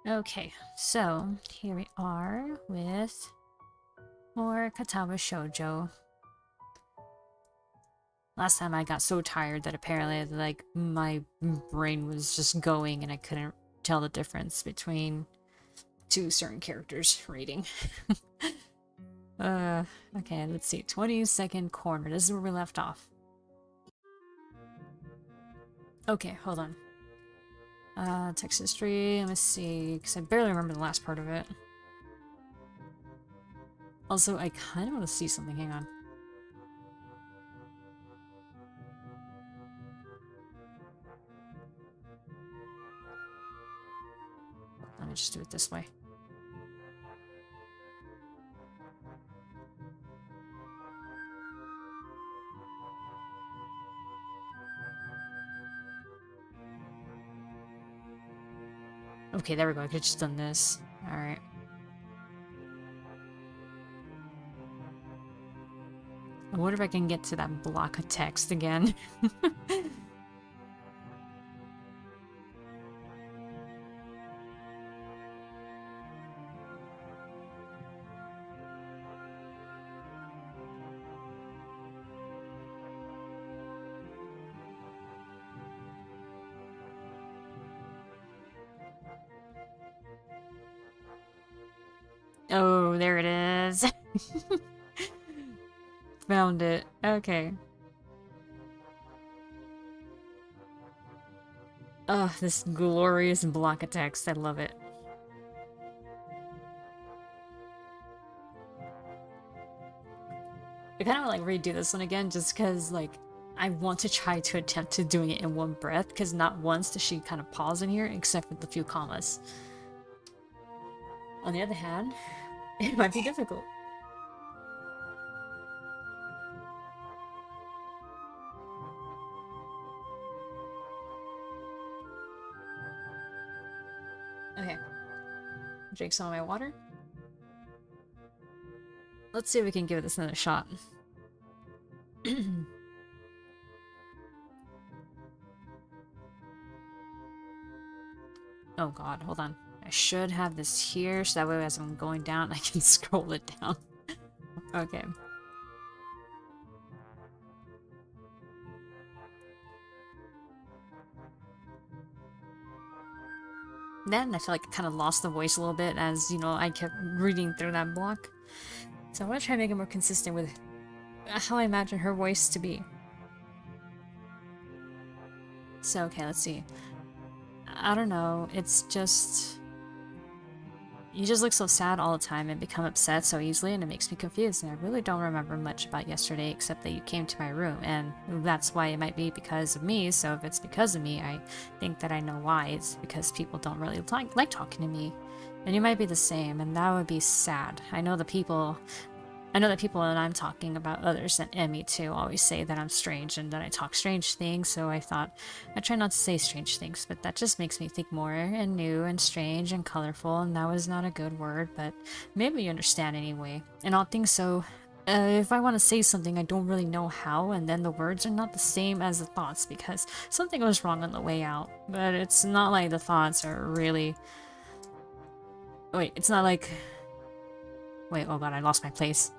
Okay, so here we are with more Katawa Shoujo. Last time I got so tired that apparently like my brain was just going and I couldn't tell the difference between two certain characters reading. Okay, let's see. 22nd corner. This is where we left off. Okay, hold on. Text history. Let me see, because I barely remember the last part of it. Also, I kind of want to see something. Hang on. Let me just do it this way. Okay, there we go. I could've just done this. Alright. I wonder if I can get to that block of text again. Oh, there it is. Found it. Okay. Oh, this glorious block of text. I love it. I kind of like redo this one again just because, like, I want to try to attempt to doing it in one breath because not once does she kind of pause in here except for the few commas. On the other hand, it might be difficult. Okay. Drink some of my water. Let's see if we can give this another shot. Oh god, hold on. I should have this here, so that way as I'm going down, I can scroll it down. Okay. Then I feel like I kind of lost the voice a little bit as, you know, I kept reading through that block. So I want to try to make it more consistent with how I imagine her voice to be. So, okay, let's see. I don't know, it's just... You just look so sad all the time and become upset so easily, and it makes me confused, and I really don't remember much about yesterday except that you came to my room, and that's why it might be because of me, so if it's because of me, I think that I know why. It's because people don't really like talking to me. And you might be the same, and that would be sad. I know that people when I'm talking about others and Emmy too always say that I'm strange and that I talk strange things, so I thought I'd try not to say strange things, but that just makes me think more and new and strange and colorful, and that was not a good word, but maybe you understand anyway. And I'll think so. If I want to say something, I don't really know how, and then the words are not the same as the thoughts because something goes wrong on the way out. But it's not like the thoughts are really... Wait, it's not like... Wait, oh god, I lost my place.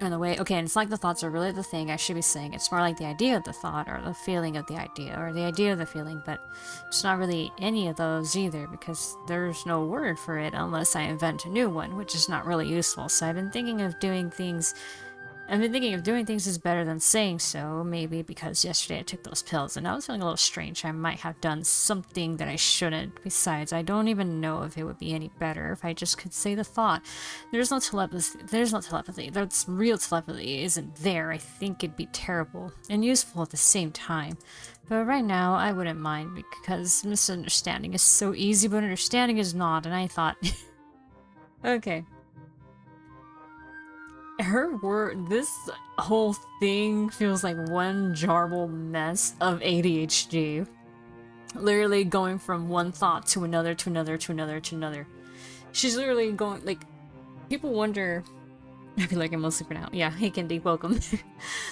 In the way, okay, and it's like the thoughts are really the thing I should be saying. It's more like the idea of the thought, or the feeling of the idea, or the idea of the feeling, but it's not really any of those either, because there's no word for it unless I invent a new one, which is not really useful. So I've been thinking of doing things is better than saying so, maybe because yesterday I took those pills and I was feeling a little strange. I might have done something that I shouldn't. Besides, I don't even know if it would be any better if I just could say the thought. There's no telepathy. That's real telepathy isn't there. I think it'd be terrible and useful at the same time. But right now, I wouldn't mind because misunderstanding is so easy, but understanding is not, and I thought... Okay. This whole thing feels like one jarbled mess of ADHD. Literally going from one thought to another, to another, to another, to another. She's literally going, like, people wonder... I feel like I'm mostly for now. Yeah, hey Kendi, welcome.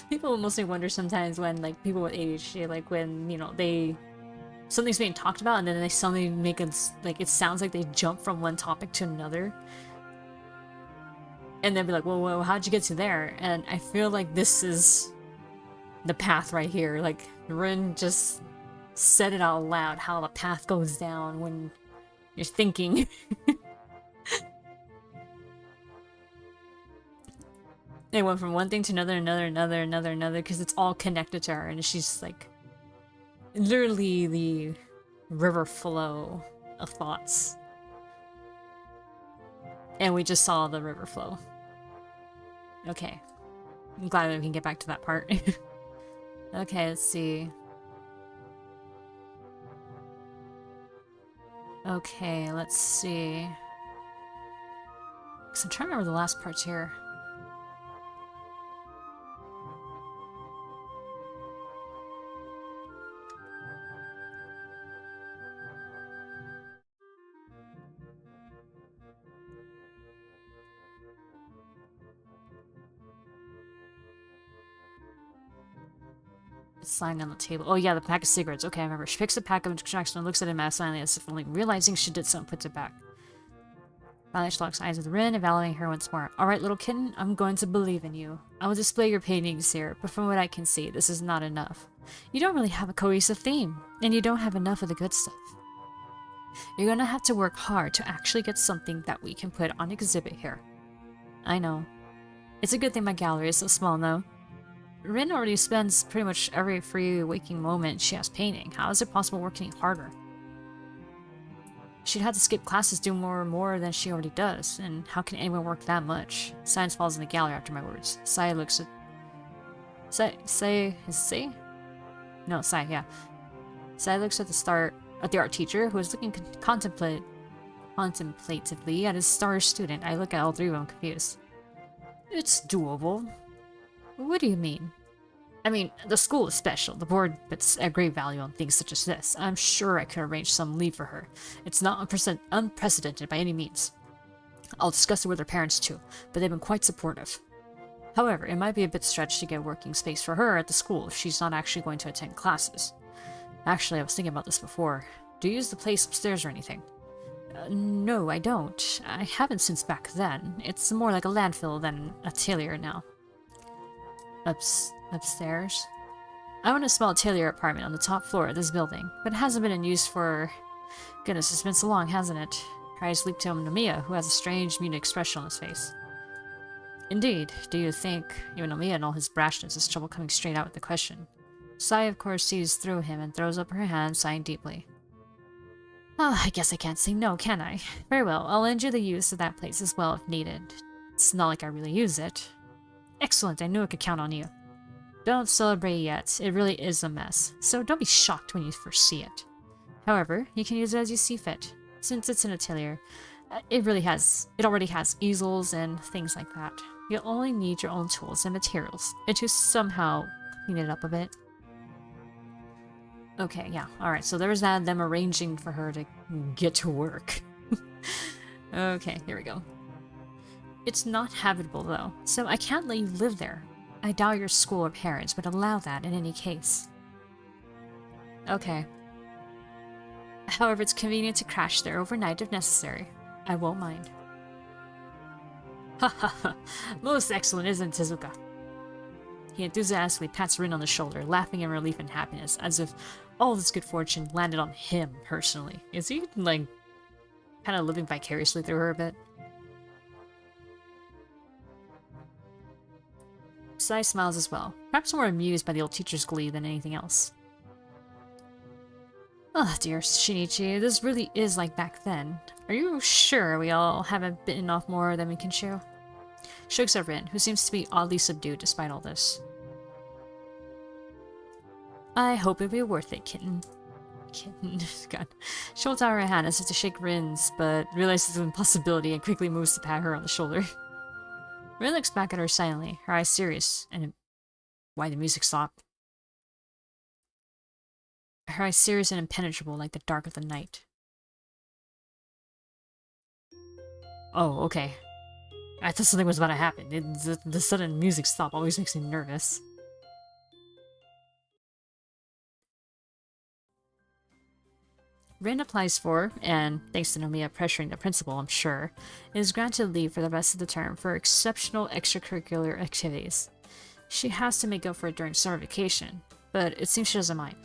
People mostly wonder sometimes when, like, people with ADHD, like, when, you know, they something's being talked about, and then they suddenly make it like it sounds like they jump from one topic to another, and then be like, "Whoa, how'd you get to there?" And I feel like this is the path right here. Like Rin just said it out loud, how the path goes down when you're thinking. They went from one thing to another, because it's all connected to her, and she's like literally the river flow of thoughts. And we just saw the river flow. Okay. I'm glad we can get back to that part. Okay, let's see. Okay, let's see. Because I'm trying to remember the last parts here. It's lying on the table. Oh yeah, the pack of cigarettes. Okay, I remember. She picks a pack of extracts and looks at him silently as if only realizing she did so and puts it back. Finally, she locks eyes with Rin, evaluating her once more. Alright, little kitten, I'm going to believe in you. I will display your paintings here, but from what I can see, this is not enough. You don't really have a cohesive theme, and you don't have enough of the good stuff. You're gonna have to work hard to actually get something that we can put on exhibit here. I know. It's a good thing my gallery is so small, though. Rin already spends pretty much every free waking moment she has painting. How is it possible working harder? She'd have to skip classes doing more than she already does, and how can anyone work that much? Silence falls in the gallery after my words. Sai looks at... Sai... No, Sai, yeah. Sai looks at the art teacher, who is looking contemplatively at his star student. I look at all three of them confused. It's doable. What do you mean? I mean, the school is special. The board puts a great value on things such as this. I'm sure I could arrange some leave for her. It's not unprecedented by any means. I'll discuss it with her parents too, but they've been quite supportive. However, it might be a bit stretched to get working space for her at the school if she's not actually going to attend classes. Actually, I was thinking about this before. Do you use the place upstairs or anything? No, I don't. I haven't since back then. It's more like a landfill than a atelier now. Upstairs? I own a small atelier apartment on the top floor of this building, but it hasn't been in use for... Goodness, it's been so long, hasn't it? Her eyes leap to Nomiya, who has a strange, mute expression on his face. Indeed. Do you think even Nomiya and all his brashness has trouble coming straight out with the question? Sai, of course, sees through him and throws up her hand, sighing deeply. Oh, I guess I can't say no, can I? Very well, I'll lend you the use of that place as well if needed. It's not like I really use it. Excellent, I knew I could count on you. Don't celebrate yet, it really is a mess, so don't be shocked when you first see it. However, you can use it as you see fit. Since it's an atelier, it already has easels and things like that. You'll only need your own tools and materials, and to somehow clean it up a bit. Okay, yeah, alright, so there's them arranging for her to get to work. Okay, here we go. It's not habitable, though, so I can't let you live there. I doubt your school or parents would allow that in any case. Okay. However, it's convenient to crash there overnight if necessary. I won't mind. Ha ha ha! Most excellent, isn't it, Tezuka? He enthusiastically pats Rin on the shoulder, laughing in relief and happiness, as if all this good fortune landed on him personally. Is he, like, kind of living vicariously through her a bit? Sai smiles as well, perhaps more amused by the old teacher's glee than anything else. Oh dear, Shinichi, this really is like back then. Are you sure we all haven't bitten off more than we can chew? Shakes at Rin, who seems to be oddly subdued despite all this. I hope it'll be worth it, kitten. Kitten, God. She holds out her hand as if to shake Rin's, but realizes the impossibility and quickly moves to pat her on the shoulder. Rin looks back at her silently, her eyes serious, and why the music stopped. Her eyes serious and impenetrable like the dark of the night. Oh, okay. I thought something was about to happen. The sudden music stop always makes me nervous. Rin applies for, and thanks to Nomiya pressuring the principal, I'm sure, is granted leave for the rest of the term for exceptional extracurricular activities. She has to make up for it during summer vacation, but it seems she doesn't mind.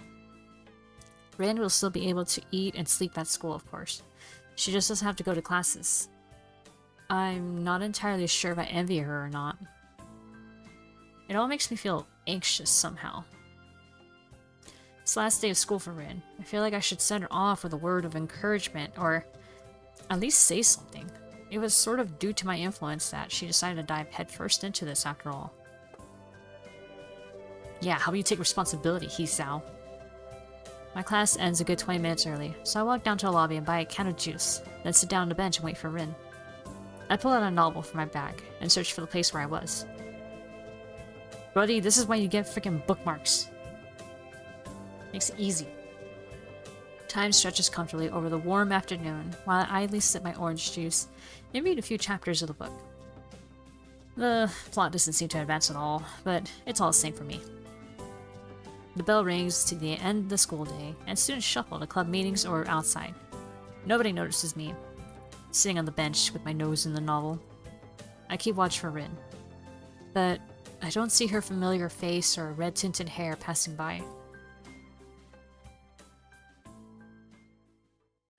Rin will still be able to eat and sleep at school, of course. She just doesn't have to go to classes. I'm not entirely sure if I envy her or not. It all makes me feel anxious somehow. It's the last day of school for Rin. I feel like I should send her off with a word of encouragement, or at least say something. It was sort of due to my influence that she decided to dive headfirst into this after all. Yeah, how about you take responsibility, Hisao? My class ends a good 20 minutes early, so I walk down to the lobby and buy a can of juice, then sit down on the bench and wait for Rin. I pull out a novel from my bag and search for the place where I was. Buddy, this is why you get freaking bookmarks. Makes it easy. Time stretches comfortably over the warm afternoon while I idly sip my orange juice and read a few chapters of the book. The plot doesn't seem to advance at all, but it's all the same for me. The bell rings to the end of the school day, and students shuffle to club meetings or outside. Nobody notices me, sitting on the bench with my nose in the novel. I keep watch for Rin, but I don't see her familiar face or red-tinted hair passing by.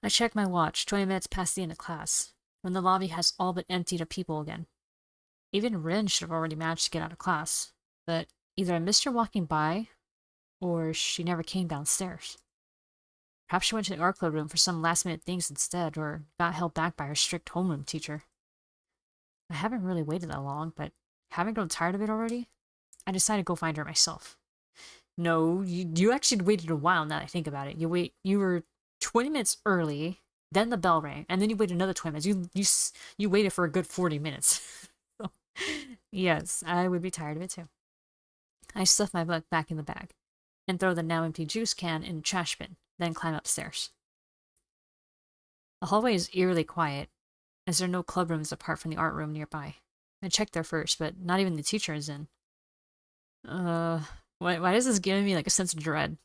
I check my watch 20 minutes past the end of class, when the lobby has all but emptied of people again. Even Rin should have already managed to get out of class, but either I missed her walking by, or she never came downstairs. Perhaps she went to the art club room for some last-minute things instead, or got held back by her strict homeroom teacher. I haven't really waited that long, but having grown tired of it already, I decided to go find her myself. No, you actually waited a while now that I think about it. You were 20 minutes early, then the bell rang, and then you waited another 20 minutes. You waited for a good 40 minutes. So, yes, I would be tired of it too. I stuff my book back in the bag, and throw the now empty juice can in the trash bin, then climb upstairs. The hallway is eerily quiet, as there are no clubrooms apart from the art room nearby. I checked there first, but not even the teacher is in. Why is this giving me like a sense of dread?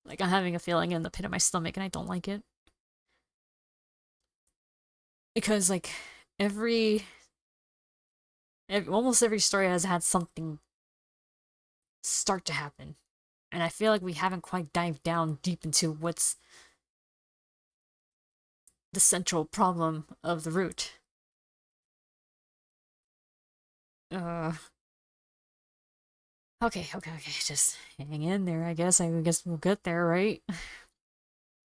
Like I'm having a feeling in the pit of my stomach and I don't like it. Because like almost every story has had something start to happen. And I feel like we haven't quite dived down deep into what's the central problem of the root. Okay, just hang in there, I guess. I guess we'll get there, right?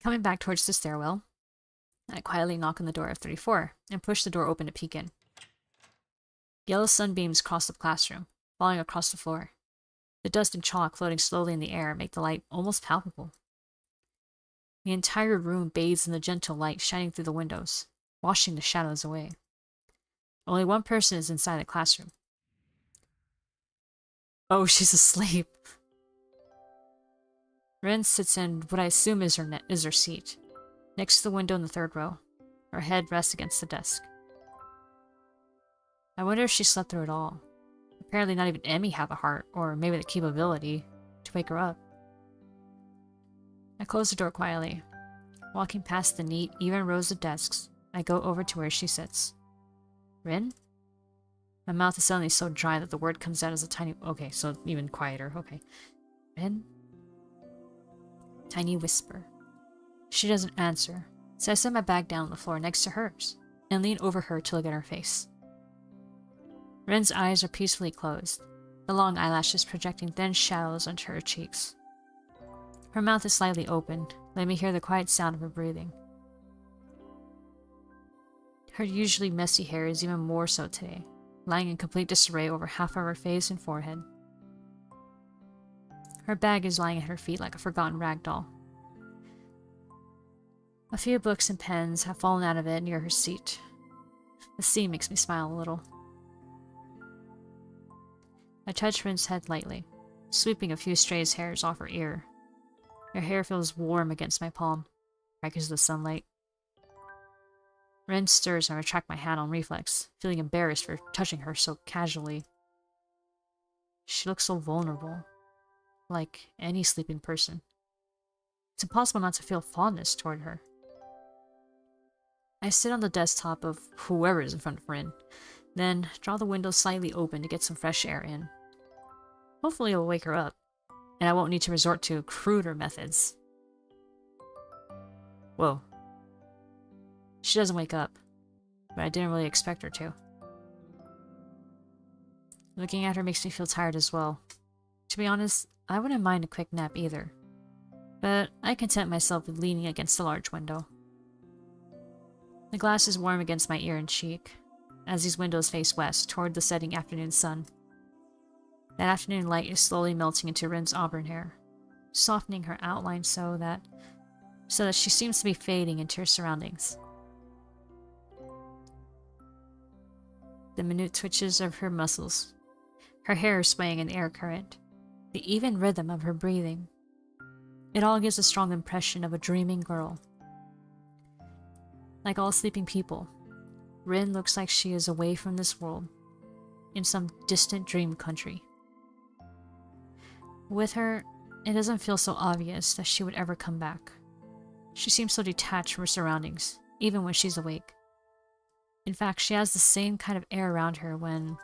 Coming back towards the stairwell, I quietly knock on the door of 34 and push the door open to peek in. Yellow sunbeams cross the classroom, falling across the floor. The dust and chalk floating slowly in the air make the light almost palpable. The entire room bathes in the gentle light shining through the windows, washing the shadows away. Only one person is inside the classroom. Oh, she's asleep. Ren sits in what I assume is her seat, next to the window in the third row. Her head rests against the desk. I wonder if she slept through it all. Apparently not even Emmy had the heart, or maybe the capability, to wake her up. I close the door quietly. Walking past the neat, even rows of desks, I go over to where she sits. Rin? My mouth is suddenly so dry that the word comes out as a tiny... Okay, so even quieter. Okay. Rin? Tiny whisper. She doesn't answer, so I set my bag down on the floor next to hers and lean over her to look at her face. Rin's eyes are peacefully closed, the long eyelashes projecting thin shadows onto her cheeks. Her mouth is slightly opened, letting me hear the quiet sound of her breathing. Her usually messy hair is even more so today, lying in complete disarray over half of her face and forehead. Her bag is lying at her feet like a forgotten rag doll. A few books and pens have fallen out of it near her seat. The scene makes me smile a little. I touch Rin's head lightly, sweeping a few stray hairs off her ear. Her hair feels warm against my palm, right because of the sunlight. Rin stirs and I retract my hand on reflex, feeling embarrassed for touching her so casually. She looks so vulnerable, like any sleeping person. It's impossible not to feel fondness toward her. I sit on the desktop of whoever is in front of Rin, then draw the window slightly open to get some fresh air in. Hopefully it'll wake her up, and I won't need to resort to cruder methods. Whoa. She doesn't wake up, but I didn't really expect her to. Looking at her makes me feel tired as well. To be honest, I wouldn't mind a quick nap either, but I content myself with leaning against the large window. The glass is warm against my ear and cheek, as these windows face west toward the setting afternoon sun. That afternoon light is slowly melting into Rin's auburn hair, softening her outline so that she seems to be fading into her surroundings. The minute twitches of her muscles, her hair swaying in the air current, the even rhythm of her breathing. It all gives a strong impression of a dreaming girl. Like all sleeping people, Rin looks like she is away from this world, in some distant dream country. With her, it doesn't feel so obvious that she would ever come back. She seems so detached from her surroundings, even when she's awake. In fact, she has the same kind of air around her when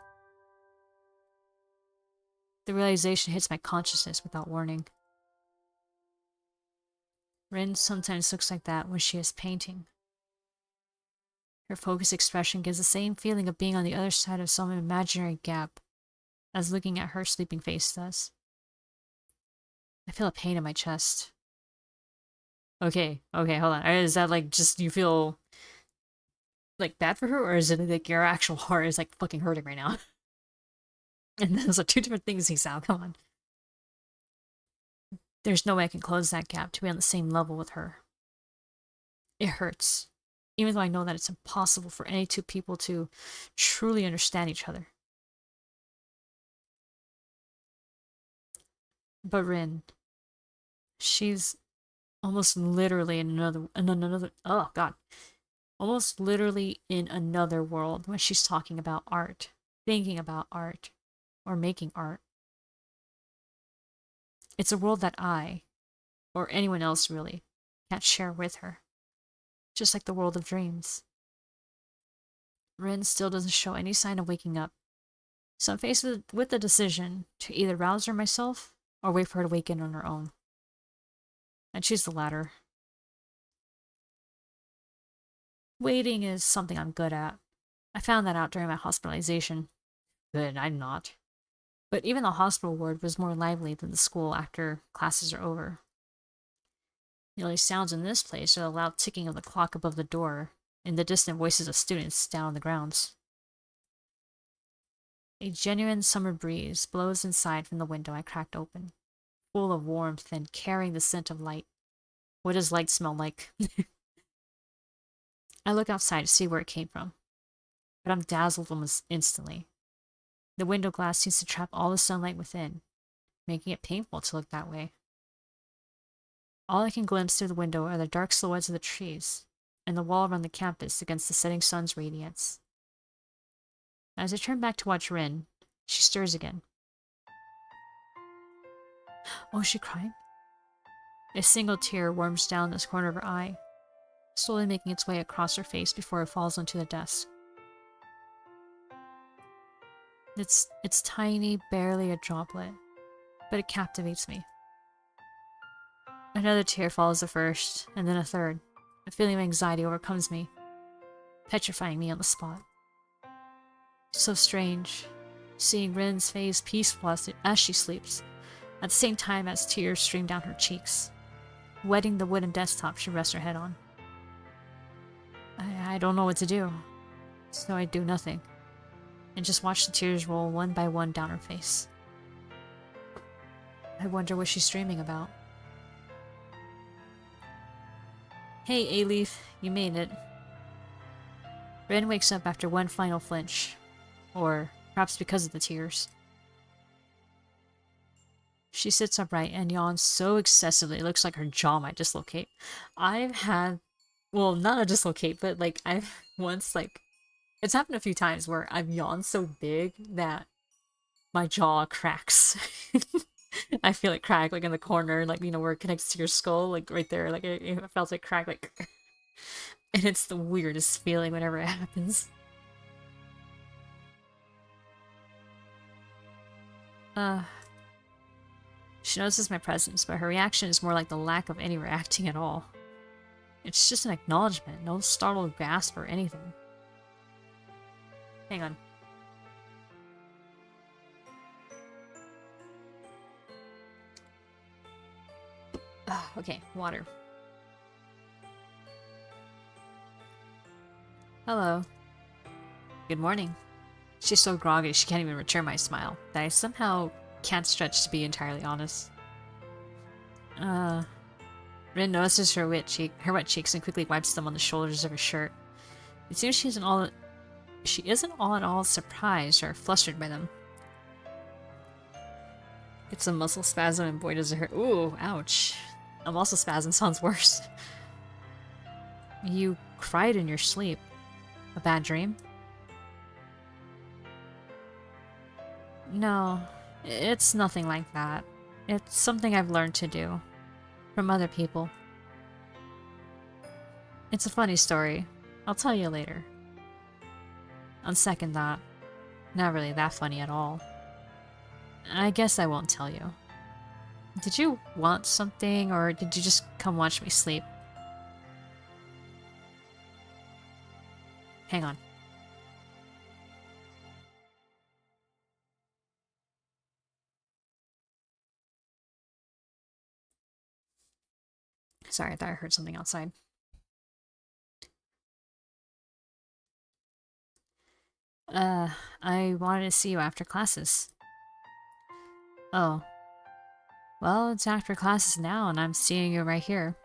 the realization hits my consciousness without warning. Rin sometimes looks like that when she is painting. Her focused expression gives the same feeling of being on the other side of some imaginary gap as looking at her sleeping face does. I feel a pain in my chest. Okay, hold on. Is that like just you feel like bad for her, or is it like your actual heart is like fucking hurting right now? And those are two different things, Hisao. Come on. There's no way I can close that gap to be on the same level with her. It hurts, even though I know that it's impossible for any two people to truly understand each other. But Rin, she's almost literally in another oh god. Almost literally in another world when she's talking about art, thinking about art, or making art. It's a world that I, or anyone else really, can't share with her. Just like the world of dreams. Rin still doesn't show any sign of waking up, so I'm faced with the decision to either rouse her myself or wait for her to wake in on her own. I choose the latter. Waiting is something I'm good at. I found that out during my hospitalization. Good, I'm not. But even the hospital ward was more lively than the school after classes are over. The only sounds in this place are the loud ticking of the clock above the door and the distant voices of students down on the grounds. A genuine summer breeze blows inside from the window I cracked open, full of warmth and carrying the scent of light. What does light smell like? I look outside to see where it came from, but I'm dazzled almost instantly. The window glass seems to trap all the sunlight within, making it painful to look that way. All I can glimpse through the window are the dark silhouettes of the trees, and the wall around the campus against the setting sun's radiance. As I turn back to watch Rin, she stirs again. Oh, is she crying? A single tear worms down the corner of her eye, slowly making its way across her face before it falls onto the desk. It's tiny, barely a droplet, but it captivates me. Another tear follows the first, and then a third. A feeling of anxiety overcomes me, petrifying me on the spot. It's so strange, seeing Rin's face peaceful as she sleeps, at the same time as tears stream down her cheeks, wetting the wooden desktop she rests her head on. I don't know what to do, so I do nothing, and just watch the tears roll one by one down her face. I wonder what she's dreaming about. Hey, A-Leaf, you made it. Rin wakes up after one final flinch, or perhaps because of the tears. She sits upright and yawns so excessively it looks like her jaw might dislocate. I've had, well, not a dislocate, but like I've once it's happened a few times where I've yawned so big that my jaw cracks. I feel it crack, like in the corner, like, you know, where it connects to your skull, like right there, like it felt like crack, like, and it's the weirdest feeling whenever it happens. Uh, she notices my presence, but her reaction is more like the lack of any reacting at all. It's just an acknowledgement, no startled gasp or anything. Hang on. Okay, water. Hello. Good morning. She's so groggy she can't even return my smile, that I somehow can't stretch to be entirely honest. Rin notices her wet cheeks and quickly wipes them on the shoulders of her shirt. It seems she isn't all at all surprised or flustered by them. It's a muscle spasm and boy does it hurt. Ooh, ouch. A muscle spasm sounds worse. You cried in your sleep. A bad dream? No, it's nothing like that. It's something I've learned to do. From other people. It's a funny story. I'll tell you later. On second thought, not really that funny at all. I guess I won't tell you. Did you want something, or did you just come watch me sleep? Hang on. Sorry, I thought I heard something outside. I wanted to see you after classes. Oh. Well, it's after classes now, and I'm seeing you right here.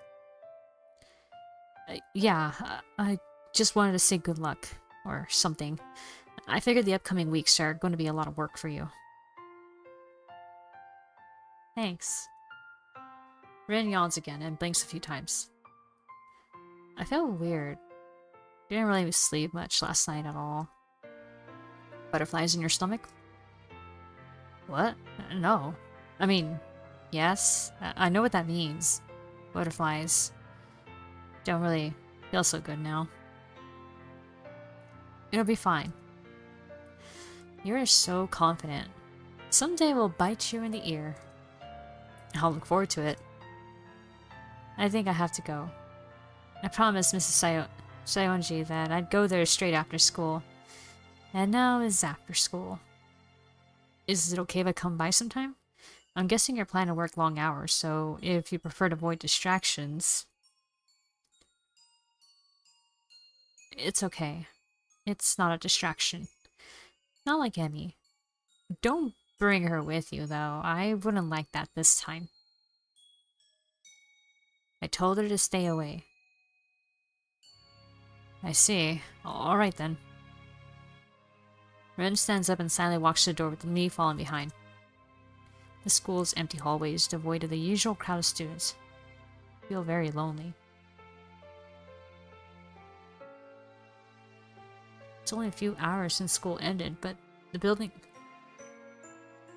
Yeah, I just wanted to say good luck, or something. I figured the upcoming weeks are going to be a lot of work for you. Thanks. Rin yawns again and blinks a few times. I feel weird. Didn't really sleep much last night at all. Butterflies in your stomach? What? No. I mean, yes. I know what that means. Butterflies. Don't really feel so good now. It'll be fine. You're so confident. Someday we'll bite you in the ear. I'll look forward to it. I think I have to go. I promised Mrs. Sayonji that I'd go there straight after school. And now is after school. Is it okay if I come by sometime? I'm guessing you're planning to work long hours, so if you prefer to avoid distractions... It's okay. It's not a distraction. Not like Emmy. Don't bring her with you, though. I wouldn't like that this time. I told her to stay away. I see. Alright then. Ren stands up and silently walks to the door with me following behind. The school's empty hallways, devoid of the usual crowd of students. I feel very lonely. It's only a few hours since school ended, but the building...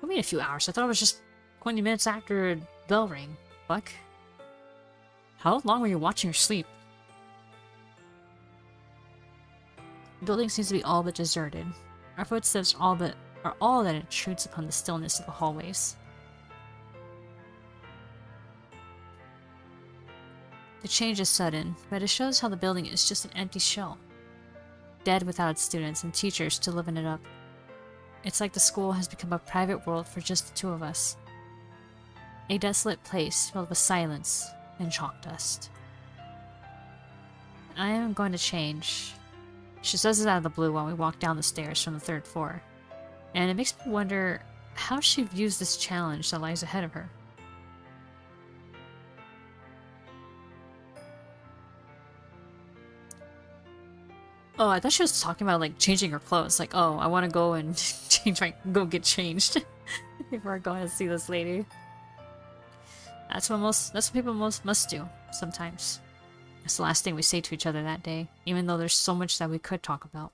What do you mean a few hours? I thought it was just 20 minutes after a bell rang. Fuck. How long were you watching your sleep? The building seems to be all but deserted. Our footsteps are all that intrudes upon the stillness of the hallways. The change is sudden, but it shows how the building is just an empty shell. Dead without its students and teachers to liven it up. It's like the school has become a private world for just the two of us. A desolate place filled with silence and chalk dust. I am going to change. She says it out of the blue while we walk down the stairs from the third floor. And it makes me wonder how she views this challenge that lies ahead of her. Oh, I thought she was talking about like changing her clothes. Like, oh, I want to go and go get changed before going to see this lady. That's what people must do sometimes. It's the last thing we say to each other that day, even though there's so much that we could talk about.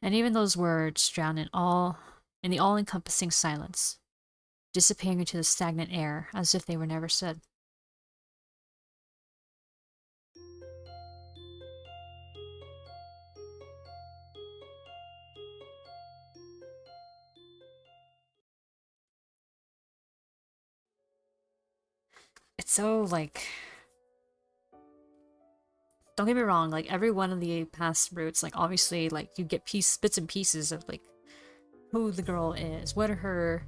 And even those words drown in the all-encompassing silence. disappearing into the stagnant air as if they were never said. It's so, like... Don't get me wrong, like, every one of the past routes, like, obviously, like, you get bits and pieces of, like, who the girl is, what her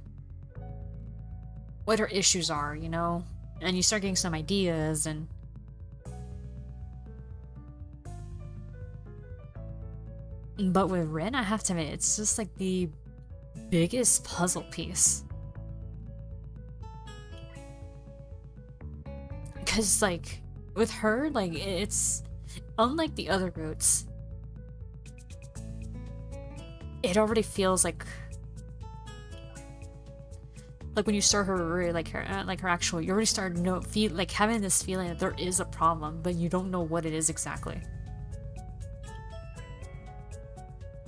issues are, you know? And you start getting some ideas, and... But with Rin, I have to admit, it's just, like, the biggest puzzle piece. Because, like, with her, like, it's... Unlike the other routes, it already feels like when you start her, like her actual, you already start having this feeling that there is a problem, but you don't know what it is exactly.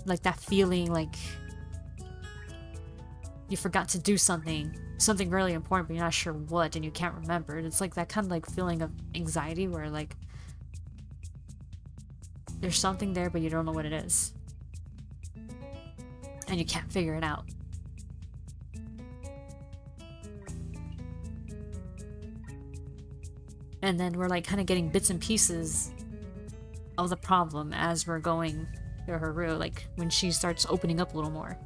Like that feeling like you forgot to do something really important, but you're not sure what, and you can't remember. It's like that kind of like feeling of anxiety where like there's something there, but you don't know what it is. And you can't figure it out. And then we're like kind of getting bits and pieces of the problem as we're going through her route, like when she starts opening up a little more.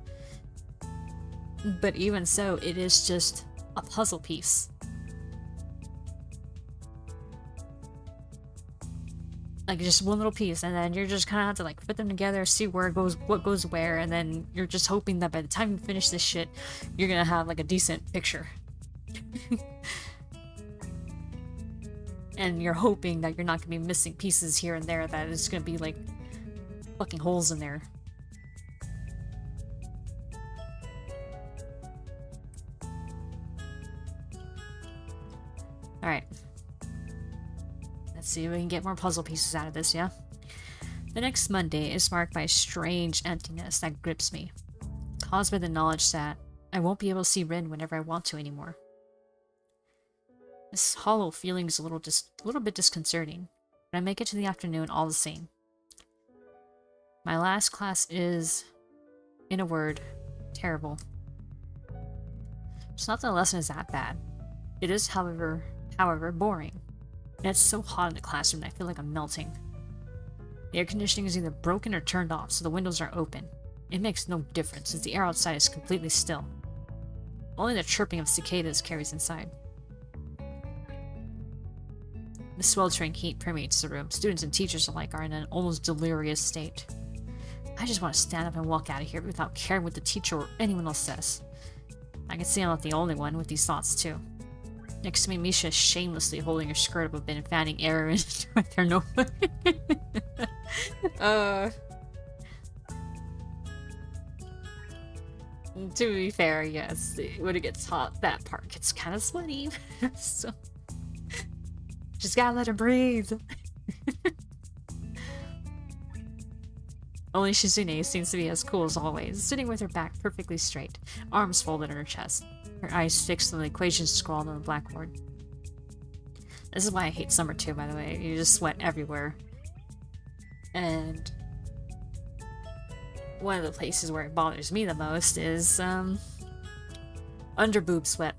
But even so, it is just a puzzle piece. Like just one little piece, and then you're just kind of have to like put them together, see where it goes, what goes where, and then you're just hoping that by the time you finish this shit, you're gonna have like a decent picture. And you're hoping that you're not gonna be missing pieces here and there, that it's gonna be like fucking holes in there. Alright. Let's see if we can get more puzzle pieces out of this, yeah? The next Monday is marked by a strange emptiness that grips me, caused by the knowledge that I won't be able to see Rin whenever I want to anymore. This hollow feeling is a little bit disconcerting, but I make it to the afternoon all the same. My last class is, in a word, terrible. It's not that the lesson is that bad. It is, however, boring. And it's so hot in the classroom that I feel like I'm melting. The air conditioning is either broken or turned off, so the windows are open. It makes no difference, since the air outside is completely still. Only the chirping of cicadas carries inside. The sweltering heat permeates the room. Students and teachers alike are in an almost delirious state. I just want to stand up and walk out of here without caring what the teacher or anyone else says. I can see I'm not the only one with these thoughts, too. Next to me, Misha is shamelessly holding her skirt up a bit and fanning air into her notebook. To be fair, yes, when it gets hot, that part gets kind of sweaty. So, just gotta let her breathe. Only Shizune seems to be as cool as always, sitting with her back perfectly straight, arms folded on her chest, her eyes fixed on the equations scrawled on the blackboard. This is why I hate summer too, by the way. You just sweat everywhere. And one of the places where it bothers me the most is, under boob sweat.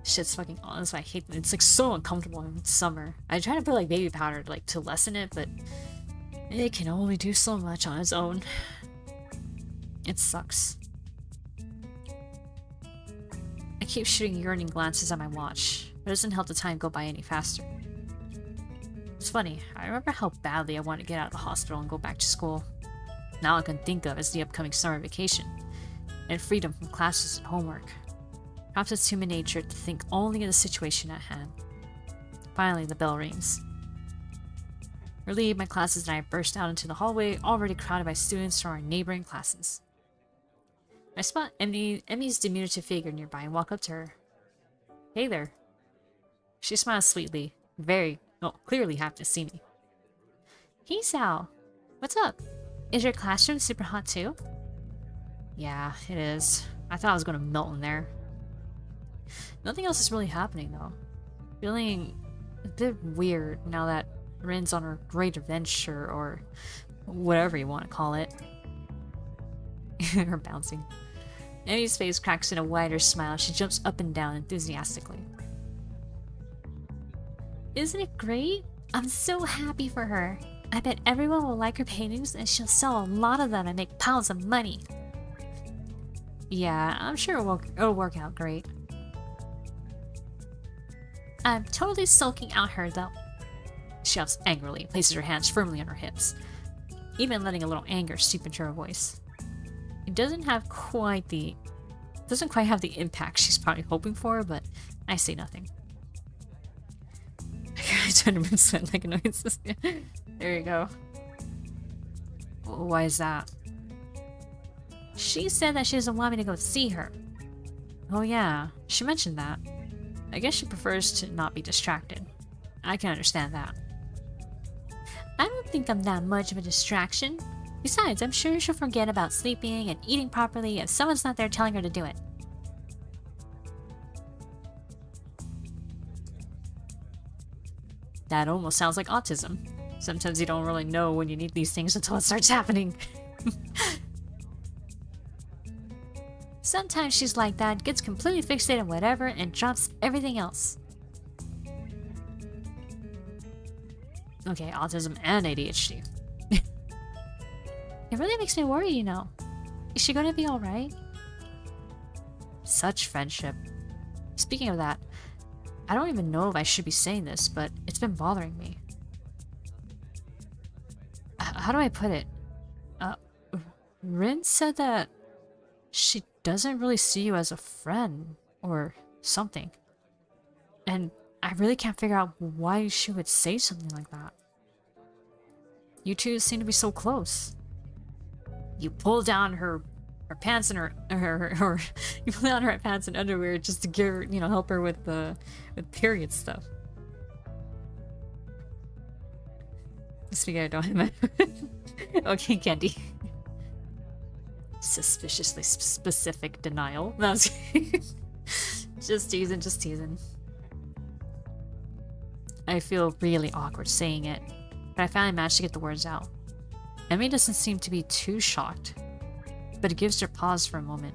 Shit's fucking on. That's why I hate it. It's like so uncomfortable in summer. I try to put like baby powder like to lessen it, but it can only do so much on its own. It sucks. I keep shooting yearning glances at my watch, but it doesn't help the time go by any faster. It's funny, I remember how badly I wanted to get out of the hospital and go back to school. Now all I can think of is the upcoming summer vacation, and freedom from classes and homework. Perhaps it's human nature to think only of the situation at hand. Finally, the bell rings. Relieved, my classes and I burst out into the hallway, already crowded by students from our neighboring classes. I spot Emmy's diminutive figure nearby and walk up to her. Hey there. She smiles sweetly, clearly happy to see me. Hisao, what's up? Is your classroom super hot too? Yeah, it is. I thought I was gonna melt in there. Nothing else is really happening though. Feeling a bit weird now that Rin's on her great adventure, or whatever you want to call it. Her bouncing. Emmy's face cracks in a wider smile. She jumps up and down enthusiastically. Isn't it great? I'm so happy for her. I bet everyone will like her paintings and she'll sell a lot of them and make pounds of money. Yeah, I'm sure it'll work out great. I'm totally sulking out her though. She yells angrily, places her hands firmly on her hips, even letting a little anger seep into her voice. It doesn't quite have the impact she's probably hoping for, but I say nothing. I turned to sweat like noises. There you go. Why is that? She said that she doesn't want me to go see her. Oh yeah, she mentioned that. I guess she prefers to not be distracted. I can understand that. I don't think I'm that much of a distraction. Besides, I'm sure she'll forget about sleeping and eating properly if someone's not there telling her to do it. That almost sounds like autism. Sometimes you don't really know when you need these things until it starts happening. Sometimes she's like that, gets completely fixated on whatever, and drops everything else. Okay, autism and ADHD. It really makes me worry, you know. Is she gonna be alright? Such friendship. Speaking of that, I don't even know if I should be saying this, but it's been bothering me. How do I put it? Rin said that she doesn't really see you as a friend or something. And I really can't figure out why she would say something like that. You two seem to be so close. You pull down her pants and her you pull down her pants and underwear just to give her, help her with period stuff. Speaking of, don't okay, Candy. Suspiciously specific denial. No, just teasing. I feel really awkward saying it, but I finally managed to get the words out. Emmy doesn't seem to be too shocked, but it gives her pause for a moment.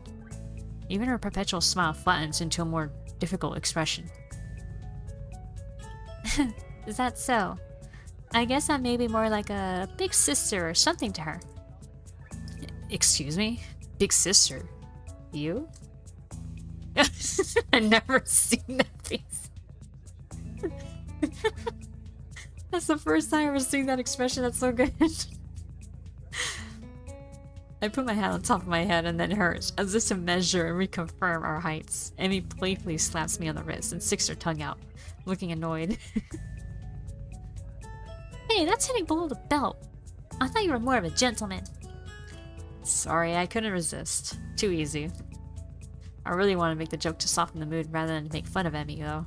Even her perpetual smile flattens into a more difficult expression. Is that so? I guess I'm maybe more like a big sister or something to her. Excuse me? Big sister? You? I've never seen that face. That's the first time I've ever seen that expression. That's so good. I put my hand on top of my head and then hers, as if to measure and reconfirm our heights. Amy playfully slaps me on the wrist and sticks her tongue out, looking annoyed. Hey, that's hitting below the belt. I thought you were more of a gentleman. Sorry, I couldn't resist. Too easy. I really want to make the joke to soften the mood rather than make fun of Emmy, though.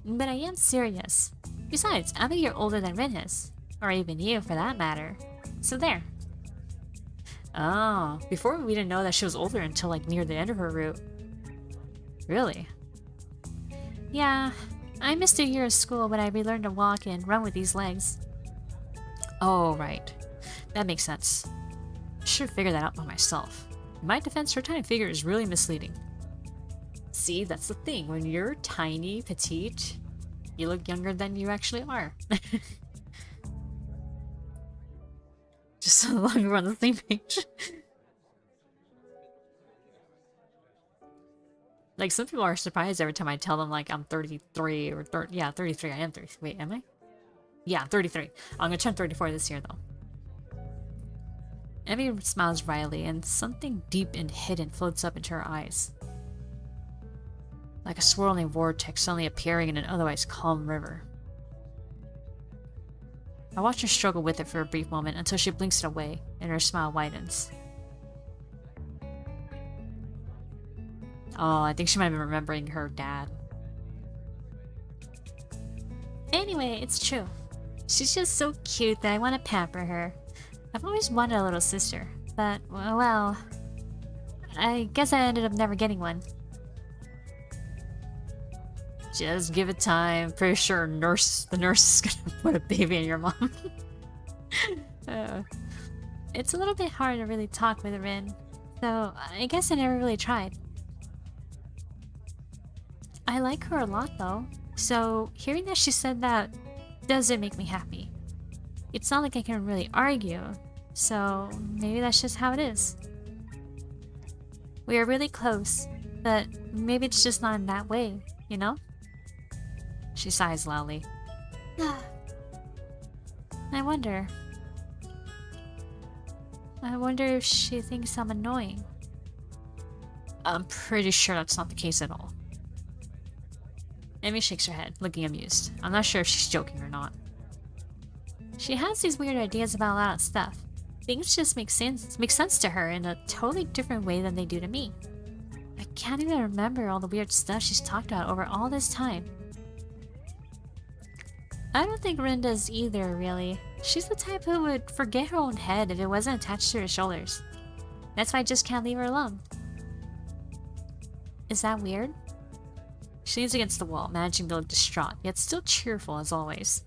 But I am serious. Besides, I'm a year older than Rin is. Or even you, for that matter. So there. Oh, before we didn't know that she was older until like near the end of her route. Really? Yeah, I missed a year of school when I relearned to walk and run with these legs. Oh, right. That makes sense. I should figure that out by myself. In my defense, her tiny figure is really misleading. See, that's the thing. When you're tiny, petite, you look younger than you actually are. Just so long we're on the same page. Like, some people are surprised every time I tell them, like, I'm 33 or 30. Yeah, 33. I am 33. Wait, am I? Yeah, I'm 33. I'm gonna turn 34 this year, though. Emmy smiles wryly, and something deep and hidden floats up into her eyes. Like a swirling vortex suddenly appearing in an otherwise calm river. I watch her struggle with it for a brief moment until she blinks it away, and her smile widens. Oh, I think she might have been remembering her dad. Anyway, it's true. She's just so cute that I want to pamper her. I've always wanted a little sister. but, well, I guess I ended up never getting one. Just give it time. Pretty sure the nurse is gonna put a baby in your mom. uh, it's a little bit hard to really talk with Rin, so I guess I never really tried. I like her a lot though, so hearing that she said that doesn't make me happy. It's not like I can really argue, so maybe that's just how it is. We are really close, but maybe it's just not in that way, you know? She sighs loudly. I wonder. I wonder if she thinks I'm annoying. I'm pretty sure that's not the case at all. Amy shakes her head, looking amused. I'm not sure if she's joking or not. She has these weird ideas about a lot of stuff. Things just make sense to her in a totally different way than they do to me. I can't even remember all the weird stuff she's talked about over all this time. I don't think Rin does either, really. She's the type who would forget her own head if it wasn't attached to her shoulders. That's why I just can't leave her alone. Is that weird? She leans against the wall, managing to look distraught, yet still cheerful as always.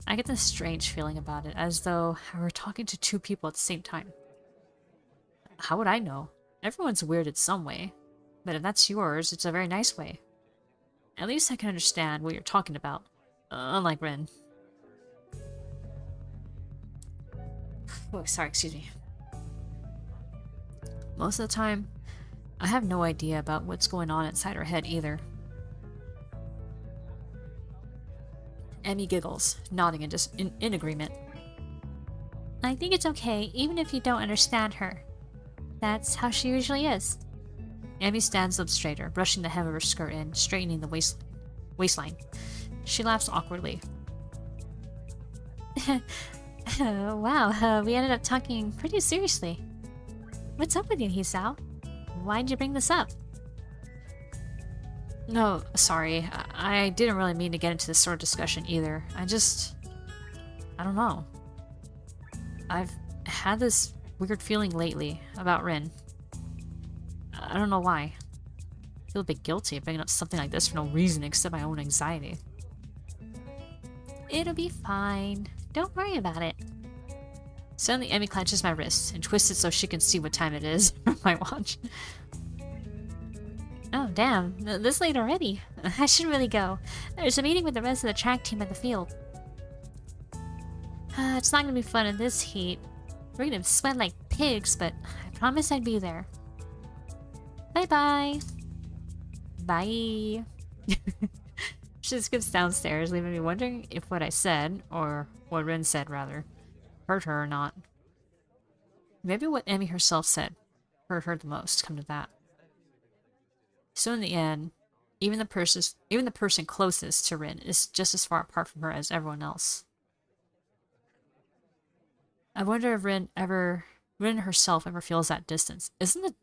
I get this strange feeling about it, as though I were talking to two people at the same time. How would I know? Everyone's weird in some way. But if that's yours, it's a very nice way. At least I can understand what you're talking about. Unlike Rin. Oh, sorry, excuse me. Most of the time, I have no idea about what's going on inside her head either. Emmy giggles, nodding in agreement. I think it's okay, even if you don't understand her. That's how she usually is. Emmy stands up straighter, brushing the hem of her skirt and straightening the waistline. She laughs awkwardly. Wow, we ended up talking pretty seriously. What's up with you, Hisao? Why'd you bring this up? No, sorry. I didn't really mean to get into this sort of discussion either. I don't know. I've had this weird feeling lately about Rin. I don't know why. I feel a bit guilty of bringing up something like this for no reason except my own anxiety. It'll be fine. Don't worry about it. Suddenly, Emmy clenches my wrist and twists it so she can see what time it is from my watch. Oh, damn. This late already. I should really go. There's a meeting with the rest of the track team at the field. It's not gonna be fun in this heat. We're gonna sweat like pigs, but I promise I'd be there. Bye-bye. Bye. She just gets downstairs, leaving me wondering if what I said, or what Rin said rather, hurt her or not. Maybe what Emmy herself said hurt her the most, come to that. So in the end, even the person closest to Rin is just as far apart from her as everyone else. I wonder if Rin herself ever feels that distance. Isn't the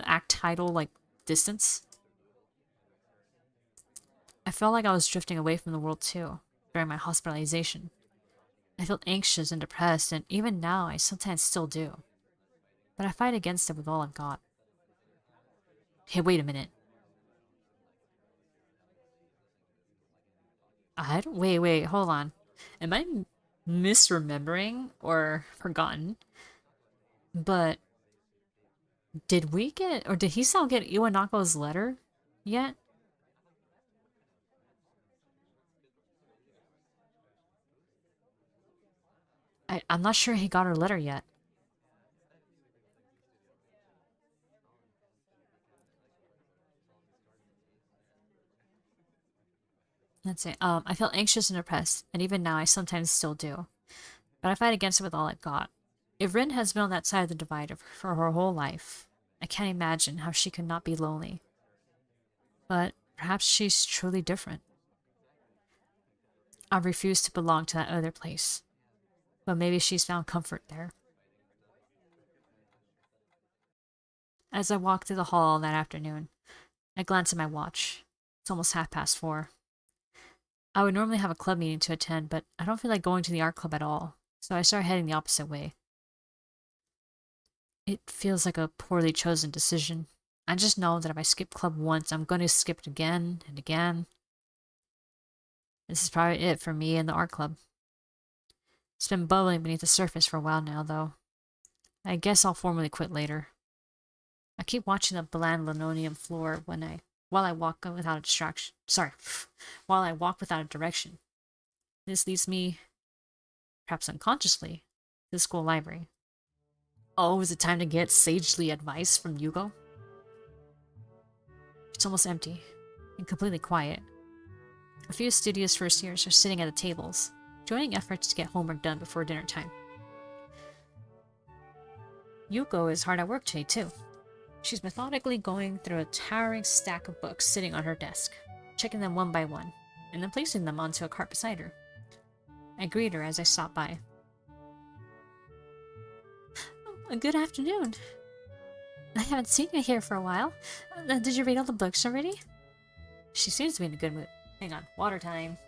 act title like distance? I felt like I was drifting away from the world too during my hospitalization. I felt anxious and depressed, and even now I sometimes still do. But I fight against it with all I've got. Hey, wait a minute. Wait, hold on. Am I misremembering or forgotten? But did we get, or did Hisao get Iwanako's letter yet? I'm not sure he got her letter yet. Let's say, I felt anxious and depressed, and even now I sometimes still do. But I fight against it with all I've got. If Rin has been on that side of the divide for her whole life, I can't imagine how she could not be lonely. But perhaps she's truly different. I refuse to belong to that other place. But maybe she's found comfort there. As I walked through the hall that afternoon, I glanced at my watch. It's almost 4:30. I would normally have a club meeting to attend, but I don't feel like going to the art club at all, so I started heading the opposite way. It feels like a poorly chosen decision. I just know that if I skip club once, I'm going to skip it again and again. This is probably it for me and the art club. It's been bubbling beneath the surface for a while now, though. I guess I'll formally quit later. I keep watching the bland linoleum floor while I walk without a distraction. Sorry, while I walk without a direction. This leads me, perhaps unconsciously, to the school library. Oh, is it time to get sagely advice from Yugo? It's almost empty and completely quiet. A few studious first years are sitting at the tables, joining efforts to get homework done before dinner time. Yuko is hard at work today, too. She's methodically going through a towering stack of books sitting on her desk, checking them one by one, and then placing them onto a cart beside her. I greet her as I stop by. Good afternoon. I haven't seen you here for a while. Did you read all the books already? She seems to be in a good mood. Hang on, water time.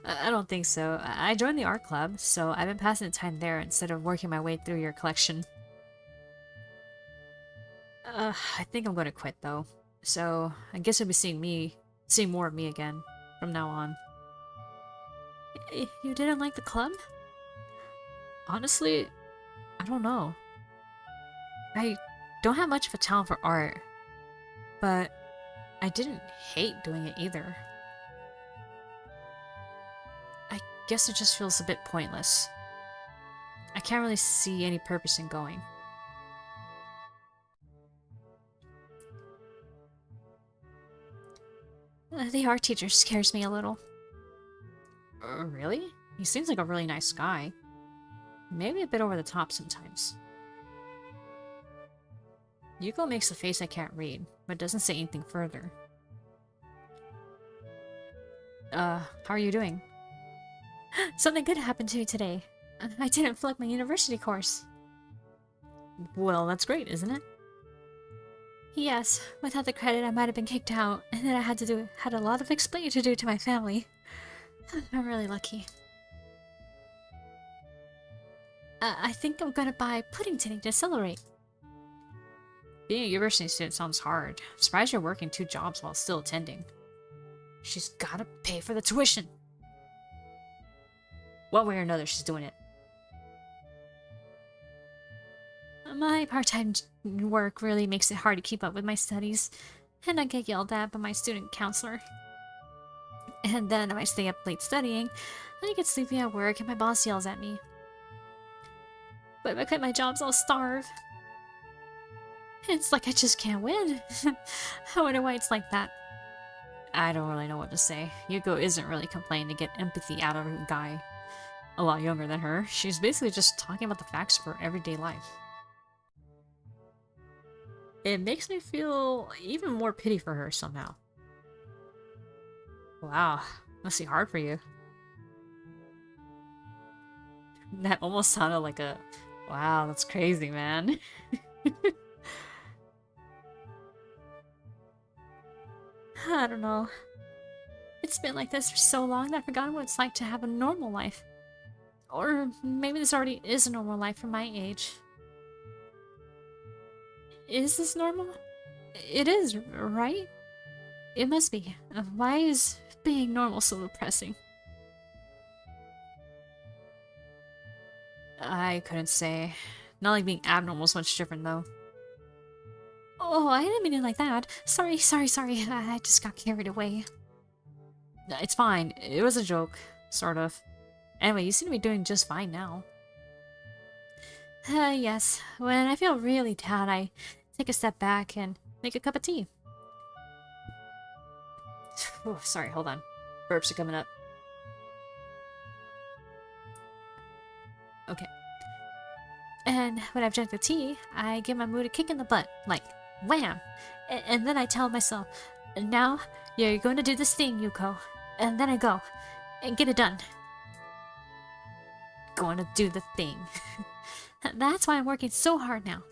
I don't think so. I joined the art club, so I've been passing the time there instead of working my way through your collection. I think I'm gonna quit though. So I guess you'll be seeing more of me again from now on. You didn't like the club? Honestly, I don't know. I don't have much of a talent for art, but I didn't hate doing it either. I guess it just feels a bit pointless. I can't really see any purpose in going. The art teacher scares me a little. Really? He seems like a really nice guy. Maybe a bit over the top sometimes. Yuko makes a face I can't read, but doesn't say anything further. How are you doing? Something good happened to me today. I didn't flunk my university course. Well, that's great, isn't it? Yes, without the credit I might have been kicked out, and then I had a lot of explaining to do to my family. I'm really lucky. I think I'm gonna buy pudding today to celebrate. Being a university student sounds hard. I'm surprised you're working 2 jobs while still attending. She's gotta pay for the tuition. One way or another, she's doing it. My part-time work really makes it hard to keep up with my studies, and I get yelled at by my student counselor. And then if I stay up late studying, I get sleepy at work and my boss yells at me. But if I quit my jobs, I'll starve. It's like I just can't win. I wonder why it's like that. I don't really know what to say. Yuko isn't really complaining to get empathy out of a guy a lot younger than her. She's basically just talking about the facts of her everyday life. It makes me feel even more pity for her somehow. Wow, must be hard for you. That almost sounded like a, wow, that's crazy, man. I don't know. It's been like this for so long that I've forgotten what it's like to have a normal life. Or maybe this already is a normal life for my age. Is this normal? It is, right? It must be. Why is being normal so depressing? I couldn't say. Not like being abnormal is much different, though. Oh, I didn't mean it like that. Sorry. I just got carried away. It's fine. It was a joke. Sort of. Anyway, you seem to be doing just fine now. Yes. When I feel really down, I take a step back and make a cup of tea. Oh, sorry, hold on. Burps are coming up. Okay. And when I've drank the tea, I give my mood a kick in the butt. Like, wham! And then I tell myself, now you're going to do this thing, Yuko. And then I go and get it done. Going to do the thing. That's why I'm working so hard now.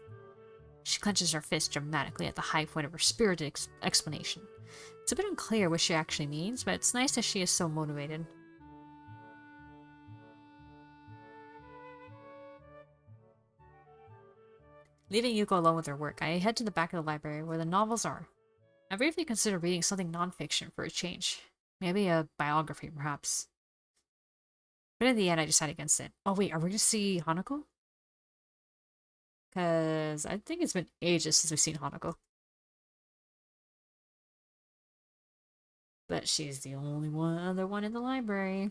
She clenches her fist dramatically at the high point of her spirited explanation. It's a bit unclear what she actually means, but it's nice that she is so motivated. Leaving Yuko alone with her work, I head to the back of the library where the novels are. I briefly considered reading something non-fiction for a change. Maybe a biography, perhaps. But in the end, I decided against it. Oh wait, are we going to see Hanako? Because I think it's been ages since we've seen Hanako. But she's the only other one in the library.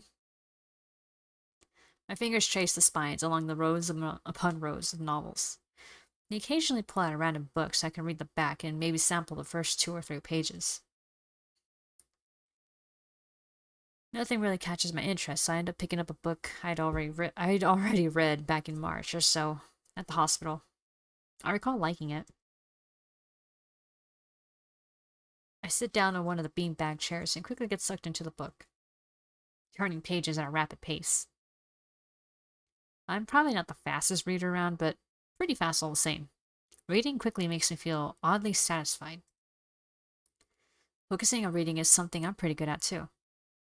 My fingers trace the spines along the rows upon rows of novels. I occasionally pull out a random book so I can read the back and maybe sample the first 2 or 3 pages. Nothing really catches my interest, so I end up picking up a book I'd already read back in March or so at the hospital. I recall liking it. I sit down on one of the beanbag chairs and quickly get sucked into the book, turning pages at a rapid pace. I'm probably not the fastest reader around, but pretty fast all the same. Reading quickly makes me feel oddly satisfied. Focusing on reading is something I'm pretty good at too.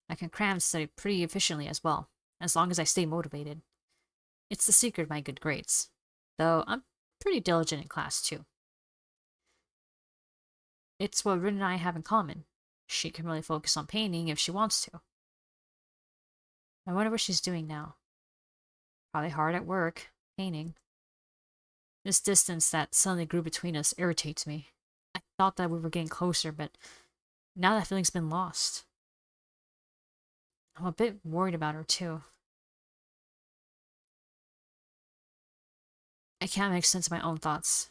I can cram and study pretty efficiently as well, as long as I stay motivated. It's the secret of my good grades, though I'm pretty diligent in class too. It's what Rin and I have in common. She can really focus on painting if she wants to. I wonder what she's doing now. Probably hard at work, painting. This distance that suddenly grew between us irritates me. I thought that we were getting closer, but now that feeling's been lost. I'm a bit worried about her too. I can't make sense of my own thoughts.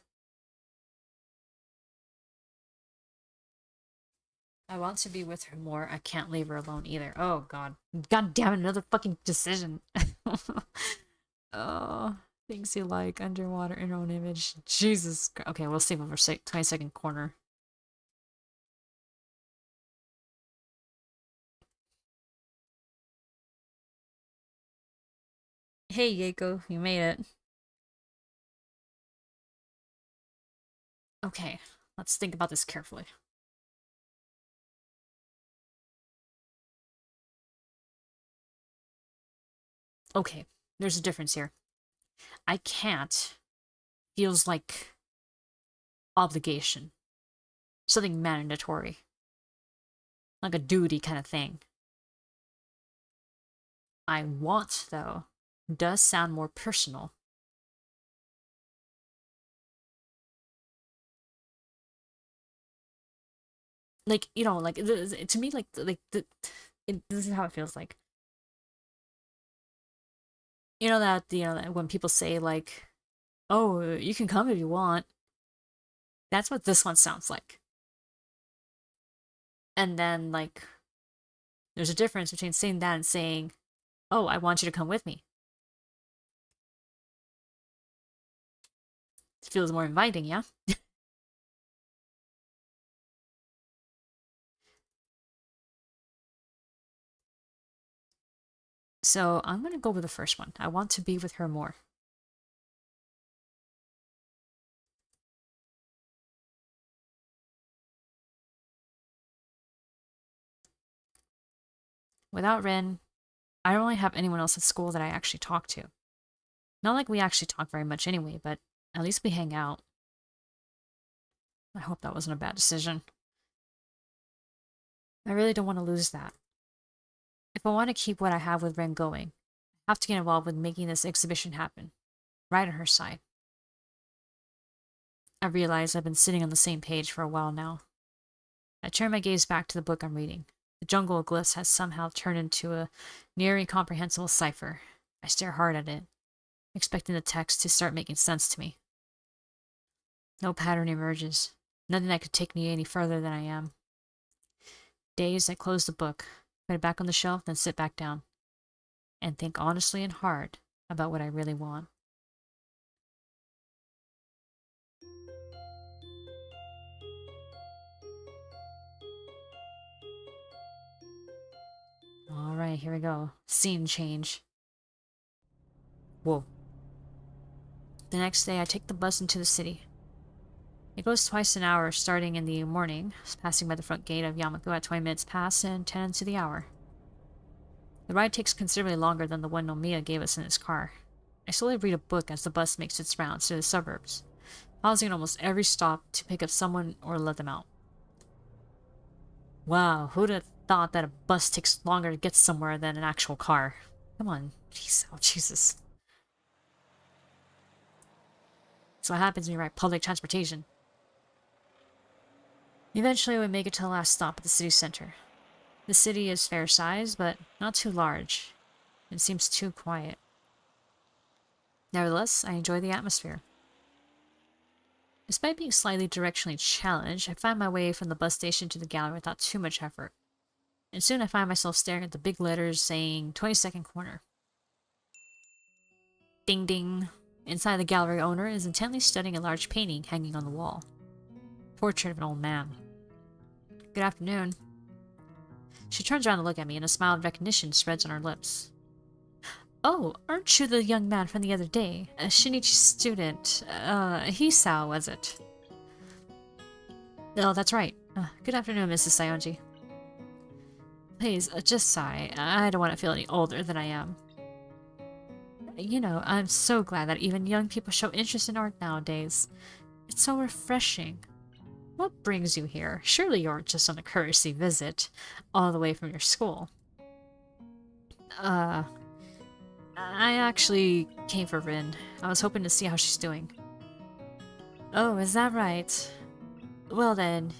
I want to be with her more. I can't leave her alone either. Oh god. God damn it, another fucking decision. Oh, things you like. Underwater in her own image. Jesus. Okay, we'll save over 22nd corner. Hey, Yeiko, you made it. Okay, let's think about this carefully. Okay, there's a difference here. I can't feels like obligation. Something mandatory. Like a duty kind of thing. I want, though, does sound more personal. Like, you know, like, to me, this is how it feels like. That when people say, like, oh, you can come if you want. That's what this one sounds like. And then, like, there's a difference between saying that and saying, oh, I want you to come with me. It feels more inviting, yeah? So I'm gonna go with the first one. I want to be with her more. Without Rin, I don't really have anyone else at school that I actually talk to. Not like we actually talk very much anyway, but at least we hang out. I hope that wasn't a bad decision. I really don't want to lose that. If I want to keep what I have with Ren going, I have to get involved with making this exhibition happen. Right on her side. I realize I've been sitting on the same page for a while now. I turn my gaze back to the book I'm reading. The jungle of glyphs has somehow turned into a near incomprehensible cipher. I stare hard at it, expecting the text to start making sense to me. No pattern emerges. Nothing that could take me any further than I am. Dazed, I close the book, put it back on the shelf, then sit back down, and think honestly and hard about what I really want. Alright, here we go. Scene change. Whoa. The next day, I take the bus into the city. It goes twice an hour, starting in the morning, passing by the front gate of Yamaku at 20 minutes past and 10 to the hour. The ride takes considerably longer than the one Nomiya gave us in his car. I slowly read a book as the bus makes its rounds to the suburbs, pausing at almost every stop to pick up someone or let them out. Wow, who'd have thought that a bus takes longer to get somewhere than an actual car? Come on, Jesus. That's what happens when you ride public transportation. Eventually, we make it to the last stop at the city center. The city is fair size, but not too large. It seems too quiet. Nevertheless, I enjoy the atmosphere. Despite being slightly directionally challenged, I find my way from the bus station to the gallery without too much effort. And soon I find myself staring at the big letters saying 22nd corner. Ding ding. Inside, the gallery owner is intently studying a large painting hanging on the wall. Portrait of an old man. Good afternoon. She turns around to look at me, and a smile of recognition spreads on her lips. Oh, aren't you the young man from the other day? Shinichi's student. Hisao, was it? Oh, that's right. Good afternoon, Mrs. Sayonji. Please, just sigh. I don't want to feel any older than I am. You know, I'm so glad that even young people show interest in art nowadays. It's so refreshing. What brings you here? Surely you're just on a courtesy visit, all the way from your school. I actually came for Rin. I was hoping to see how she's doing. Oh, is that right? Well then,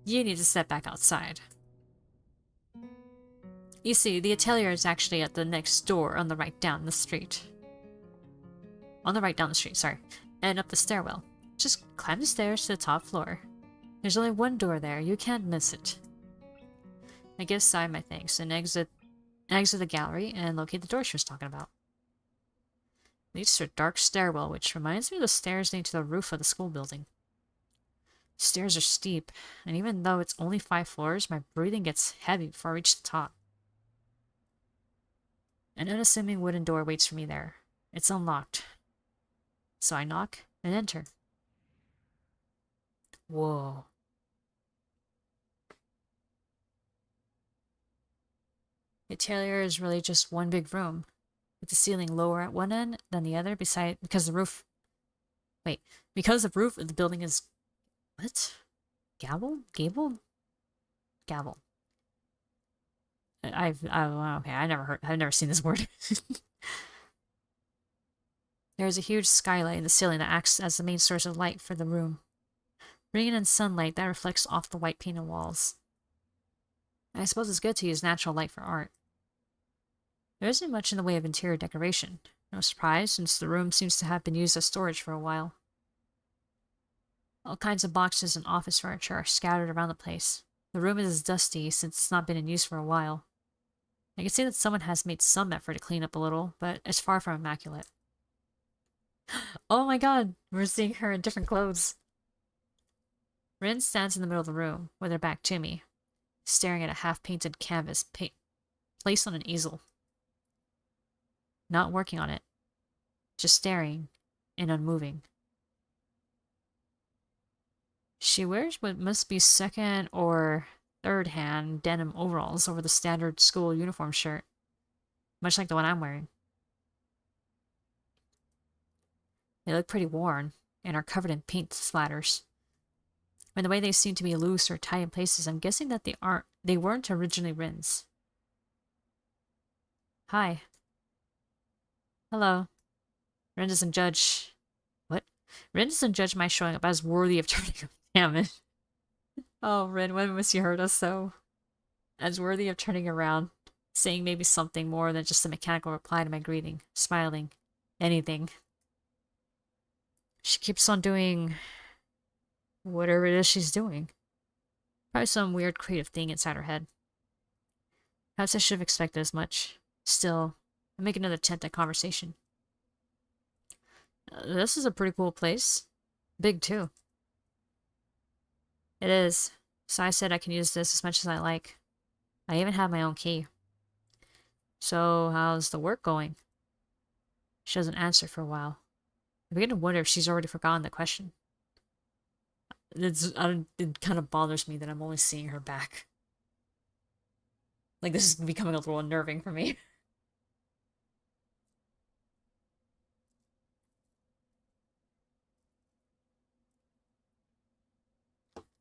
you need to step back outside. You see, the atelier is actually at the next door on the right down the street. On the right down the street, sorry. And up the stairwell. Just climb the stairs to the top floor. There's only one door there, you can't miss it. I give Sai my thanks and exit the gallery and locate the door she was talking about. It leads to a dark stairwell, which reminds me of the stairs leading to the roof of the school building. The stairs are steep, and even though it's only 5 floors, my breathing gets heavy before I reach the top. An unassuming wooden door waits for me there. It's unlocked. So I knock and enter. Whoa. The atelier is really just one big room, with the ceiling lower at one end than the other because the roof of the building is what? Gabled? I've never seen this word. There is a huge skylight in the ceiling that acts as the main source of light for the room, bringing in sunlight that reflects off the white painted walls. I suppose it's good to use natural light for art. There isn't much in the way of interior decoration. No surprise, since the room seems to have been used as storage for a while. All kinds of boxes and office furniture are scattered around the place. The room is dusty since it's not been in use for a while. I can see that someone has made some effort to clean up a little, but it's far from immaculate. Oh my god, we're seeing her in different clothes. Rin stands in the middle of the room, with her back to me, staring at a half-painted canvas placed on an easel. Not working on it, just staring and unmoving. She wears what must be second or third-hand denim overalls over the standard school uniform shirt, much like the one I'm wearing. They look pretty worn and are covered in paint splatters. And the way they seem to be loose or tight in places, I'm guessing that they weren't originally Rin's. Hi. Hello. Rin doesn't judge... What? Rin doesn't judge my showing up as worthy of turning around. Damn it. Oh, Rin, when must you hurt us so? As worthy of turning around, saying maybe something more than just a mechanical reply to my greeting, smiling, anything. She keeps on doing whatever it is she's doing. Probably some weird creative thing inside her head. Perhaps I should have expected as much. Still, I make another attempt at conversation. This is a pretty cool place. Big, too. It is. So I said I can use this as much as I like. I even have my own key. So, how's the work going? She doesn't answer for a while. I begin to wonder if she's already forgotten the question. It kind of bothers me that I'm only seeing her back. Like, this is becoming a little unnerving for me.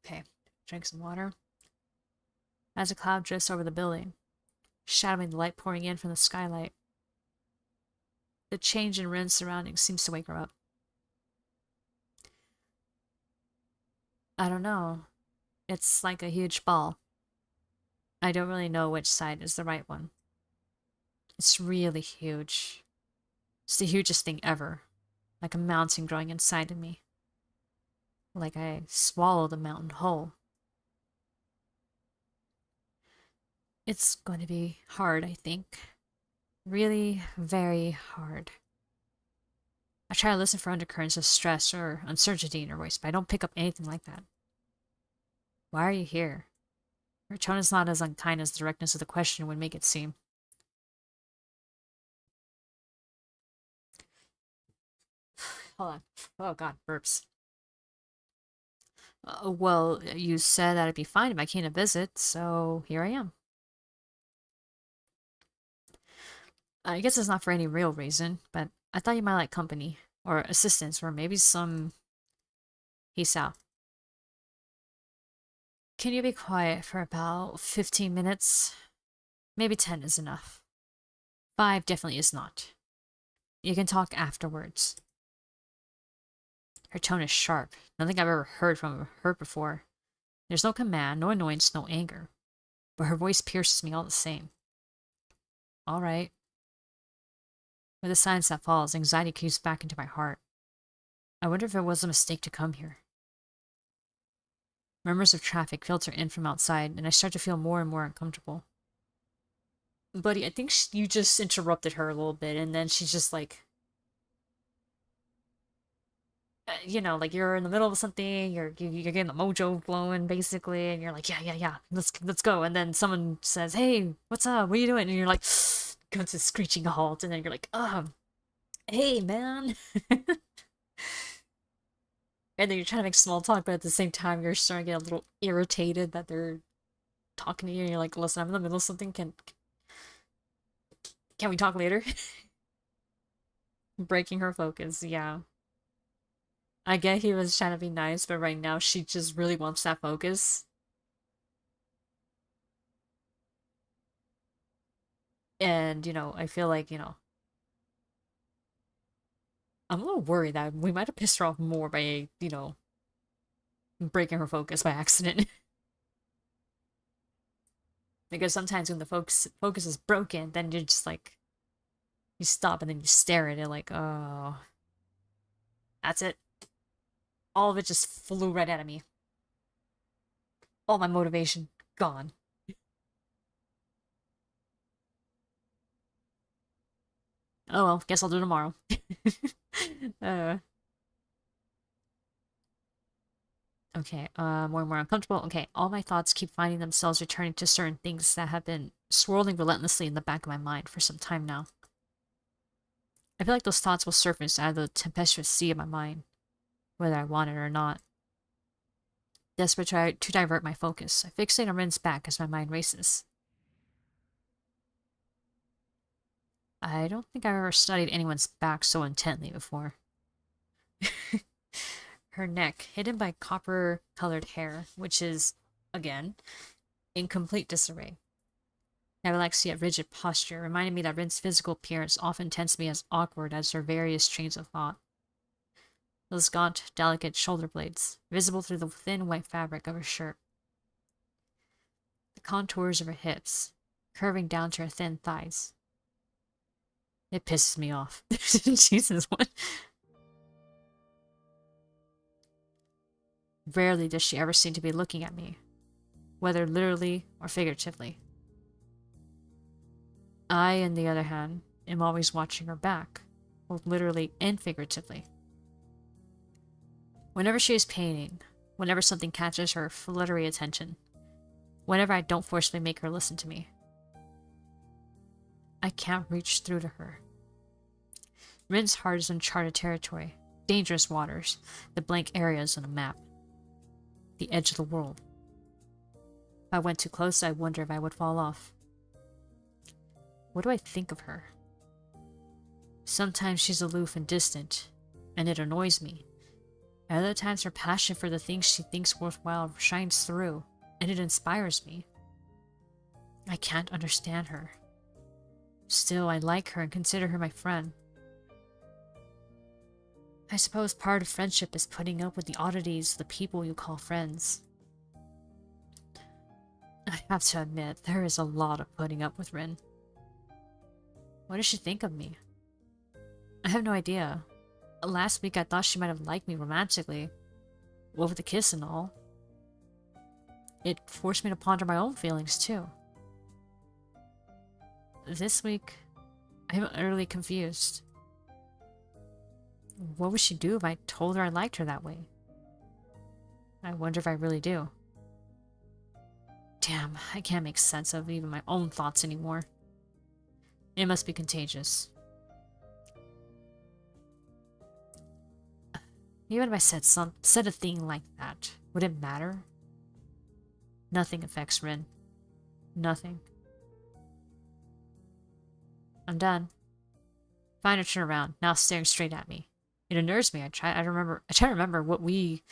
Okay, drink some water. As a cloud drifts over the building, shadowing the light pouring in from the skylight, the change in Rin's surroundings seems to wake her up. I don't know. It's like a huge ball. I don't really know which side is the right one. It's really huge. It's the hugest thing ever. Like a mountain growing inside of me. Like I swallowed the mountain whole. It's going to be hard, I think. Really, very hard. I try to listen for undercurrents of stress or uncertainty in her voice, but I don't pick up anything like that. Why are you here? Her tone is not as unkind as the directness of the question would make it seem. Hold on. Oh god, burps. Well, you said that I'd be fine if I came to visit, so here I am. I guess it's not for any real reason, but I thought you might like company, or assistance, or maybe some Hisao. Can you be quiet for about 15 minutes? Maybe 10 is enough. 5 definitely is not. You can talk afterwards. Her tone is sharp, nothing I've ever heard from her before. There's no command, no annoyance, no anger. But her voice pierces me all the same. All right. With the silence that falls, anxiety creeps back into my heart. I wonder if it was a mistake to come here. Murmurs of traffic filter in from outside, and I start to feel more and more uncomfortable. Buddy, I think you just interrupted her a little bit, and then she's just like, like you're in the middle of something, you're getting the mojo flowing basically, and you're like, yeah, yeah, yeah, let's go. And then someone says, hey, what's up? What are you doing? And you're like, comes to a screeching halt, and then you're like, hey, man. And then you're trying to make small talk, but at the same time, you're starting to get a little irritated that they're talking to you, and you're like, listen, I'm in the middle of something. Can we talk later? Breaking her focus, yeah. I get he was trying to be nice, but right now she just really wants that focus. And, I feel like, I'm a little worried that we might have pissed her off more by, breaking her focus by accident. Because sometimes when the focus is broken, then you're just like, you stop and then you stare at it like, oh, that's it. All of it just flew right out of me. All my motivation gone. Oh well, guess I'll do it tomorrow. uh, okay, more and more uncomfortable. Okay, all my thoughts keep finding themselves returning to certain things that have been swirling relentlessly in the back of my mind for some time now. I feel like those thoughts will surface out of the tempestuous sea of my mind, whether I want it or not. Desperate to divert my focus, I fixate on Rin's back as my mind races. I don't think I've ever studied anyone's back so intently before. Her neck, hidden by copper-colored hair, which is, again, in complete disarray. That relaxed yet rigid posture reminded me that Rin's physical appearance often tends to be as awkward as her various trains of thought. Those gaunt, delicate shoulder blades, visible through the thin white fabric of her shirt. The contours of her hips, curving down to her thin thighs. It pisses me off. Jesus, what? Rarely does she ever seem to be looking at me, whether literally or figuratively. I, on the other hand, am always watching her back, both literally and figuratively. Whenever she is painting, whenever something catches her fluttery attention, whenever I don't forcefully make her listen to me, I can't reach through to her. Rin's heart is uncharted territory, dangerous waters, the blank areas on a map. the edge of the world. If I went too close, I wonder if I would fall off. What do I think of her? Sometimes she's aloof and distant, and it annoys me. At other times her passion for the things she thinks worthwhile shines through, and it inspires me. I can't understand her. Still, I like her and consider her my friend. I suppose part of friendship is putting up with the oddities of the people you call friends. I have to admit, there is a lot of putting up with Rin. What does she think of me? I have no idea. Last week I thought she might have liked me romantically. With the kiss and all. It forced me to ponder my own feelings too. This week, I'm utterly confused. What would she do if I told her I liked her that way? I wonder if I really do. Damn, I can't make sense of even my own thoughts anymore. It must be contagious. Even if I said a thing like that, would it matter? Nothing affects Rin. Nothing. I'm done. Find her turn around, now staring straight at me. It unnerves me. I try to remember what we,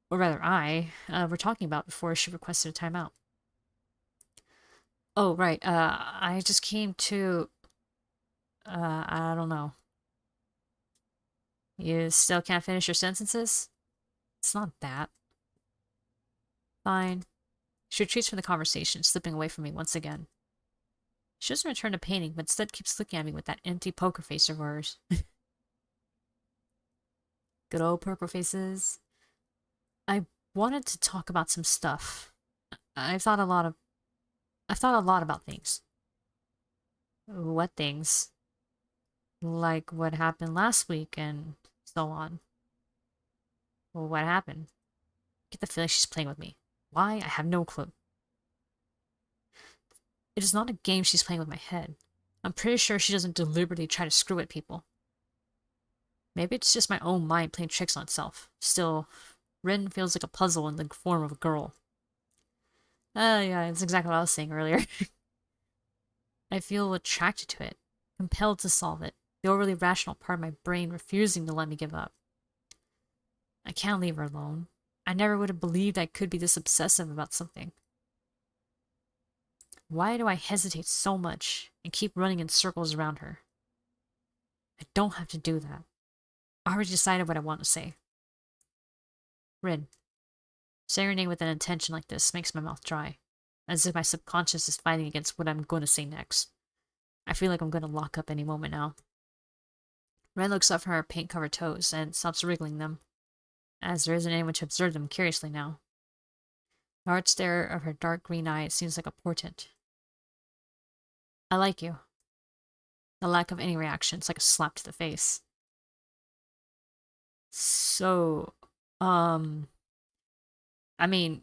or rather I, were talking about before she requested a timeout. Oh, right. I just came to... I don't know. You still can't finish your sentences? It's not that. Fine. She retreats from the conversation, slipping away from me once again. She doesn't return to painting, but instead keeps looking at me with that empty poker face of hers. Good old poker faces. I wanted to talk about some stuff. I've thought a lot about things. What things? Like what happened last week and so on. Well, what happened? I get the feeling she's playing with me. Why? I have no clue. It is not a game she's playing with my head. I'm pretty sure she doesn't deliberately try to screw at people. Maybe it's just my own mind playing tricks on itself. Still, Rin feels like a puzzle in the form of a girl. Yeah, that's exactly what I was saying earlier. I feel attracted to it, compelled to solve it, the overly rational part of my brain refusing to let me give up. I can't leave her alone. I never would have believed I could be this obsessive about something. Why do I hesitate so much and keep running in circles around her? I don't have to do that. I already decided what I want to say. Rin. Saying her name with an intention like this makes my mouth dry, as if my subconscious is fighting against what I'm going to say next. I feel like I'm going to lock up any moment now. Rin looks up from her paint-covered toes and stops wriggling them, as there isn't anyone to observe them curiously now. The hard stare of her dark green eyes seems like a portent. I like you. The lack of any reaction is like a slap to the face. So, I mean,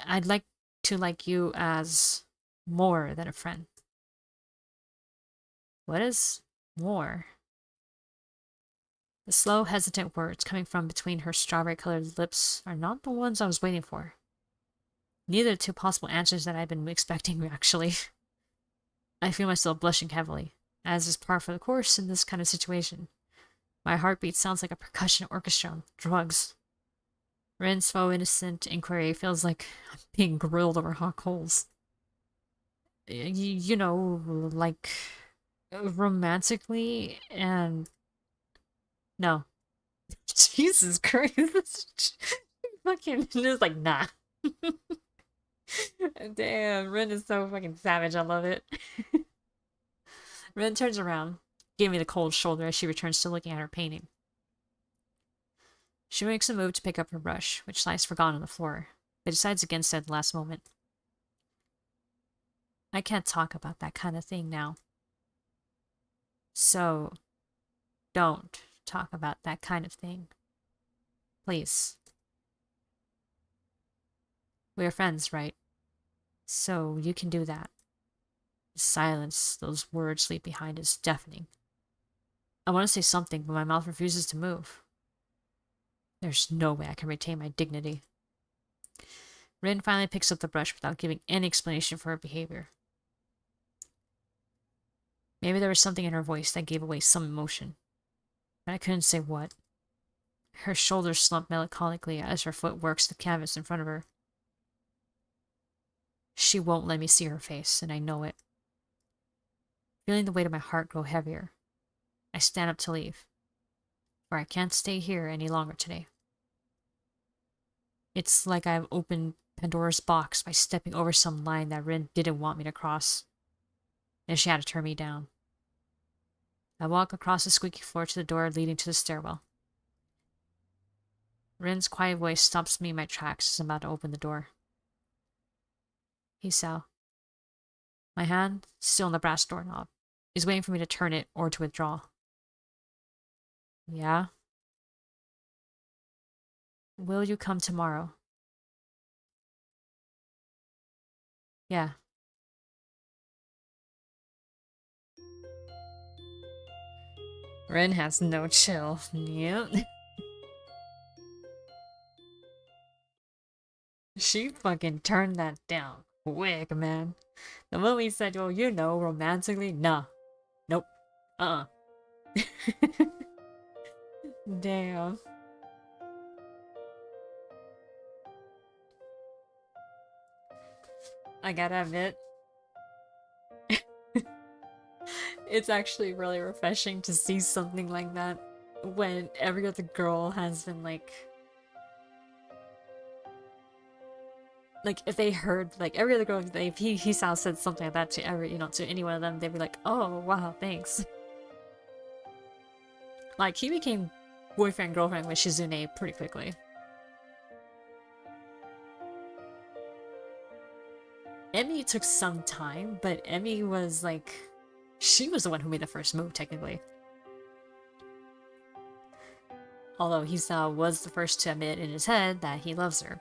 I'd like to like you as more than a friend. What is more? The slow, hesitant words coming from between her strawberry-colored lips are not the ones I was waiting for. Neither the two possible answers that I'd been expecting, actually. I feel myself blushing heavily, as is par for the course in this kind of situation. My heartbeat sounds like a percussion orchestra on drugs. Rin's faux innocent inquiry feels like I'm being grilled over hot coals. You know, like, romantically, and... No. Jesus Christ. Fucking just like, nah. Damn, Rin is so fucking savage. I love it. Rin turns around, giving me the cold shoulder as she returns to looking at her painting. She makes a move to pick up her brush, which lies forgotten on the floor, but decides against it at the last moment. I can't talk about that kind of thing now. So, don't talk about that kind of thing. Please. We are friends, right? So you can do that. The silence those words leave behind is deafening. I want to say something, but my mouth refuses to move. There's no way I can retain my dignity. Rin finally picks up the brush without giving any explanation for her behavior. Maybe there was something in her voice that gave away some emotion, but I couldn't say what. Her shoulders slump melancholically as her foot works the canvas in front of her. She won't let me see her face, and I know it. Feeling the weight of my heart grow heavier, I stand up to leave, for I can't stay here any longer today. It's like I've opened Pandora's box by stepping over some line that Rin didn't want me to cross, and she had to turn me down. I walk across the squeaky floor to the door leading to the stairwell. Rin's quiet voice stops me in my tracks as I'm about to open the door. Hisao. My hand, still on the brass doorknob, is waiting for me to turn it or to withdraw. Yeah? Will you come tomorrow? Yeah. Rin has no chill. Yep. She fucking turned that down quick, man. The moment we said, well, you know, romantically, nah. Nope. Uh-uh. Damn. I gotta admit, it's actually really refreshing to see something like that when every other girl has been like if they heard like every other girl, if he said something like that to every to any one of them, they'd be like, oh wow, thanks. Like he became boyfriend girlfriend with Shizune pretty quickly. Emmy took some time, but Emmy was like, she was the one who made the first move technically. Although Hisao was the first to admit in his head that he loves her.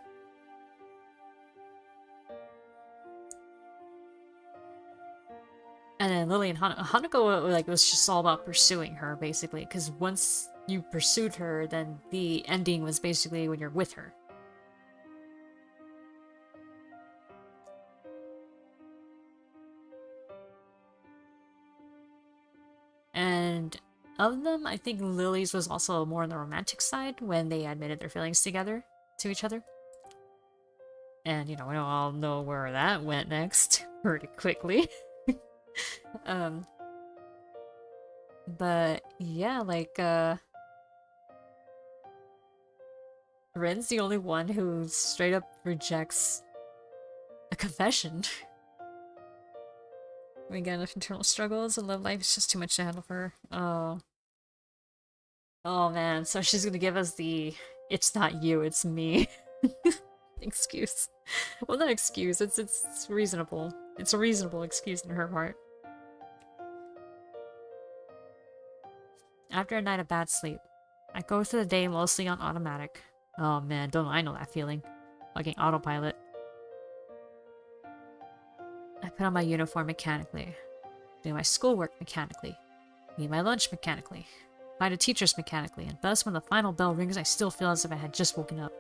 And then Lily and Hanako like was just all about pursuing her basically, because once you pursued her, then the ending was basically when you're with her. And of them, I think Lily's was also more on the romantic side when they admitted their feelings together to each other. And we all know where that went next pretty quickly. But yeah, like Ren's the only one who straight up rejects a confession. We got enough internal struggles and love life is just too much to handle for her. Oh. Oh man, so she's gonna give us the "it's not you, it's me" excuse. Well, not excuse, it's reasonable. It's a reasonable excuse in her part. After a night of bad sleep, I go through the day mostly on automatic. Oh man, don't I know that feeling. Fucking autopilot. I put on my uniform mechanically, do my schoolwork mechanically, eat my lunch mechanically, find the teachers mechanically, and thus when the final bell rings I still feel as if I had just woken up.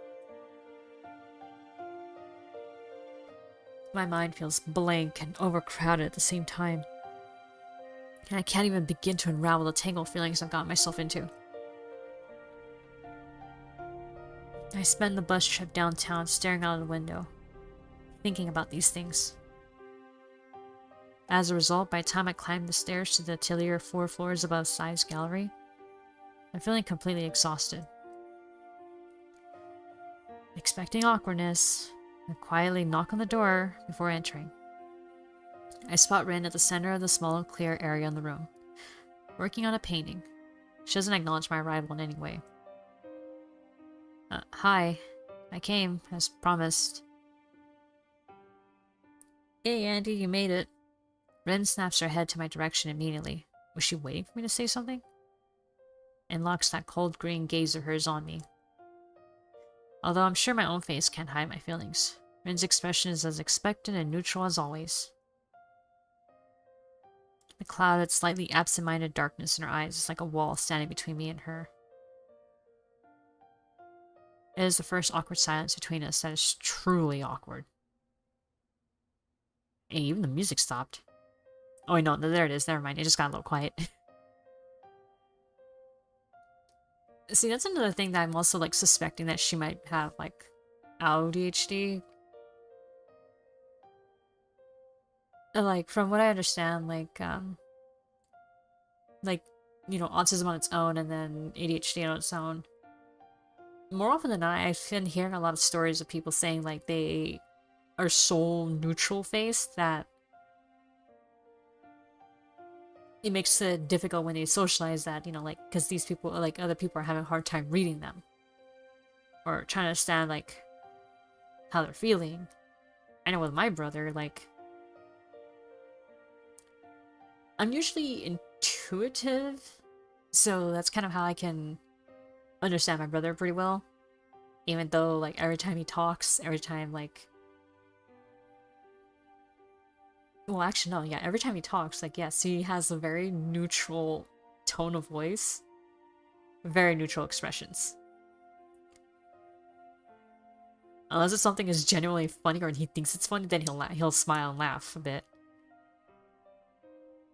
My mind feels blank and overcrowded at the same time. And I can't even begin to unravel the tangled feelings I've gotten myself into. I spend the bus trip downtown staring out of the window, thinking about these things. As a result, by the time I climb the stairs to the atelier 4 floors above Sai's gallery, I'm feeling completely exhausted. Expecting awkwardness, I quietly knock on the door before entering. I spot Rin at the center of the small, clear area in the room, working on a painting. She doesn't acknowledge my arrival in any way. Hi. I came, as promised. Hey, Andy, you made it. Rin snaps her head to my direction immediately. Was she waiting for me to say something? And locks that cold green gaze of hers on me. Although I'm sure my own face can't hide my feelings, Rin's expression is as expectant and neutral as always. The clouded, slightly absent-minded darkness in her eyes is like a wall standing between me and her. It is the first awkward silence between us that is truly awkward. Hey, even the music stopped. Oh wait, no, there it is. Never mind. It just got a little quiet. See, that's another thing that I'm also like suspecting that she might have like ADHD. Like from what I understand, like you know, autism on its own and then ADHD on its own. More often than not, I've been hearing a lot of stories of people saying like they are so neutral faced that it makes it difficult when they socialize that, you know, like, because these people, like, other people are having a hard time reading them. Or trying to understand, like, how they're feeling. I know with my brother, like, I'm usually intuitive, so that's kind of how I can understand my brother pretty well. Even though, like, every time he talks, every time, like... Well, actually, no, yeah, every time he talks, like, yes, he has a very neutral tone of voice. Very neutral expressions. Unless if something is genuinely funny or he thinks it's funny, then he'll smile and laugh a bit.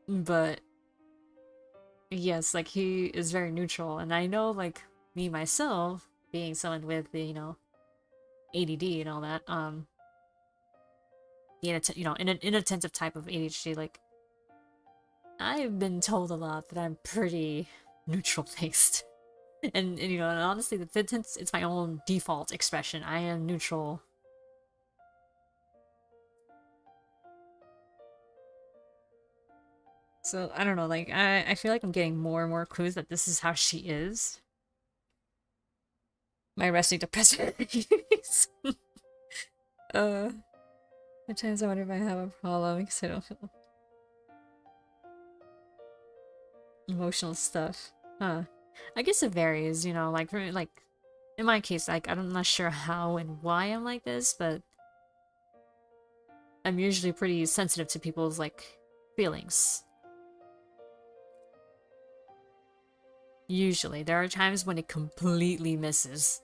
But yes, like he is very neutral, and I know like me myself, being someone with the, you know, ADD and all that, you know, an inattentive type of ADHD, like I've been told a lot that I'm pretty neutral faced. And you know, and honestly, it's my own default expression. I am neutral. So, I don't know, like, I feel like I'm getting more and more clues that this is how she is. My resting depressed face. At times I wonder if I have a problem because I don't feel emotional stuff. Huh. I guess it varies, you know, like, for, like, in my case, like, I'm not sure how and why I'm like this, but I'm usually pretty sensitive to people's, like, feelings. Usually. There are times when it completely misses.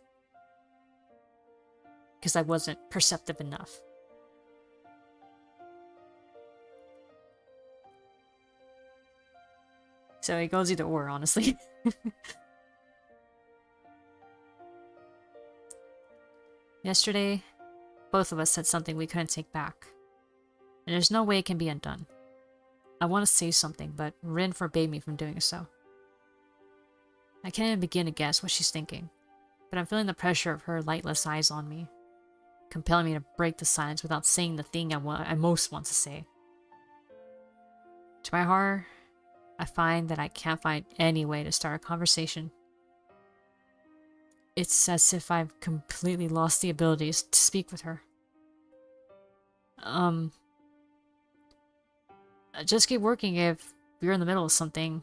Because I wasn't perceptive enough. So it goes either or, honestly. Yesterday, both of us said something we couldn't take back. And there's no way it can be undone. I want to say something, but Rin forbade me from doing so. I can't even begin to guess what she's thinking, but I'm feeling the pressure of her lightless eyes on me, compelling me to break the silence without saying the thing I most want to say. To my horror, I find that I can't find any way to start a conversation. It's as if I've completely lost the abilities to speak with her. Just keep working. If you're in the middle of something,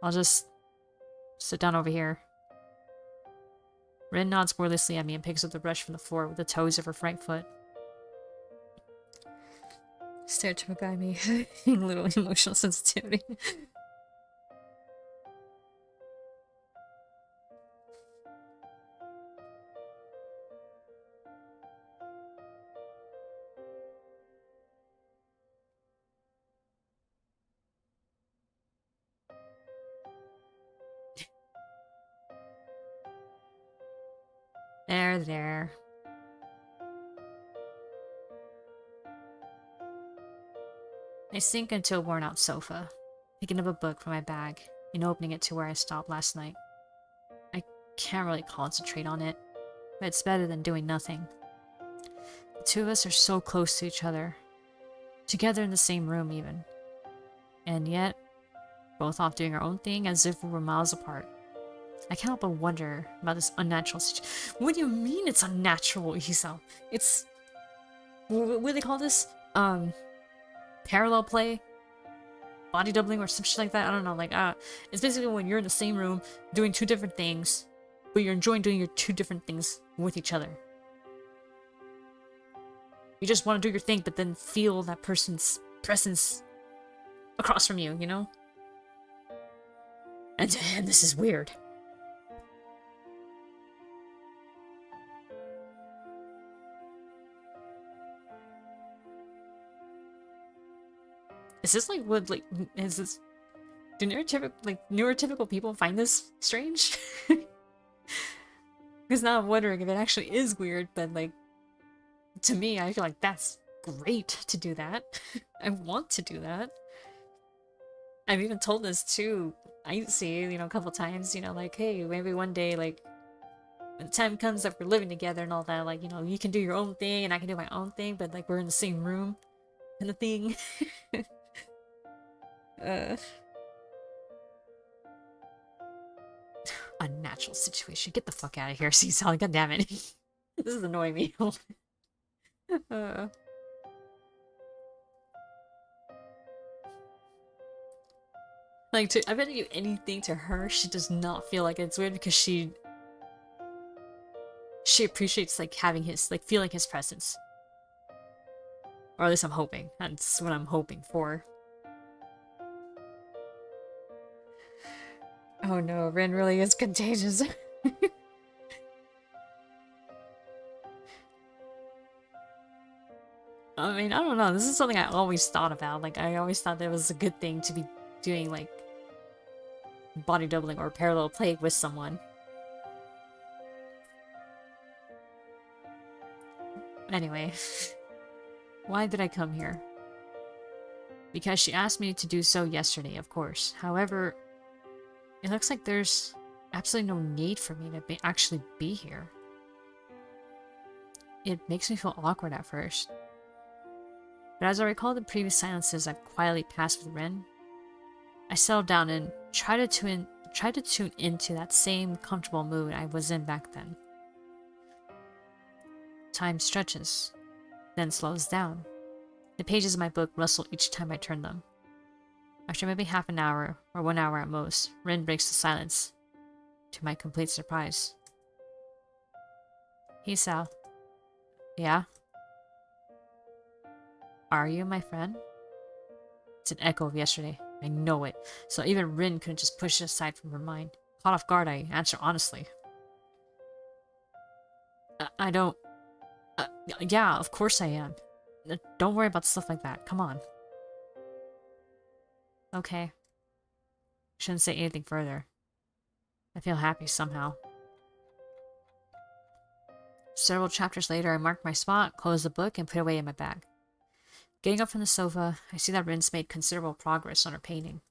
I'll just sit down over here. Rin nods wordlessly at me and picks up the brush from the floor with the toes of her right foot. Stare to guide me, little emotional sensitivity. There. I sink into a worn-out sofa, picking up a book from my bag and opening it to where I stopped last night. I can't really concentrate on it, but it's better than doing nothing. The two of us are so close to each other, together in the same room even, and yet both off doing our own thing as if we were miles apart. I can't help but wonder about this unnatural situation. What do you mean it's unnatural, Hisao? It's... what do they call this? Parallel play? Body doubling or some shit like that? I don't know, like, it's basically when you're in the same room doing two different things, but you're enjoying doing your two different things with each other. You just want to do your thing, but then feel that person's presence across from you, you know? And this is weird. Is this like what like is this do neurotypical people find this strange? Because now I'm wondering if it actually is weird, but like to me I feel like that's great to do that. I want to do that. I've even told this to Icy, a couple times, like, hey, maybe one day, like, when the time comes that we're living together and all that, like, you can do your own thing and I can do my own thing, but like we're in the same room kind of thing. Unnatural situation. Get the fuck out of here, Hisao. God damn it. This is annoying me. Like, I bet you anything to her, she does not feel like it's weird because she appreciates, like, having his, like, feeling his presence. Or at least I'm hoping. That's what I'm hoping for. Oh no, Rin really is contagious. I mean, I don't know. This is something I always thought about. Like, I always thought that it was a good thing to be doing, like, body doubling or parallel play with someone. Anyway, why did I come here? Because she asked me to do so yesterday, of course. However, it looks like there's absolutely no need for me to actually be here. It makes me feel awkward at first. But as I recall the previous silences I've quietly passed with Rin, I settled down and tried to tune into that same comfortable mood I was in back then. Time stretches, then slows down. The pages of my book rustle each time I turn them. After maybe half an hour, or 1 hour at most, Rin breaks the silence, to my complete surprise. Hisao. Yeah? Are you my friend? It's an echo of yesterday. I know it. So even Rin couldn't just push it aside from her mind. Caught off guard, I answer honestly. I don't... yeah, of course I am. Don't worry about stuff like that. Come on. Okay. Shouldn't say anything further. I feel happy somehow. Several chapters later, I mark my spot, close the book, and put it away in my bag. Getting up from the sofa, I see that Rin's made considerable progress on her painting.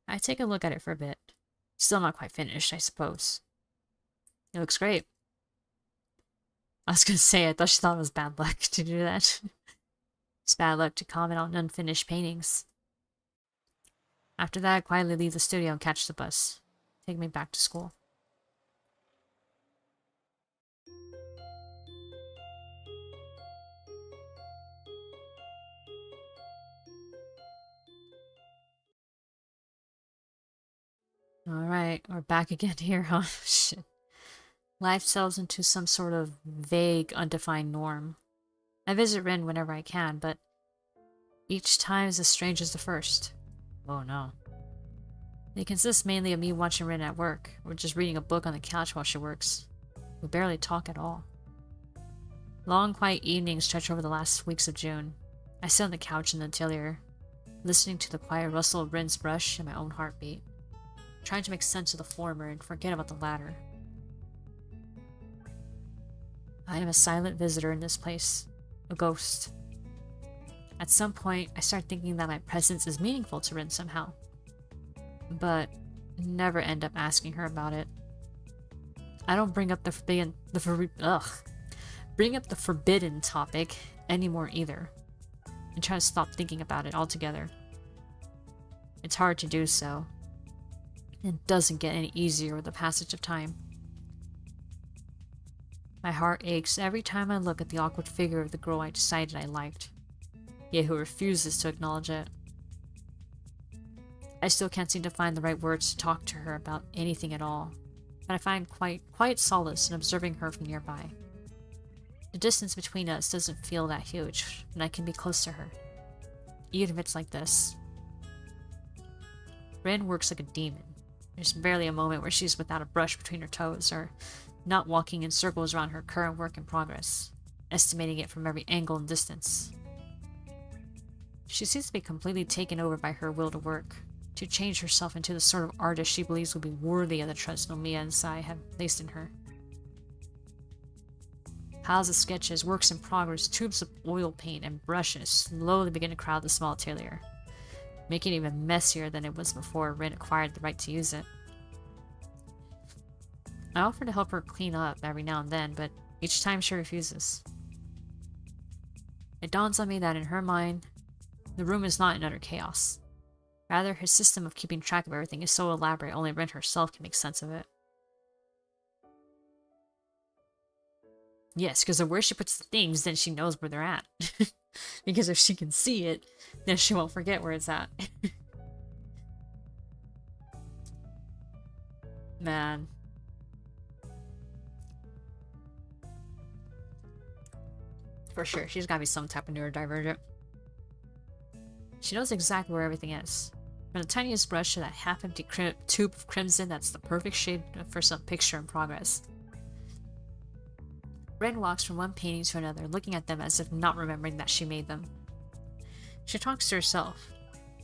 I take a look at it for a bit. Still not quite finished, I suppose. It looks great. I was gonna say, I thought she thought it was bad luck to do that. It's bad luck to comment on unfinished paintings. After that, I quietly leave the studio and catch the bus. Take me back to school. Alright, we're back again here, huh? Shit. Life settles into some sort of vague, undefined norm. I visit Rin whenever I can, but each time is as strange as the first. Oh no. They consist mainly of me watching Rin at work, or just reading a book on the couch while she works. We barely talk at all. Long, quiet evenings stretch over the last weeks of June. I sit on the couch in the atelier, listening to the quiet rustle of Rin's brush and my own heartbeat, trying to make sense of the former and forget about the latter. I am a silent visitor in this place, a ghost. At some point, I start thinking that my presence is meaningful to Rin somehow, but never end up asking her about it. I don't bring up the forbidden topic anymore either, and try to stop thinking about it altogether. It's hard to do so. It doesn't get any easier with the passage of time. My heart aches every time I look at the awkward figure of the girl I decided I liked, yet who refuses to acknowledge it. I still can't seem to find the right words to talk to her about anything at all, but I find quiet solace in observing her from nearby. The distance between us doesn't feel that huge, and I can be close to her, even if it's like this. Rin works like a demon. There's barely a moment where she's without a brush between her toes, or not walking in circles around her current work in progress, estimating it from every angle and distance. She seems to be completely taken over by her will to work, to change herself into the sort of artist she believes would be worthy of the trust Nomiya and Sai have placed in her. Piles of sketches, works in progress, tubes of oil paint, and brushes slowly begin to crowd the small atelier, making it even messier than it was before Rin acquired the right to use it. I offer to help her clean up every now and then, but each time she refuses. It dawns on me that in her mind, the room is not in utter chaos. Rather, her system of keeping track of everything is so elaborate only Rin herself can make sense of it. Yes, because the where she puts the things, then she knows where they're at. Because if she can see it, then she won't forget where it's at. Man. For sure, she's gotta be some type of neurodivergent. She knows exactly where everything is. From the tiniest brush to that half-empty tube of crimson that's the perfect shade for some picture in progress. Ren walks from one painting to another, looking at them as if not remembering that she made them. She talks to herself,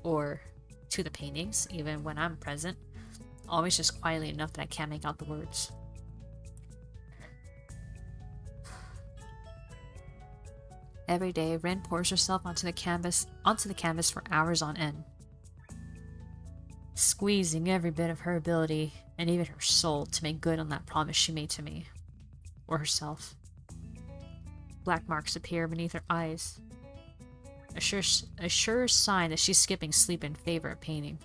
or to the paintings, even when I'm present, always just quietly enough that I can't make out the words. Every day, Ren pours herself onto the canvas for hours on end, squeezing every bit of her ability and even her soul to make good on that promise she made to me, or herself. Black marks appear beneath her eyes, a sure sign that she's skipping sleep in favor of painting.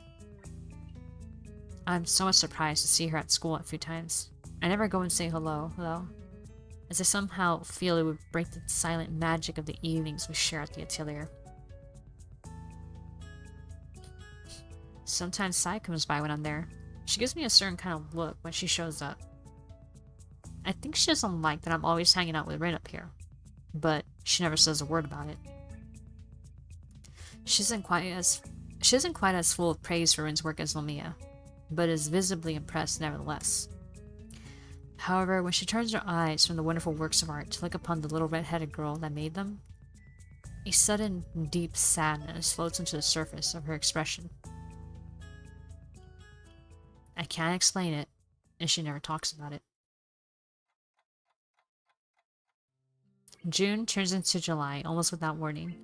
I'm so much surprised to see her at school a few times. I never go and say hello, though, as I somehow feel it would break the silent magic of the evenings we share at the atelier. Sometimes Sai comes by when I'm there. She gives me a certain kind of look when she shows up. I think she doesn't like that I'm always hanging out with Rin up here, but she never says a word about it. She isn't quite as full of praise for Rin's work as Nomiya, but is visibly impressed nevertheless. However, when she turns her eyes from the wonderful works of art to look upon the little red-headed girl that made them, a sudden, deep sadness floats into the surface of her expression. I can't explain it, and she never talks about it. June turns into July, almost without warning.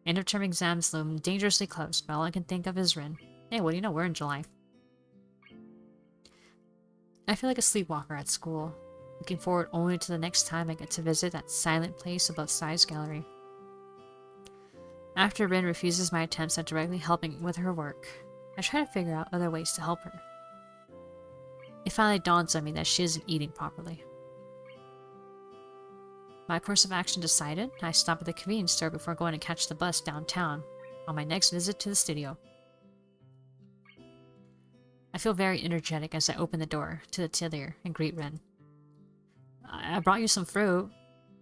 End-of-term exams loom dangerously close, but all I can think of is Rin. Hey, what do you know? We're in July. I feel like a sleepwalker at school, looking forward only to the next time I get to visit that silent place above Sai's gallery. After Rin refuses my attempts at directly helping with her work, I try to figure out other ways to help her. It finally dawns on me that she isn't eating properly. My course of action decided, I stop at the convenience store before going to catch the bus downtown on my next visit to the studio. I feel very energetic as I open the door to the atelier and greet Rin. I brought you some fruit.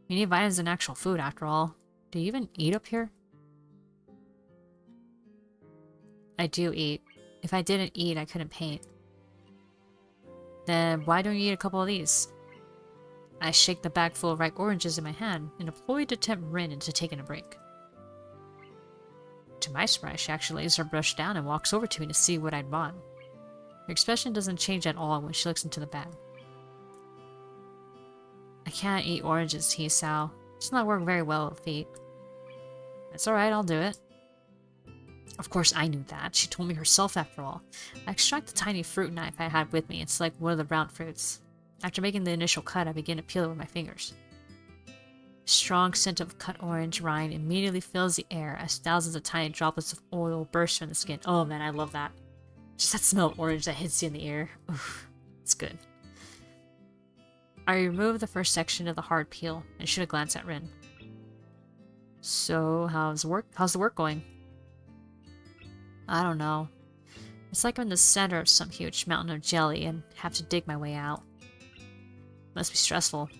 You need vitamins and actual food, after all. Do you even eat up here? I do eat. If I didn't eat, I couldn't paint. Then why don't you eat a couple of these? I shake the bag full of ripe oranges in my hand and employ to tempt Rin into taking a break. To my surprise, she actually lays her brush down and walks over to me to see what I'd bought. Her expression doesn't change at all when she looks into the bag. I can't eat oranges, Hisao. It does not work very well with feet. That's alright, I'll do it. Of course I knew that. She told me herself after all. I extract the tiny fruit knife I had with me and select one of the brown fruits. After making the initial cut, I begin to peel it with my fingers. The strong scent of cut orange rind immediately fills the air as thousands of tiny droplets of oil burst from the skin. Oh man, I love that. Just that smell of orange that hits you in the air. Oof, it's good. I remove the first section of the hard peel and shoot a glance at Rin. So, how's the work going? I don't know. It's like I'm in the center of some huge mountain of jelly and have to dig my way out. Must be stressful.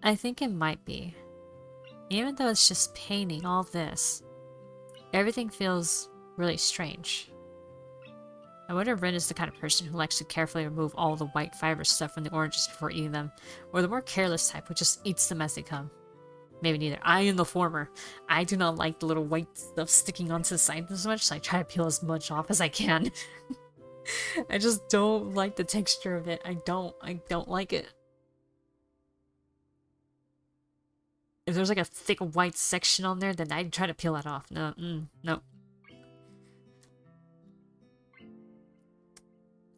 I think it might be. Even though it's just painting all this, everything feels really strange. I wonder if Rin is the kind of person who likes to carefully remove all the white fibrous stuff from the oranges before eating them, or the more careless type who just eats them as they come. maybe neither. I am the former. I do not like the little white stuff sticking onto the side as much, so I try to peel as much off as I can. I just don't like the texture of it. I don't like it. If there's like a thick white section on there, then I'd try to peel that off. No, no.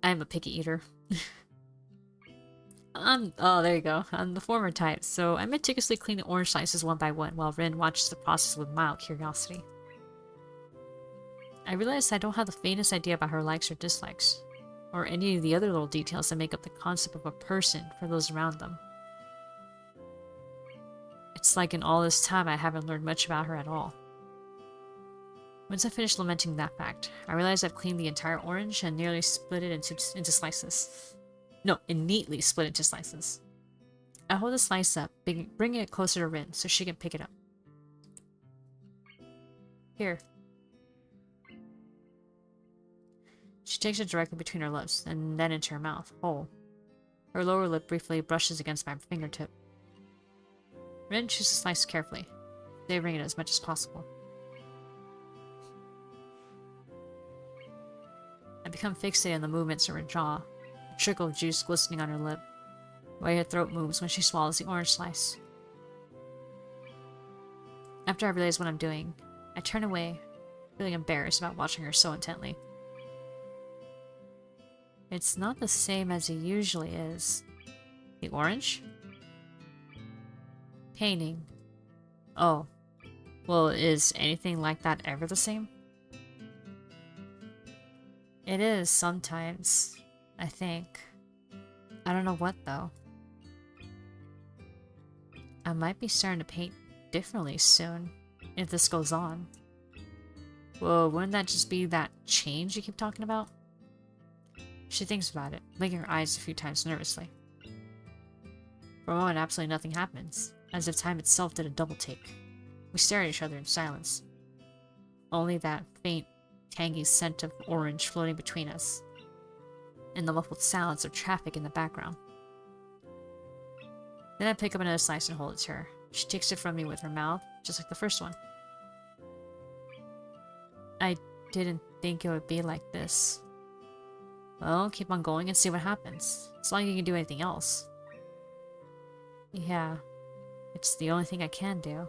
I am a picky eater. Oh, there you go. I'm the former type, so I meticulously clean the orange slices one by one while Rin watches the process with mild curiosity. I realize I don't have the faintest idea about her likes or dislikes, or any of the other little details that make up the concept of a person for those around them. It's like in all this time I haven't learned much about her at all. Once I finish lamenting that fact, I realize I've cleaned the entire orange and nearly split it into slices. No, and neatly split into slices. I hold the slice up, bringing it closer to Rin so she can pick it up. Here. She takes it directly between her lips, and then into her mouth, whole. Her lower lip briefly brushes against my fingertip. Rin chews the slice carefully, savoring it as much as possible. I become fixated on the movements of her jaw, a trickle of juice glistening on her lip, the way her throat moves when she swallows the orange slice. After I realize what I'm doing, I turn away, feeling embarrassed about watching her so intently. It's not the same as it usually is. The orange? Painting. Oh. Well, is anything like that ever the same? It is sometimes, I think. I don't know what, though. I might be starting to paint differently soon, if this goes on. Well, wouldn't that just be that change you keep talking about? She thinks about it, blinking her eyes a few times nervously. For a moment, absolutely nothing happens, as if time itself did a double take. We stare at each other in silence. Only that faint, tangy scent of orange floating between us, and the muffled sounds of traffic in the background. Then I pick up another slice and hold it to her. She takes it from me with her mouth, just like the first one. I didn't think it would be like this. Well, keep on going and see what happens. It's not like you can do anything else. Yeah, it's the only thing I can do.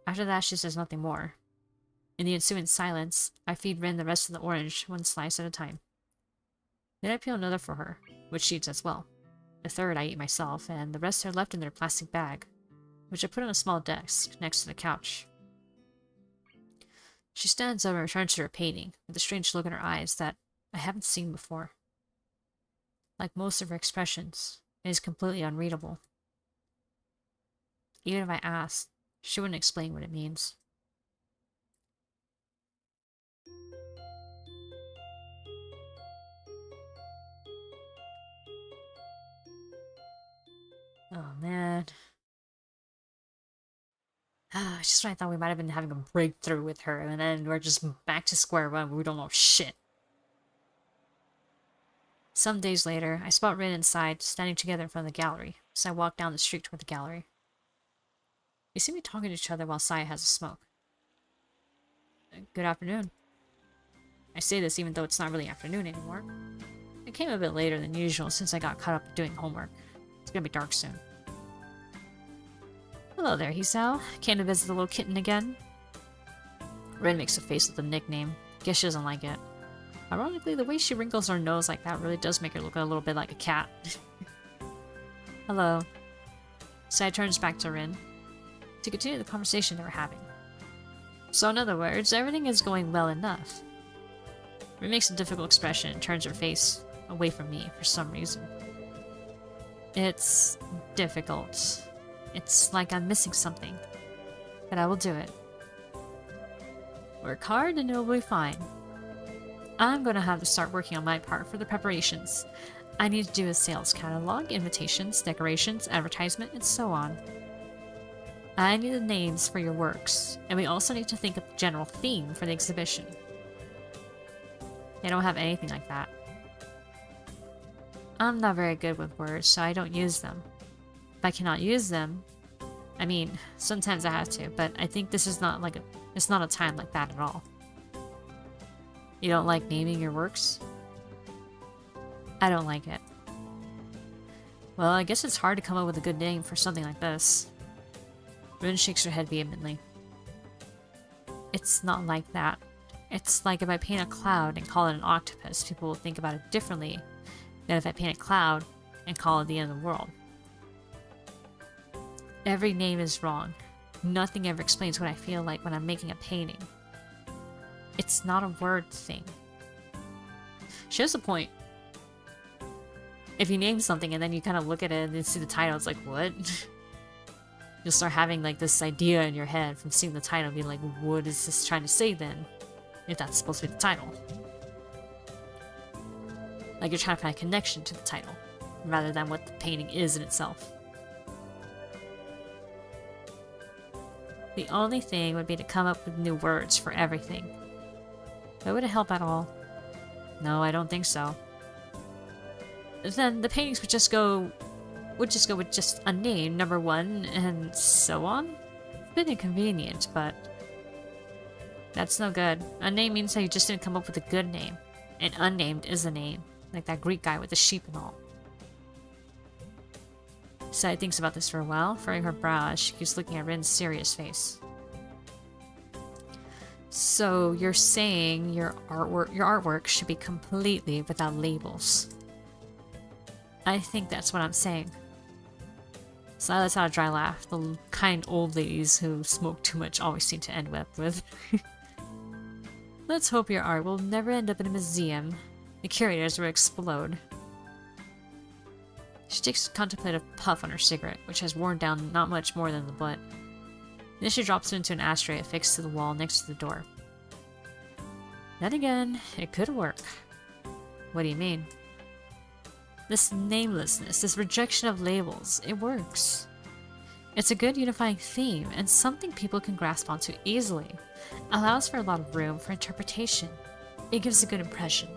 After that, she says nothing more. In the ensuing silence, I feed Rin the rest of the orange, one slice at a time. Then I peel another for her, which she eats as well. The third I eat myself, and the rest are left in their plastic bag, which I put on a small desk next to the couch. She stands up and returns to her painting, with a strange look in her eyes that I haven't seen before. Like most of her expressions, it is completely unreadable. Even if I asked, she wouldn't explain what it means. Oh man. It's just when I thought we might have been having a breakthrough with her, and then we're just back to square one where we don't know shit. Some days later, I spot Rin inside, standing together in front of the gallery, so I walk down the street toward the gallery. We see me talking to each other while Saya has a smoke. Good afternoon. I say this even though it's not really afternoon anymore. It came a bit later than usual since I got caught up doing homework. It's gonna be dark soon. Hello there, Hisao. Came to visit the little kitten again? Rin makes a face with the nickname. Guess she doesn't like it. Ironically, the way she wrinkles her nose like that really does make her look a little bit like a cat. Hello. Saya turns back to Rin to continue the conversation they were having. So in other words, everything is going well enough. Rin makes a difficult expression and turns her face away from me for some reason. It's difficult. It's like I'm missing something. But I will do it. Work hard and it will be fine. I'm going to have to start working on my part for the preparations. I need to do a sales catalog, invitations, decorations, advertisement, and so on. I need the names for your works, and we also need to think of the general theme for the exhibition. They don't have anything like that. I'm not very good with words, so I don't use them. If I cannot use them, I mean, sometimes I have to, but I think this is not like it's not a time like that at all. You don't like naming your works? I don't like it. Well, I guess it's hard to come up with a good name for something like this. Rin shakes her head vehemently. It's not like that. It's like if I paint a cloud and call it an octopus, people will think about it differently than if I paint a cloud and call it the end of the world. Every name is wrong. Nothing ever explains what I feel like when I'm making a painting. It's not a word thing. She has a point. If you name something and then you kind of look at it and then see the title, it's like, what? You'll start having like this idea in your head from seeing the title, being like, what is this trying to say then? If that's supposed to be the title. Like you're trying to find a connection to the title, rather than what the painting is in itself. The only thing would be to come up with new words for everything. But would it help at all? No, I don't think so. Then the paintings would just go with just a name, number one, and so on? It's been inconvenient, but that's no good. A name means that you just didn't come up with a good name. And unnamed is a name, like that Greek guy with the sheep and all. Sai thinks about this for a while, furrowing her brow as she keeps looking at Rin's serious face. So you're saying your artwork should be completely without labels? I think that's what I'm saying. Sai lets out a dry laugh, the kind old ladies who smoke too much always seem to end up with. Let's hope your art will never end up in a museum. The curators will explode. She takes a contemplative puff on her cigarette, which has worn down not much more than the butt. Then she drops it into an ashtray affixed to the wall next to the door. Then again, it could work. What do you mean? This namelessness, this rejection of labels, it works. It's a good unifying theme, and something people can grasp onto easily. Allows for a lot of room for interpretation. It gives a good impression.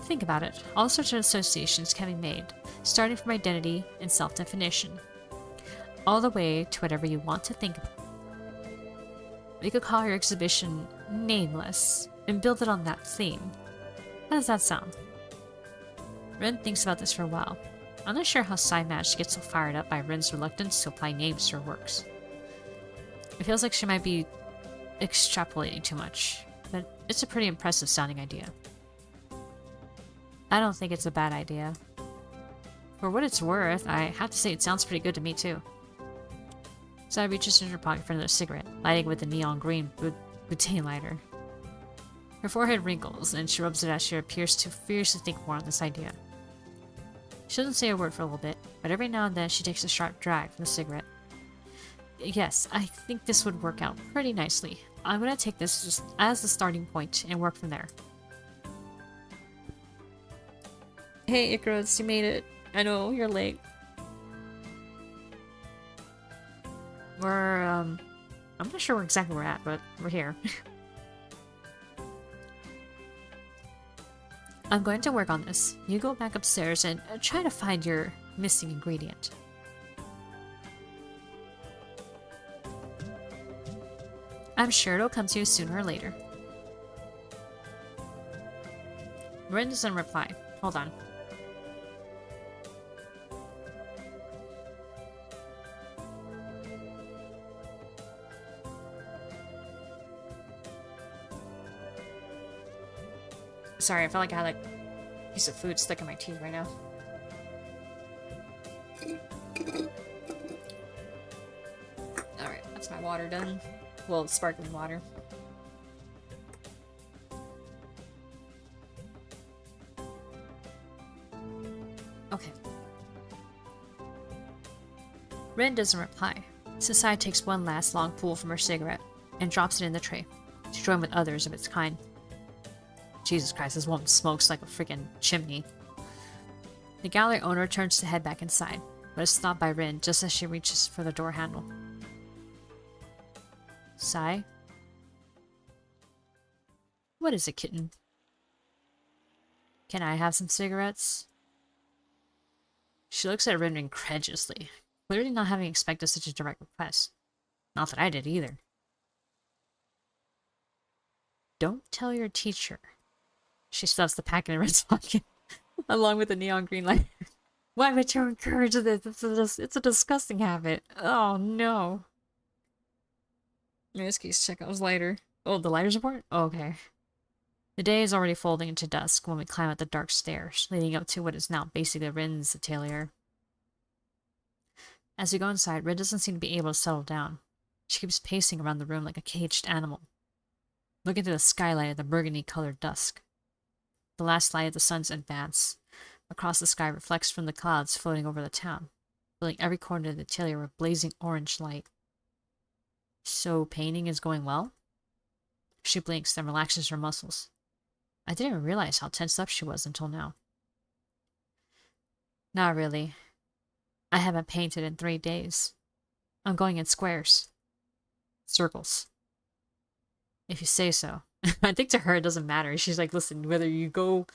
Think about it. All sorts of associations can be made, starting from identity and self-definition, all the way to whatever you want to think about. You could call your exhibition Nameless, and build it on that theme. How does that sound? Rin thinks about this for a while. I'm not sure how Sai managed to get so fired up by Rin's reluctance to apply names to her works. It feels like she might be extrapolating too much, but it's a pretty impressive sounding idea. I don't think it's a bad idea. For what it's worth, I have to say it sounds pretty good to me too. Sai reaches into her pocket for another cigarette, lighting it with a neon green butane lighter. Her forehead wrinkles, and she rubs it as she appears to fiercely think more on this idea. She doesn't say a word for a little bit, but every now and then she takes a sharp drag from the cigarette. Yes, I think this would work out pretty nicely. I'm gonna take this just as the starting point and work from there. Hey Icarus, you made it. I know, you're late. I'm not sure exactly where we're at, but we're here. I'm going to work on this. You go back upstairs and try to find your missing ingredient. I'm sure it'll come to you sooner or later. Rin doesn't reply. Hold on. Sorry, I felt like I had like a piece of food stuck in my teeth right now. Alright, that's my water done. Well, sparkling water. Okay. Rin doesn't reply. Sai takes one last long pull from her cigarette and drops it in the tray, to join with others of its kind. Jesus Christ, this woman smokes like a freaking chimney. The gallery owner turns to head back inside, but is stopped by Rin just as she reaches for the door handle. Sai? What is it, kitten? Can I have some cigarettes? She looks at Rin incredulously. Clearly not having expected such a direct request. Not that I did either. Don't tell your teacher. She stuffs the packet in Red's pocket, along with the neon green light. Why would you encourage this? It's a disgusting habit. Oh no. In this case, check out his lighter. Oh, the lighter's important? Oh, okay. The day is already folding into dusk when we climb up the dark stairs, leading up to what is now basically Rin's atelier. As we go inside, Rin doesn't seem to be able to settle down. She keeps pacing around the room like a caged animal, looking through the skylight at the burgundy-colored dusk. The last light of the sun's advance across the sky reflects from the clouds floating over the town, filling every corner of the atelier with blazing orange light. So painting is going well? She blinks, then relaxes her muscles. I didn't even realize how tensed up she was until now. Not really. I haven't painted in 3 days. I'm going in squares. Circles. If you say so. I think to her it doesn't matter. She's like, listen, whether you go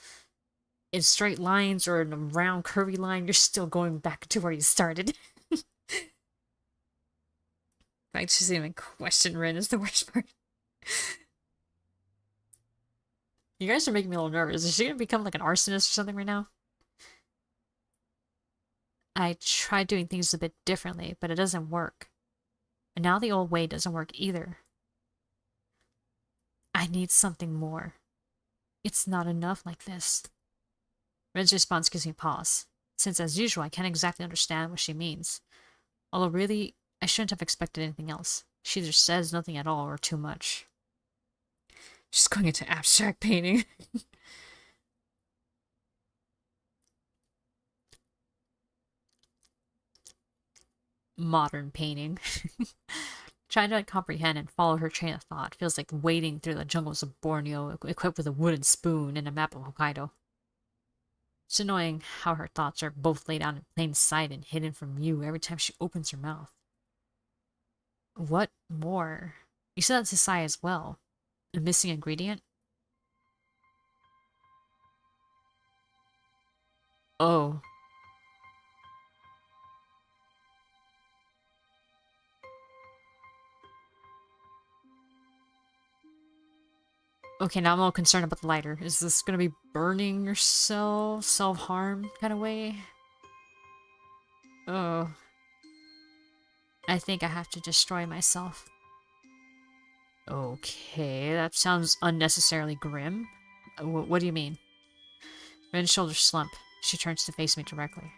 in straight lines or in a round curvy line, you're still going back to where you started. In fact, she doesn't even question Rin is the worst part. You guys are making me a little nervous. Is she gonna become like an arsonist or something right now? I tried doing things a bit differently, but it doesn't work. And now the old way doesn't work either. I need something more. It's not enough like this. Ren's response gives me pause, since as usual I can't exactly understand what she means. Although really, I shouldn't have expected anything else. She either says nothing at all or too much. She's going into abstract painting. Modern painting. Trying to comprehend and follow her train of thought feels like wading through the jungles of Borneo equipped with a wooden spoon and a map of Hokkaido. It's annoying how her thoughts are both laid out in plain sight and hidden from view every time she opens her mouth. What more? You said that's Hisao as well. A missing ingredient? Oh. Okay, now I'm a little concerned about the lighter. Is this gonna be burning yourself? Self-harm kind of way? Oh. I think I have to destroy myself. Okay, that sounds unnecessarily grim. What do you mean? Ren's shoulders slump. She turns to face me directly.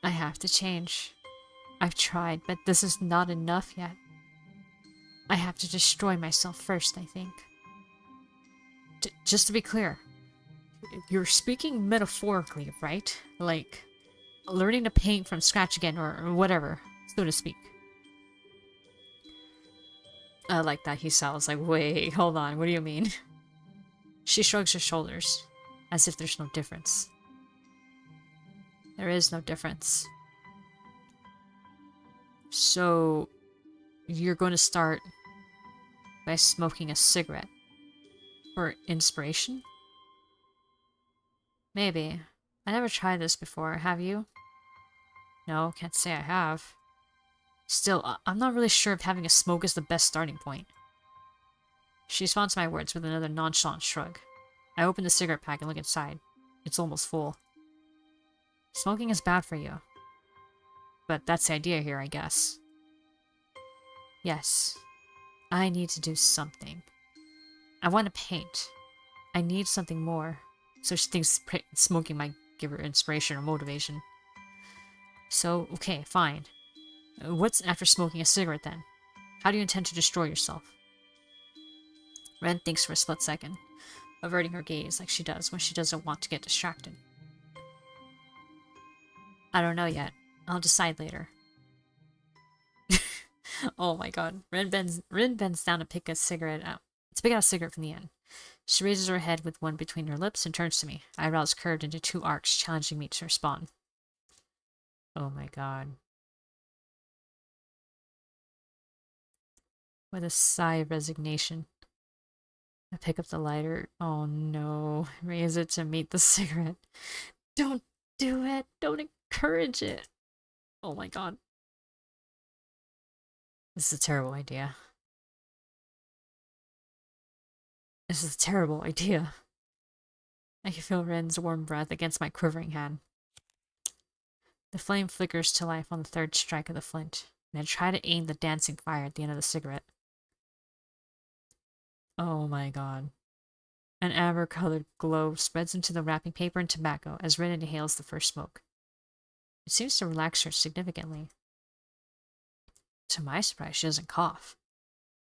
I have to change. I've tried, but this is not enough yet. I have to destroy myself first, I think. Just to be clear, you're speaking metaphorically, right? Like, learning to paint from scratch again, or whatever, so to speak. I like that. He sounds like, wait, hold on, what do you mean? She shrugs her shoulders, as if there's no difference. There is no difference. So, you're going to start by smoking a cigarette. For inspiration? Maybe. I never tried this before, have you? No, can't say I have. Still, I'm not really sure if having a smoke is the best starting point. She responds to my words with another nonchalant shrug. I open the cigarette pack and look inside. It's almost full. Smoking is bad for you. But that's the idea here, I guess. Yes. I need to do something. I want to paint. I need something more. So she thinks smoking might give her inspiration or motivation. So, okay, fine. What's after smoking a cigarette then? How do you intend to destroy yourself? Ren thinks for a split second, averting her gaze like she does when she doesn't want to get distracted. I don't know yet. I'll decide later. Oh my god. Rin bends down to pick a cigarette out. To pick out a cigarette from the end. She raises her head with one between her lips and turns to me, eyebrows curved into 2 arcs, challenging me to respond. Oh my god. With a sigh of resignation, I pick up the lighter. Oh no. Raise it to meet the cigarette. Don't do it. Don't encourage it. Oh my god. This is a terrible idea. This is a terrible idea. I can feel Ren's warm breath against my quivering hand. The flame flickers to life on the third strike of the flint, and I try to aim the dancing fire at the end of the cigarette. Oh my god. An amber-colored glow spreads into the wrapping paper and tobacco as Rin inhales the first smoke. It seems to relax her significantly. To my surprise, she doesn't cough,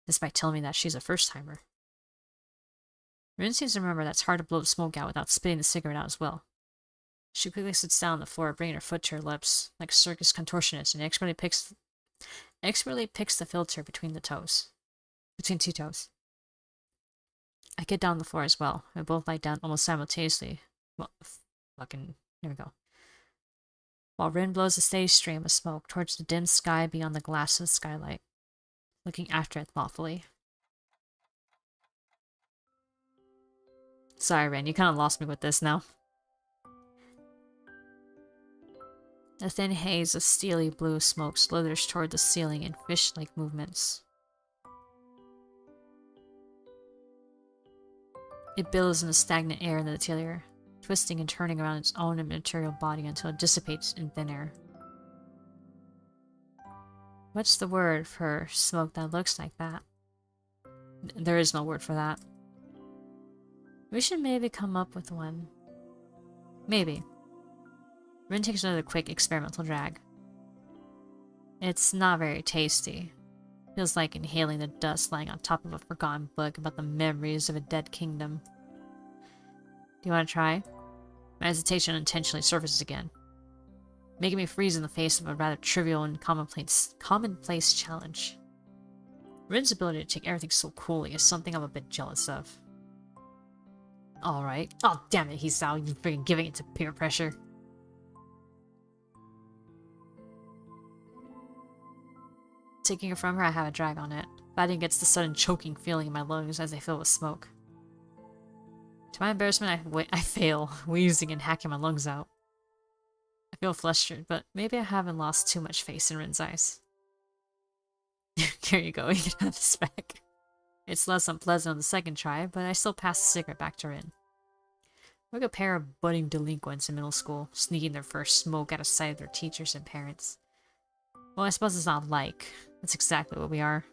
despite telling me that she's a first-timer. Rin seems to remember that it's hard to blow the smoke out without spitting the cigarette out as well. She quickly sits down on the floor, bringing her foot to her lips, like a circus contortionist, and expertly picks the filter between two toes. I get down on the floor as well. We both lie down almost simultaneously. Well, here we go. While Rin blows a steady stream of smoke towards the dim sky beyond the glass of the skylight, looking after it thoughtfully. Sorry, Rin, you kind of lost me with this now. A thin haze of steely blue smoke slithers toward the ceiling in fish-like movements. It billows in the stagnant air in the atelier, twisting and turning around its own immaterial body until it dissipates in thin air. What's the word for smoke that looks like that? There is no word for that. We should maybe come up with one. Maybe. Rin takes another quick experimental drag. It's not very tasty. Feels like inhaling the dust lying on top of a forgotten book about the memories of a dead kingdom. Do you want to try? My hesitation unintentionally surfaces again, making me freeze in the face of a rather trivial and commonplace challenge. Rin's ability to take everything so coolly is something I'm a bit jealous of. Alright. Oh, damn it, Hisao, you're freaking giving it to peer pressure. Taking it from her, I have a drag on it, fighting against the sudden choking feeling in my lungs as they fill with smoke. To my embarrassment, I fail, wheezing and hacking my lungs out. I feel flustered, but maybe I haven't lost too much face in Rin's eyes. Here you go, you can have this back. It's less unpleasant on the second try, but I still pass the cigarette back to Rin. We're like a pair of budding delinquents in middle school, sneaking their first smoke out of sight of their teachers and parents. Well, I suppose it's not like. That's exactly what we are.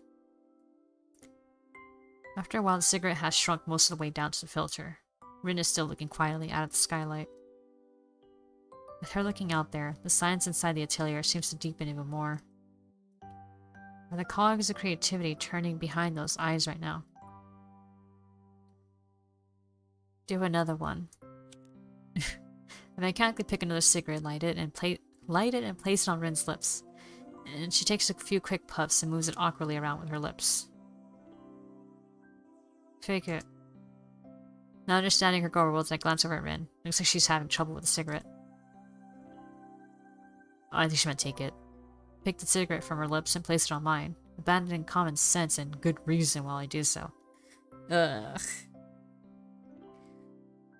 After a while, the cigarette has shrunk most of the way down to the filter. Rin is still looking quietly out at the skylight. With her looking out there, the silence inside the atelier seems to deepen even more. Are the cogs of creativity turning behind those eyes right now? Do another one. I mechanically pick another cigarette, light it, and place it on Rin's lips. And she takes a few quick puffs and moves it awkwardly around with her lips. Fake it. Not understanding her goal worlds, I glance over at Rin. Looks like she's having trouble with the cigarette. Oh, I think she meant take it. Pick the cigarette from her lips and place it on mine, abandoning common sense and good reason while I do so. Ugh.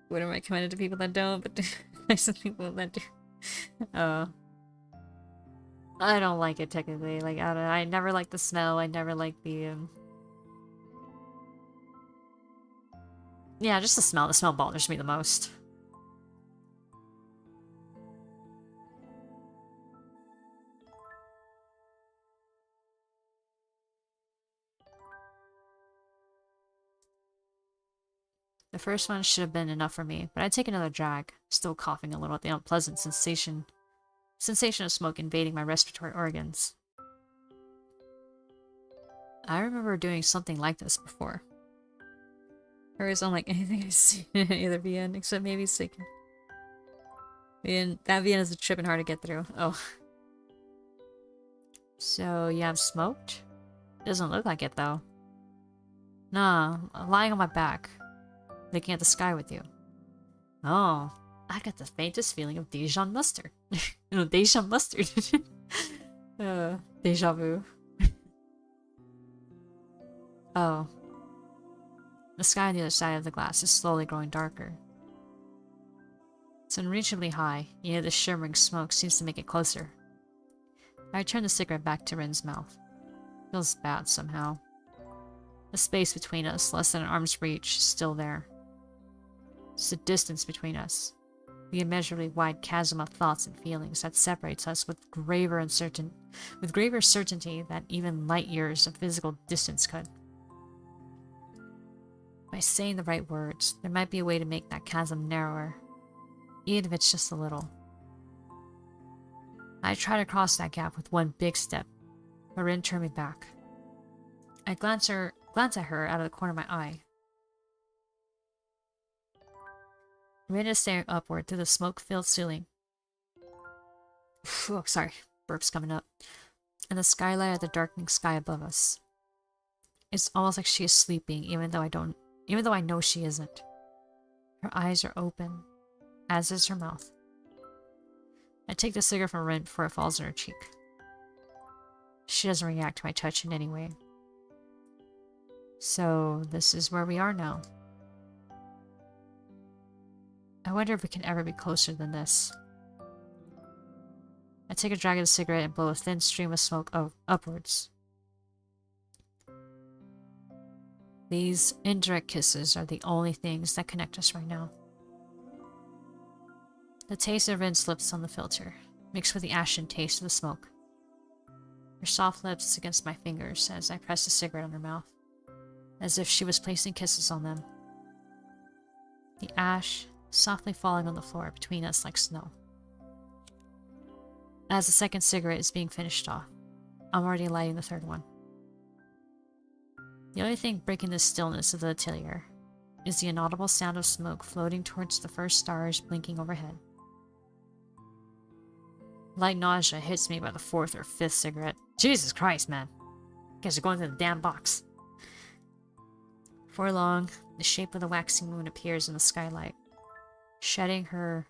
What am I commended to people that don't, but nice to people that do? I don't like it technically. Like, I never liked the smell. I never liked the yeah, just the smell. The smell bothers me the most. The first one should have been enough for me, but I take another drag, still coughing a little at the unpleasant sensation of smoke invading my respiratory organs. I remember doing something like this before. Or is unlike anything I've seen in either VN, except maybe Seiken. That VN is a trip and hard to get through. Oh. So, you have smoked? Doesn't look like it, though. Nah, I'm lying on my back, looking at the sky with you. Oh, I got the faintest feeling of Dijon mustard. No, Dijon mustard. Deja vu. Oh. The sky on the other side of the glass is slowly growing darker. It's unreachably high, yet the shimmering smoke seems to make it closer. I turn the cigarette back to Rin's mouth. Feels bad somehow. The space between us, less than an arm's reach, is still there. It's the distance between us. The immeasurably wide chasm of thoughts and feelings that separates us with graver certainty than even light years of physical distance could. By saying the right words, there might be a way to make that chasm narrower, even if it's just a little. I try to cross that gap with one big step, but Rin turned me back. I glance at her out of the corner of my eye. Rin is staring upward through the smoke-filled ceiling. Oh, sorry, burp's coming up. And the skylight of the darkening sky above us. It's almost like she is sleeping, even though I know she isn't. Her eyes are open, as is her mouth. I take the cigarette from Rin before it falls on her cheek. She doesn't react to my touch in any way. So, this is where we are now. I wonder if we can ever be closer than this. I take a drag of the cigarette and blow a thin stream of smoke upwards. These indirect kisses are the only things that connect us right now. The taste of Rin's lips on the filter, mixed with the ashen taste of the smoke. Her soft lips against my fingers as I press the cigarette on her mouth, as if she was placing kisses on them. The ash softly falling on the floor between us like snow. As the second cigarette is being finished off, I'm already lighting the third one. The only thing breaking the stillness of the atelier is the inaudible sound of smoke floating towards the first stars blinking overhead. Light nausea hits me by the fourth or fifth cigarette. Jesus Christ, man. You guys are going through the damn box. Before long, the shape of the waxing moon appears in the skylight, shedding her...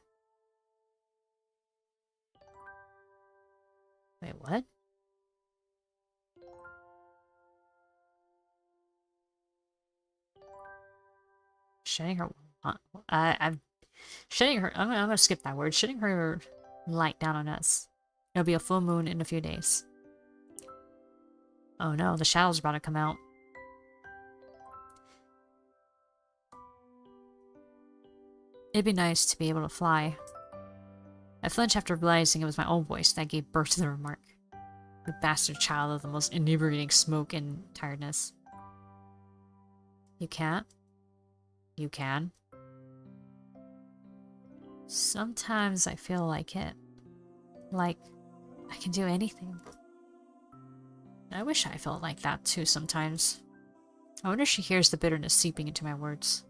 Wait, what? Shedding her... I'm shedding her... I'm gonna skip that word. Shedding her light down on us. It'll be a full moon in a few days. Oh no, the shadow's about to come out. It'd be nice to be able to fly. I flinched after realizing it was my own voice that gave birth to the remark. The bastard child of the most inebriating smoke and tiredness. You can't? You can? Sometimes I feel like it. Like I can do anything. I wish I felt like that too sometimes. I wonder if she hears the bitterness seeping into my words.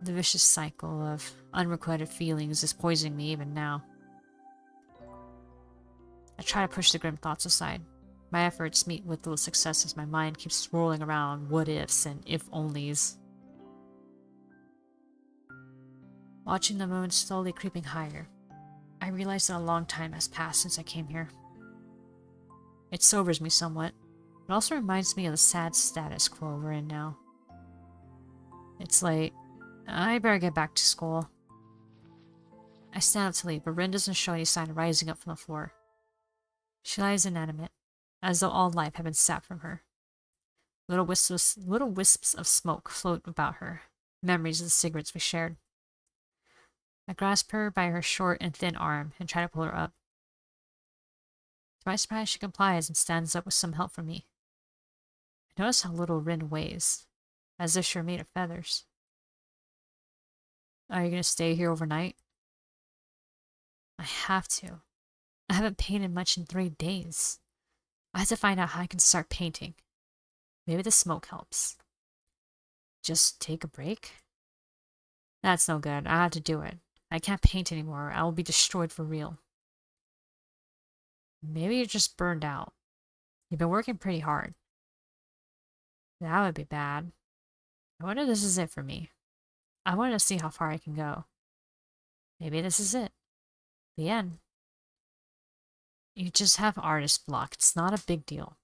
The vicious cycle of unrequited feelings is poisoning me even now. I try to push the grim thoughts aside. My efforts meet with little success as my mind keeps swirling around what-ifs and if-onlys. Watching the moon slowly creeping higher, I realize that a long time has passed since I came here. It sobers me somewhat, but also reminds me of the sad status quo we're in now. It's late. I better get back to school. I stand up to leave, but Rin doesn't show any sign of rising up from the floor. She lies inanimate, as though all life had been sapped from her. Little wisps of smoke float about her, memories of the cigarettes we shared. I grasp her by her short and thin arm and try to pull her up. To my surprise, she complies and stands up with some help from me. I notice how little Rin weighs, as if she were made of feathers. Are you going to stay here overnight? I have to. I haven't painted much in 3 days. I have to find out how I can start painting. Maybe the smoke helps. Just take a break? That's no good. I have to do it. I can't paint anymore. I will be destroyed for real. Maybe you're just burned out. You've been working pretty hard. That would be bad. I wonder if this is it for me. I wanted to see how far I can go. Maybe this is it. The end. You just have artist block. It's not a big deal.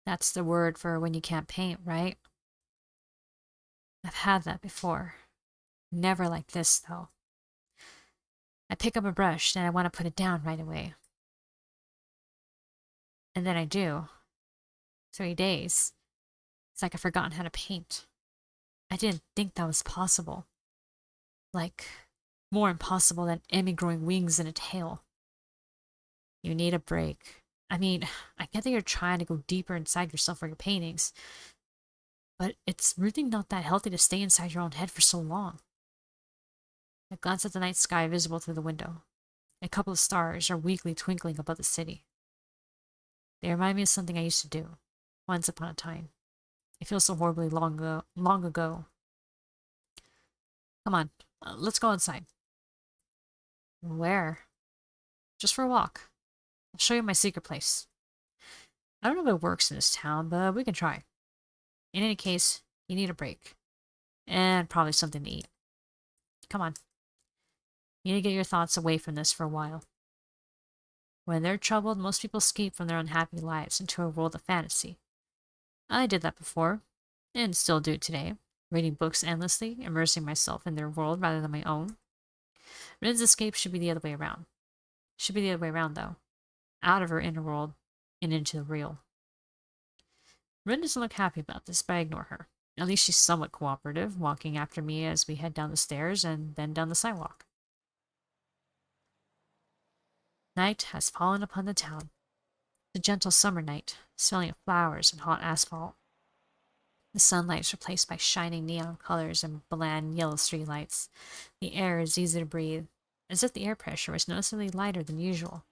That's the word for when you can't paint, right? I've had that before. Never like this, though. I pick up a brush and I want to put it down right away. And then I do. 3 days. It's like I've forgotten how to paint. I didn't think that was possible. Like, more impossible than Emmy growing wings and a tail. You need a break. I mean, I get that you're trying to go deeper inside yourself for your paintings, but it's really not that healthy to stay inside your own head for so long. I glance at the night sky visible through the window. A couple of stars are weakly twinkling above the city. They remind me of something I used to do, once upon a time. It feels so horribly long ago. Come on, let's go inside. Where? Just for a walk. I'll show you my secret place. I don't know if it works in this town, but we can try. In any case, you need a break. And probably something to eat. Come on. You need to get your thoughts away from this for a while. When they're troubled, most people escape from their unhappy lives into a world of fantasy. I did that before, and still do today, reading books endlessly, immersing myself in their world rather than my own. Rin's escape should be the other way around. Should be the other way around, though. Out of her inner world and into the real. Rin doesn't look happy about this, but I ignore her. At least she's somewhat cooperative, walking after me as we head down the stairs and then down the sidewalk. Night has fallen upon the town. The gentle summer night, smelling of flowers and hot asphalt. The sunlight is replaced by shining neon colors and bland yellow streetlights. The air is easy to breathe, as if the air pressure was noticeably lighter than usual.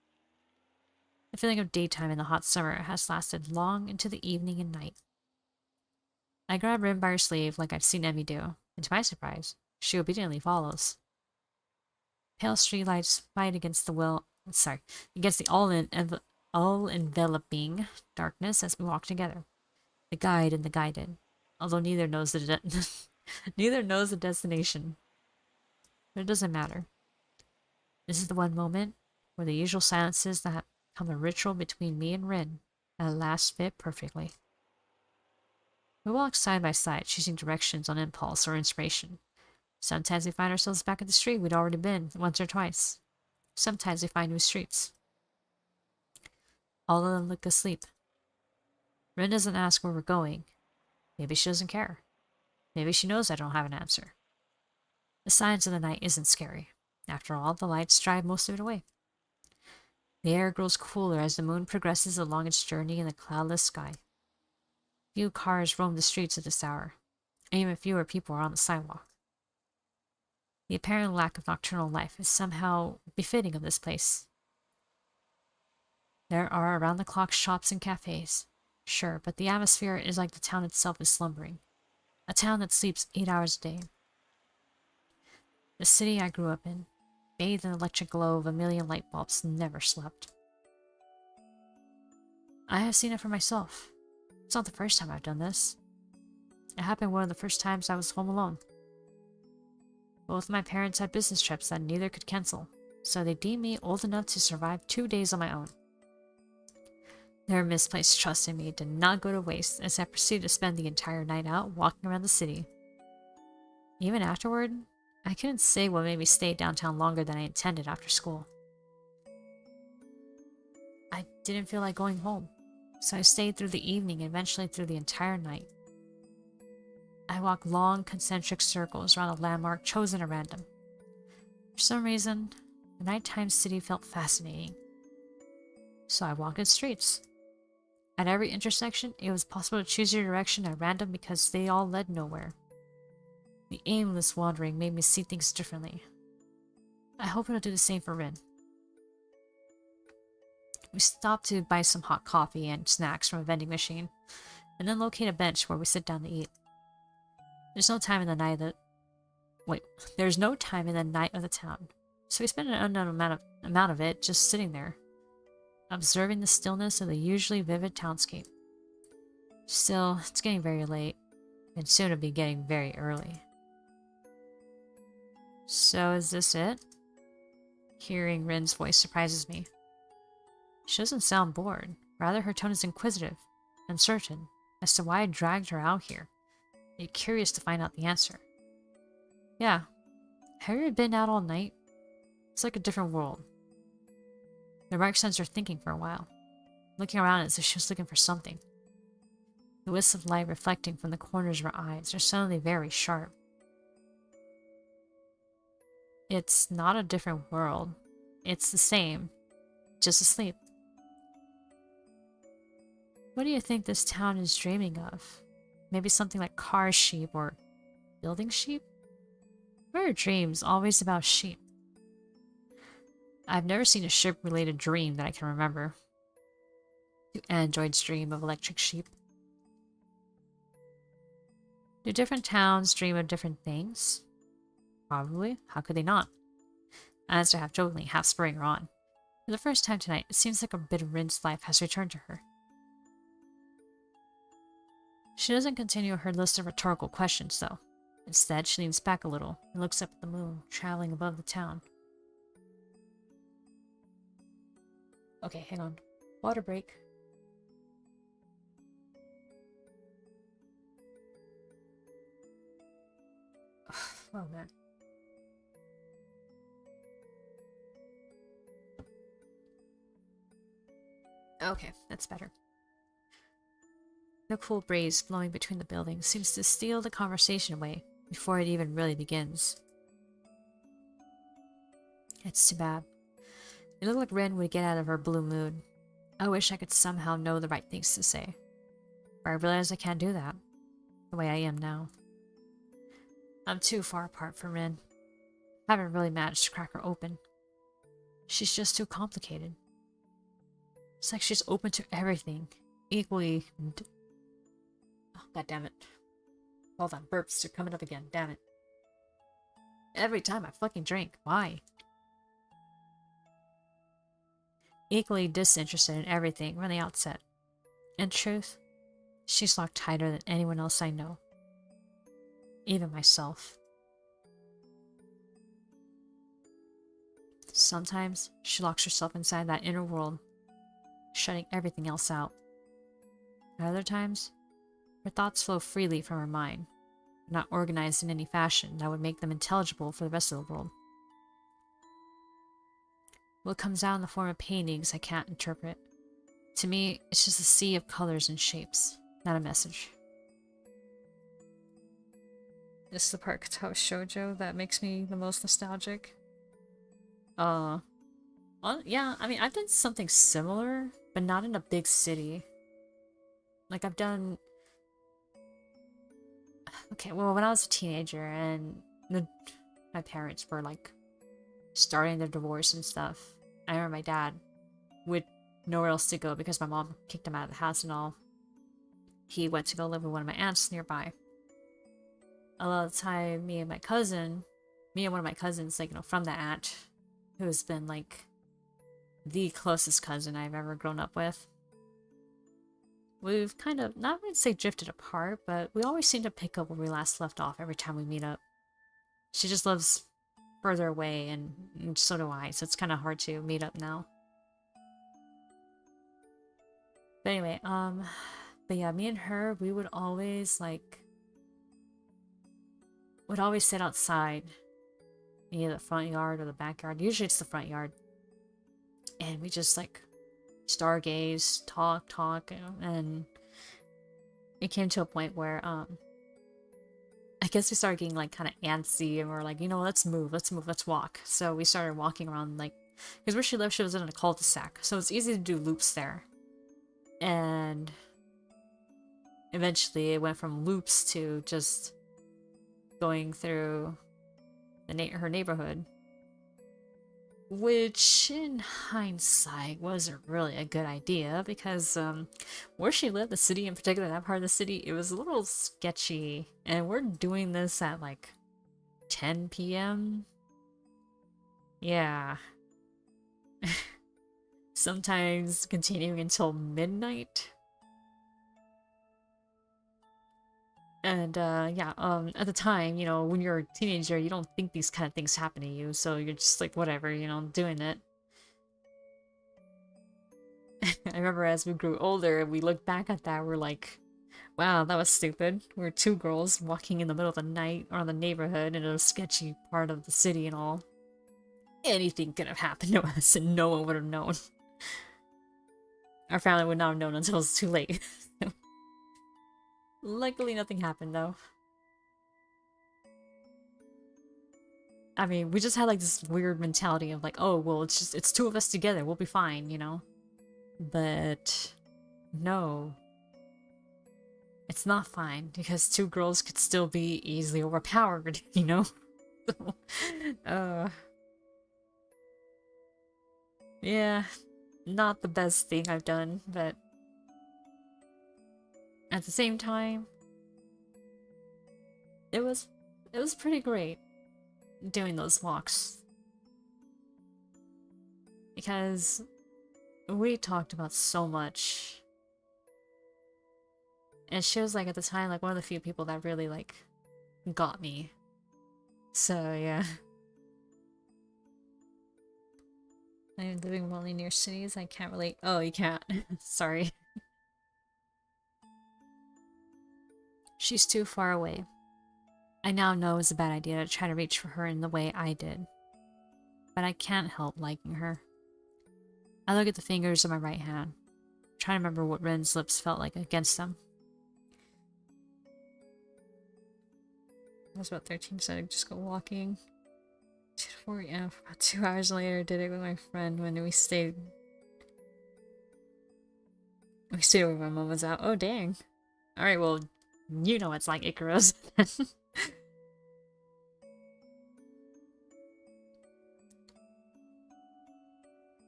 The feeling of daytime in the hot summer has lasted long into the evening and night. I grab Rin by her sleeve like I've seen Emmy do, and to my surprise, she obediently follows. Pale streetlights fight against the all-enveloping darkness as we walk together. The guide and the guided, although neither knows neither knows the destination. But it doesn't matter. This is the one moment where the usual silences that become a ritual between me and Rin at last fit perfectly. We walk side by side, choosing directions on impulse or inspiration. Sometimes we find ourselves back at the street we'd already been once or twice. Sometimes we find new streets. All of them look asleep. Rin doesn't ask where we're going. Maybe she doesn't care. Maybe she knows I don't have an answer. The silence of the night isn't scary. After all, the lights drive most of it away. The air grows cooler as the moon progresses along its journey in the cloudless sky. Few cars roam the streets at this hour, and even fewer people are on the sidewalk. The apparent lack of nocturnal life is somehow befitting of this place. There are around-the-clock shops and cafes, sure, but the atmosphere is like the town itself is slumbering. A town that sleeps 8 hours a day. The city I grew up in, bathed in the electric glow of a million light bulbs, never slept. I have seen it for myself. It's not the first time I've done this. It happened one of the first times I was home alone. Both my parents had business trips that neither could cancel, so they deemed me old enough to survive 2 days on my own. Their misplaced trust in me did not go to waste as I proceeded to spend the entire night out walking around the city. Even afterward, I couldn't say what made me stay downtown longer than I intended after school. I didn't feel like going home, so I stayed through the evening and eventually through the entire night. I walked long concentric circles around a landmark chosen at random. For some reason, the nighttime city felt fascinating. So I walked its streets. At every intersection, it was possible to choose your direction at random because they all led nowhere. The aimless wandering made me see things differently. I hope it'll do the same for Rin. We stopped to buy some hot coffee and snacks from a vending machine, and then locate a bench where we sit down to eat. There's no time in the night of the town, so we spend an unknown amount of it just sitting there, observing the stillness of the usually vivid townscape. Still, it's getting very late, and soon it'll be getting very early. So is this it? Hearing Rin's voice surprises me. She doesn't sound bored. Rather, her tone is inquisitive, uncertain, as to why I dragged her out here, yet curious to find out the answer. Yeah. Have you been out all night? It's like a different world. The remark sends her thinking for a while, looking around as if she was looking for something. The wisps of light reflecting from the corners of her eyes are suddenly very sharp. It's not a different world. It's the same, just asleep. What do you think this town is dreaming of? Maybe something like car sheep or building sheep? Where are dreams always about sheep? I've never seen a ship-related dream that I can remember. Do androids dream of electric sheep? Do different towns dream of different things? Probably. How could they not? I answered half jokingly, half spurring her on. For the first time tonight, it seems like a bit of Rin's life has returned to her. She doesn't continue her list of rhetorical questions, though. Instead, she leans back a little and looks up at the moon, traveling above the town. Okay, hang on. Water break. Oh, man. Okay, that's better. The cool breeze blowing between the buildings seems to steal the conversation away before it even really begins. It's too bad. It looked like Rin would get out of her blue mood. I wish I could somehow know the right things to say. But I realize I can't do that, the way I am now. I'm too far apart from Rin. I haven't really managed to crack her open. She's just too complicated. It's like she's open to everything, equally... Oh, God damn it. Hold on, burps are coming up again, damn it. Every time I fucking drink, why? Equally disinterested in everything from the outset. In truth, she's locked tighter than anyone else I know. Even myself. Sometimes she locks herself inside that inner world, shutting everything else out. At other times, her thoughts flow freely from her mind, not organized in any fashion that would make them intelligible for the rest of the world. What comes out in the form of paintings I can't interpret. To me, it's just a sea of colors and shapes, not a message. This is the part Katawa Shoujo that makes me the most nostalgic. Yeah, I mean, I've done something similar, but not in a big city. Like, I've done... Okay, well, when I was a teenager and my parents were, like, starting their divorce and stuff, I remember my dad with nowhere else to go because my mom kicked him out of the house and all. He went to go live with one of my aunts nearby. A lot of the time, me and one of my cousins, like, you know, from that aunt, who's been, like, the closest cousin I've ever grown up with. We've kind of, not really say drifted apart, but we always seem to pick up where we last left off every time we meet up. She just lives further away, and so do I, so it's kind of hard to meet up now. But anyway, but yeah, me and her, we would always, like, sit outside, either the front yard or the backyard. Usually it's the front yard. And we just, like, stargaze, talk, and it came to a point where, I guess we started getting, like, kind of antsy, and we're like, you know, let's move, let's walk. So we started walking around, like, because where she lived, she was in a cul-de-sac, so it's easy to do loops there. And eventually it went from loops to just going through her neighborhood. Which, in hindsight, wasn't really a good idea, because where she lived, the city in particular, that part of the city, it was a little sketchy. And we're doing this at, like, 10 p.m.? Yeah. Sometimes continuing until midnight. And, yeah, at the time, you know, when you're a teenager, you don't think these kind of things happen to you, so you're just like, whatever, you know, doing it. I remember as we grew older, we looked back at that, we're like, wow, that was stupid. We're two girls walking in the middle of the night or in the neighborhood in a sketchy part of the city and all. anything could have happened to us and no one would have known. Our family would not have known until it was too late. Luckily, nothing happened, though. I mean, we just had, like, this weird mentality of, like, oh, well, it's two of us together, we'll be fine, you know? But... no. It's not fine, because two girls could still be easily overpowered, you know? Yeah, not the best thing I've done, but... at the same time, it was pretty great doing those walks. Because we talked about so much. And she was like at the time like one of the few people that really like got me. So yeah. I'm living remotely near cities, I can't relate. Oh, you can't. Sorry. She's too far away. I now know it's a bad idea to try to reach for her in the way I did. But I can't help liking her. I look at the fingers of my right hand, trying to remember what Ren's lips felt like against them. I was about 13, so I'd just go walking. 2 to 4 a.m. About 2 hours later, did it with my friend when we stayed. We stayed where my mom was out. Oh, dang. Alright, well, you know it's like Icarus.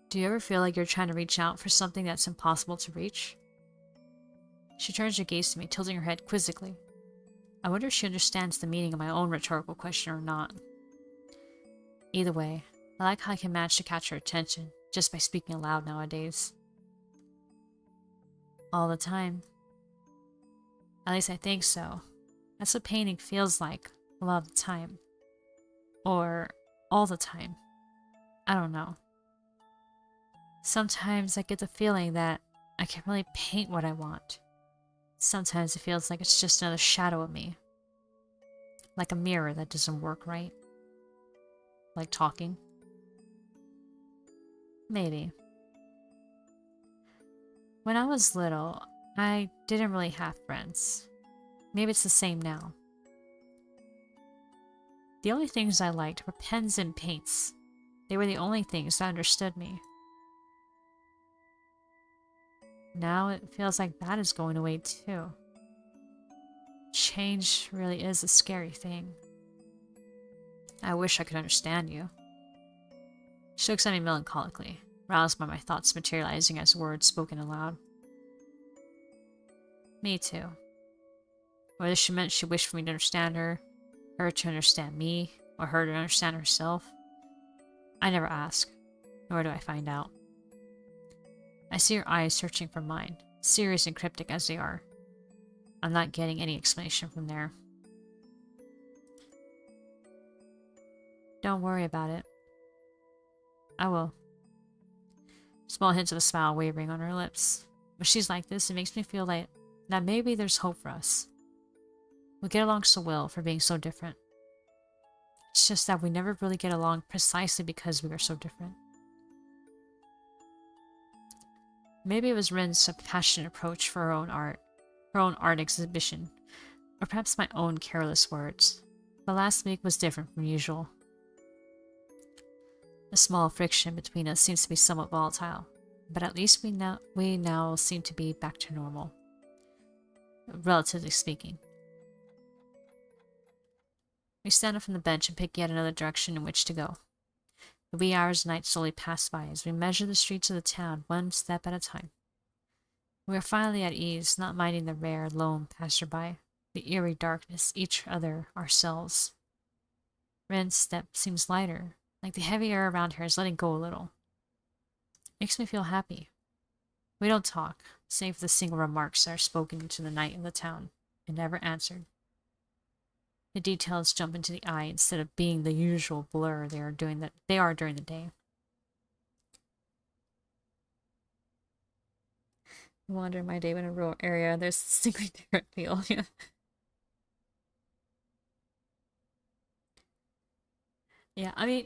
Do you ever feel like you're trying to reach out for something that's impossible to reach? She turns her gaze to me, tilting her head quizzically. I wonder if she understands the meaning of my own rhetorical question or not. Either way, I like how I can manage to catch her attention just by speaking aloud nowadays. All the time. At least I think so. That's what painting feels like a lot of the time. Or all the time. I don't know. Sometimes I get the feeling that I can't really paint what I want. Sometimes it feels like it's just another shadow of me. Like a mirror that doesn't work right. Like talking. Maybe. When I was little, I didn't really have friends. Maybe it's the same now. The only things I liked were pens and paints. They were the only things that understood me. Now it feels like that is going away too. Change really is a scary thing. I wish I could understand you. She looks at me melancholically, roused by my thoughts materializing as words spoken aloud. Me too. Whether she meant she wished for me to understand her to understand me, or her to understand herself, I never ask, nor do I find out. I see her eyes searching for mine, serious and cryptic as they are. I'm not getting any explanation from there. Don't worry about it. I will. Small hints of a smile wavering on her lips. When she's like this, it makes me feel like that maybe there's hope for us. We get along so well for being so different. It's just that we never really get along precisely because we are so different. Maybe it was Rin's passionate approach for her own art exhibition, or perhaps my own careless words. But last week was different from usual. The small friction between us seems to be somewhat volatile, but at least we now seem to be back to normal, relatively speaking. We stand up from the bench and pick yet another direction in which to go. The wee hours of night slowly pass by as we measure the streets of the town one step at a time. We are finally at ease, not minding the rare, lone passerby, the eerie darkness, each other, ourselves. Ren's step seems lighter, like the heavy air around her is letting go a little. Makes me feel happy. We don't talk, save for the single remarks that are spoken into the night of the town, and never answered. The details jump into the eye instead of being the usual blur they are during the day. Wander my day in a rural area, there's a distinctly different feel. Yeah, I mean,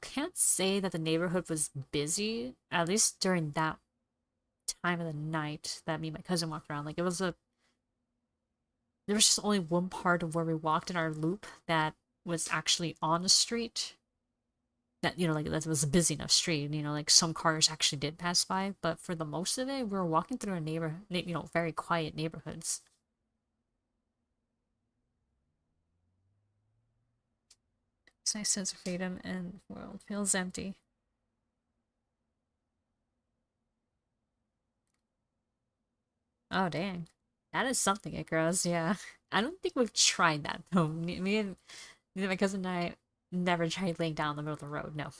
can't say that the neighborhood was busy, at least during that time of the night that me and my cousin walked around. Like, there was just only one part of where we walked in our loop that was actually on the street. That, like, that was a busy enough street. Like, some cars actually did pass by, but for the most of it, we were walking through a very quiet neighborhoods. It's a nice sense of freedom, and the world feels empty. Oh, dang. That is something it grows, yeah. I don't think we've tried that, though. Me and my cousin and I never tried laying down in the middle of the road, no.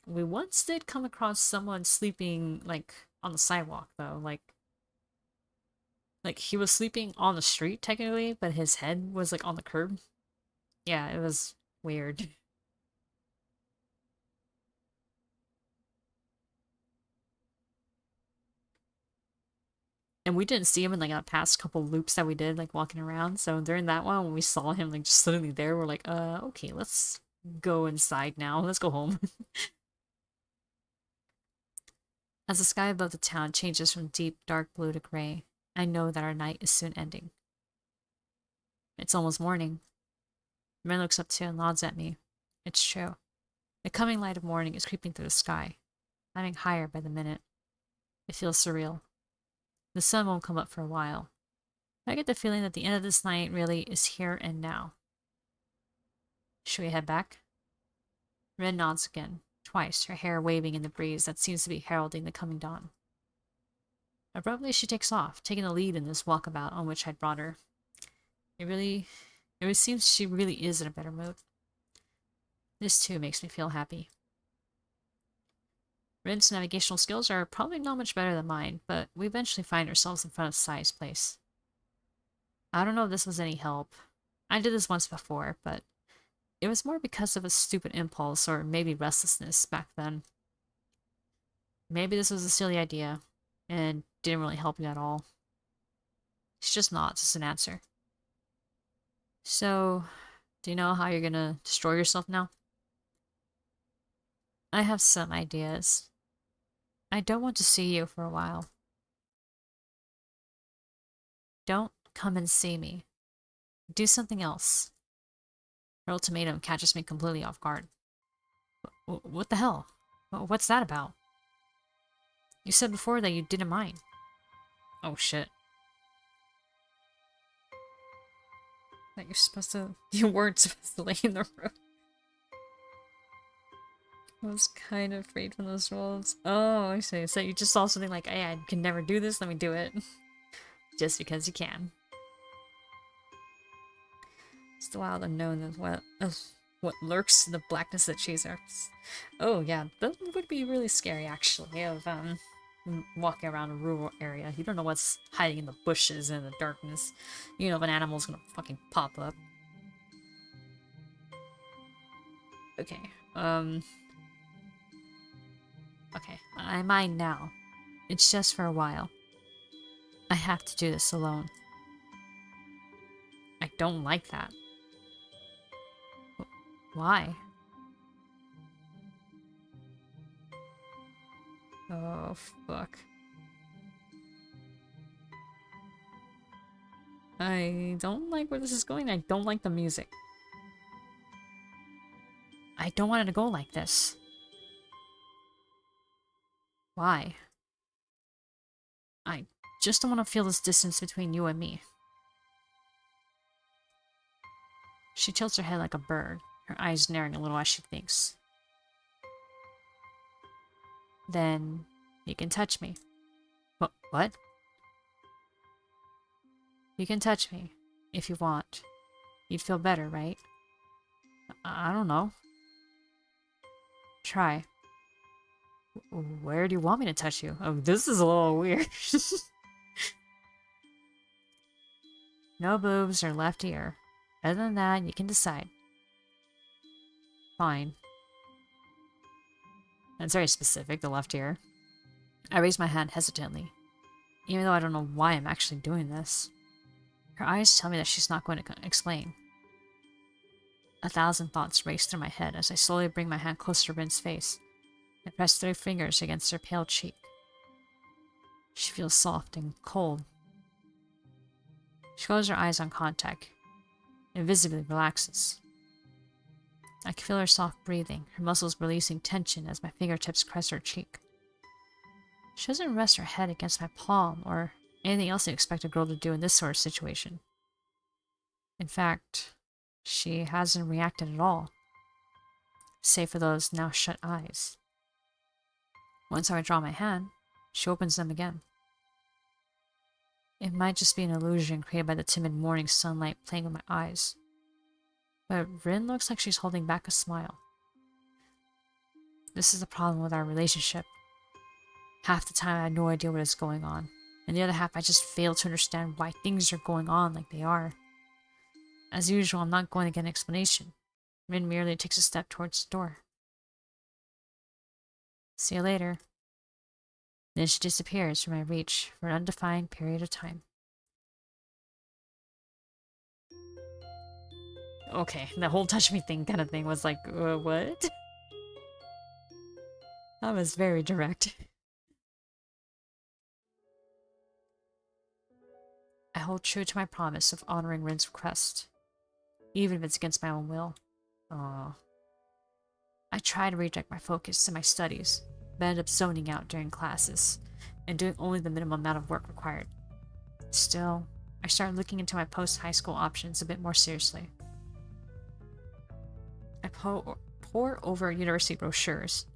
We once did come across someone sleeping, like, on the sidewalk, though. Like he was sleeping on the street, technically, but his head was, like, on the curb. Yeah, it was weird. And we didn't see him in, like, the past couple loops that we did, like, walking around. So during that one, when we saw him, like, just suddenly there, we're like, okay, let's go inside now. Let's go home. As the sky above the town changes from deep, dark blue to gray, I know that our night is soon ending. It's almost morning. Ren looks up too and nods at me. It's true. The coming light of morning is creeping through the sky, climbing higher by the minute. It feels surreal. The sun won't come up for a while. I get the feeling that the end of this night really is here and now. Should we head back? Ren nods again, twice, her hair waving in the breeze that seems to be heralding the coming dawn. Abruptly, she takes off, taking the lead in this walkabout on which I'd brought her. It seems she really is in a better mood. This too makes me feel happy. Ren's navigational skills are probably not much better than mine, but we eventually find ourselves in front of Sai's place. I don't know if this was any help. I did this once before, but it was more because of a stupid impulse or maybe restlessness back then. Maybe this was a silly idea and didn't really help you at all. It's just not just an answer. So, do you know how you're gonna destroy yourself now? I have some ideas. I don't want to see you for a while. Don't come and see me. Do something else. Her ultimatum catches me completely off guard. What the hell? What's that about? You said before that you didn't mind. Oh shit. That you're supposed to... You weren't supposed to lay in the road. I was kind of afraid from those rolls. Oh, I see. So you just saw something like, hey, I can never do this, let me do it. Just because you can. It's the wild unknown of what lurks in the blackness that chases us. Oh yeah, that would be really scary actually, of walking around a rural area. You don't know what's hiding in the bushes and the darkness. You know if an animal's gonna fucking pop up. Okay, okay, I mind now. It's just for a while. I have to do this alone. I don't like that. Why? Oh, fuck. I don't like where this is going. I don't like the music. I don't want it to go like this. Why? I just don't want to feel this distance between you and me. She tilts her head like a bird, her eyes narrowing a little as she thinks. Then you can touch me. What? You can touch me, if you want. You'd feel better, right? I don't know. Try. Where do you want me to touch you? Oh, this is a little weird. No boobs or left ear. Other than that, you can decide. Fine. That's very specific, the left ear. I raise my hand hesitantly, even though I don't know why I'm actually doing this. Her eyes tell me that she's not going to explain. 1,000 thoughts race through my head as I slowly bring my hand closer to Rin's face and press 3 fingers against her pale cheek. She feels soft and cold. She closes her eyes on contact and visibly relaxes. I can feel her soft breathing, her muscles releasing tension as my fingertips caress her cheek. She doesn't rest her head against my palm or anything else you expect a girl to do in this sort of situation. In fact, she hasn't reacted at all, save for those now shut eyes. Once I withdraw my hand, she opens them again. It might just be an illusion created by the timid morning sunlight playing with my eyes, but Rin looks like she's holding back a smile. This is the problem with our relationship. Half the time I have no idea what is going on, and the other half I just fail to understand why things are going on like they are. As usual, I'm not going to get an explanation. Rin merely takes a step towards the door. See you later. Then she disappears from my reach for an undefined period of time. Okay, the whole touch me thing kind of thing was like, what? That was very direct. I hold true to my promise of honoring Rin's request, even if it's against my own will. Aww. I try to redirect my focus to my studies, but end up zoning out during classes, and doing only the minimum amount of work required. Still, I start looking into my post-high school options a bit more seriously. I pore over university brochures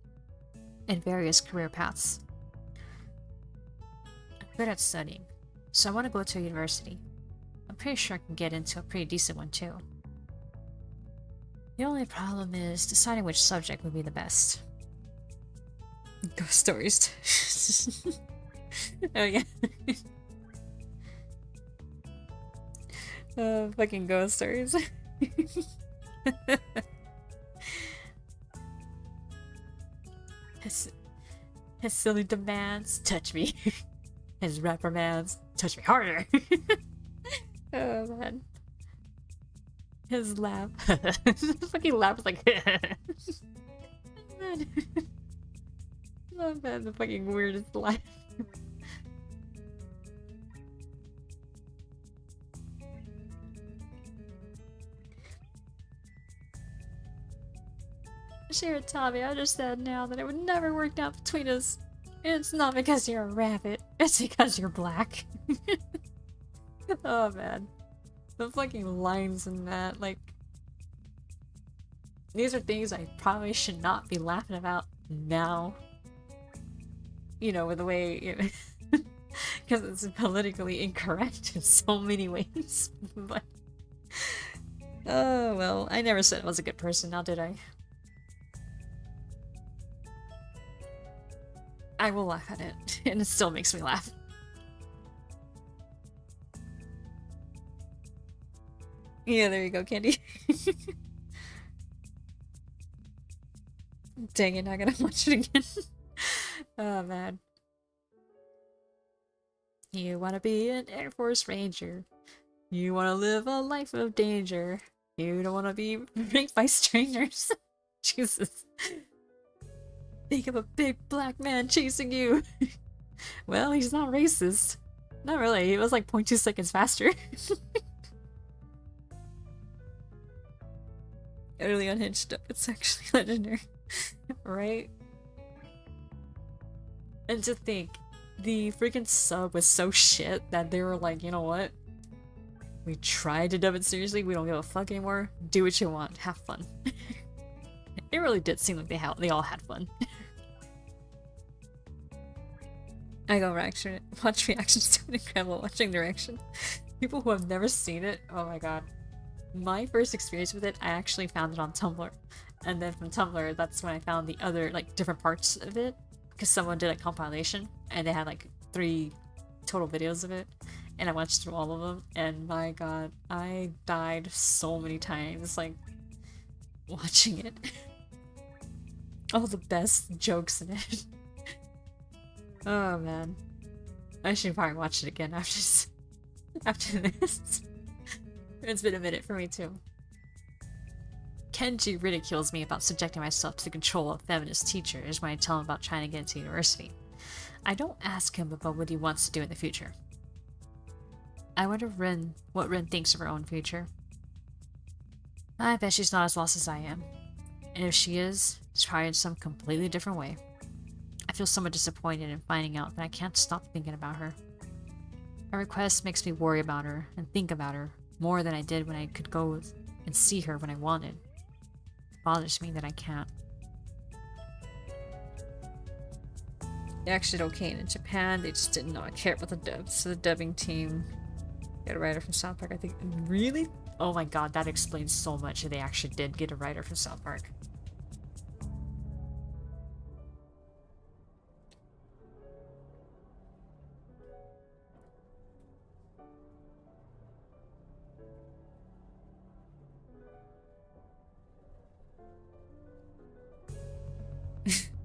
and various career paths. I'm good at studying, so I want to go to a university. I'm pretty sure I can get into a pretty decent one too. The only problem is deciding which subject would be the best. Ghost stories. Oh yeah. Fucking ghost stories. His silly demands, touch me. His reprimands, touch me harder. Oh man. His laugh. His fucking laugh is like man. Oh man, the fucking weirdest laugh. Share Tommy, I understand now that it would never work out between us. And it's not because you're a rabbit, it's because you're black. Oh man. The fucking lines in that, like... These are things I probably should not be laughing about now. You know, with the way... Because it's politically incorrect in so many ways. But... Oh well, I never said I was a good person, now did I? I will laugh at it, and it still makes me laugh. Yeah, there you go, Candy. Dang it, I gotta watch it again. Oh man. You wanna be an Air Force Ranger. You wanna live a life of danger. You don't wanna be raped by strangers. Jesus. Think of a big black man chasing you. Well, he's not racist. Not really, he was like 0.2 seconds faster. Utterly unhinged up, it's actually legendary. Right? And to think, the freaking sub was so shit that they were like, you know what? We tried to dub it seriously, we don't give a fuck anymore. Do what you want, have fun. It really did seem like they all had fun. I go watch reactions to it incredible watching the reaction. People who have never seen it, oh my god. My first experience with it, I actually found it on Tumblr. And then from Tumblr, that's when I found the other, like, different parts of it. Because someone did a compilation, and they had, like, 3 total videos of it. And I watched through all of them, and my god, I died so many times, like, watching it. All the best jokes in it. Oh man. I should probably watch it again after this. It's been a minute for me too. Kenji ridicules me about subjecting myself to the control of feminist teachers when I tell him about trying to get into university. I don't ask him about what he wants to do in the future. I wonder what Rin thinks of her own future. I bet she's not as lost as I am. And if she is, it's probably in some completely different way. I feel somewhat disappointed in finding out that I can't stop thinking about her. Her request makes me worry about her and think about her more than I did when I could go and see her when I wanted. It bothers me that I can't. They actually did okay, and in Japan they just did not care about the dubs, so the dubbing team got a writer from South Park, I think. Really? Oh my god, that explains so much. They actually did get a writer from South Park.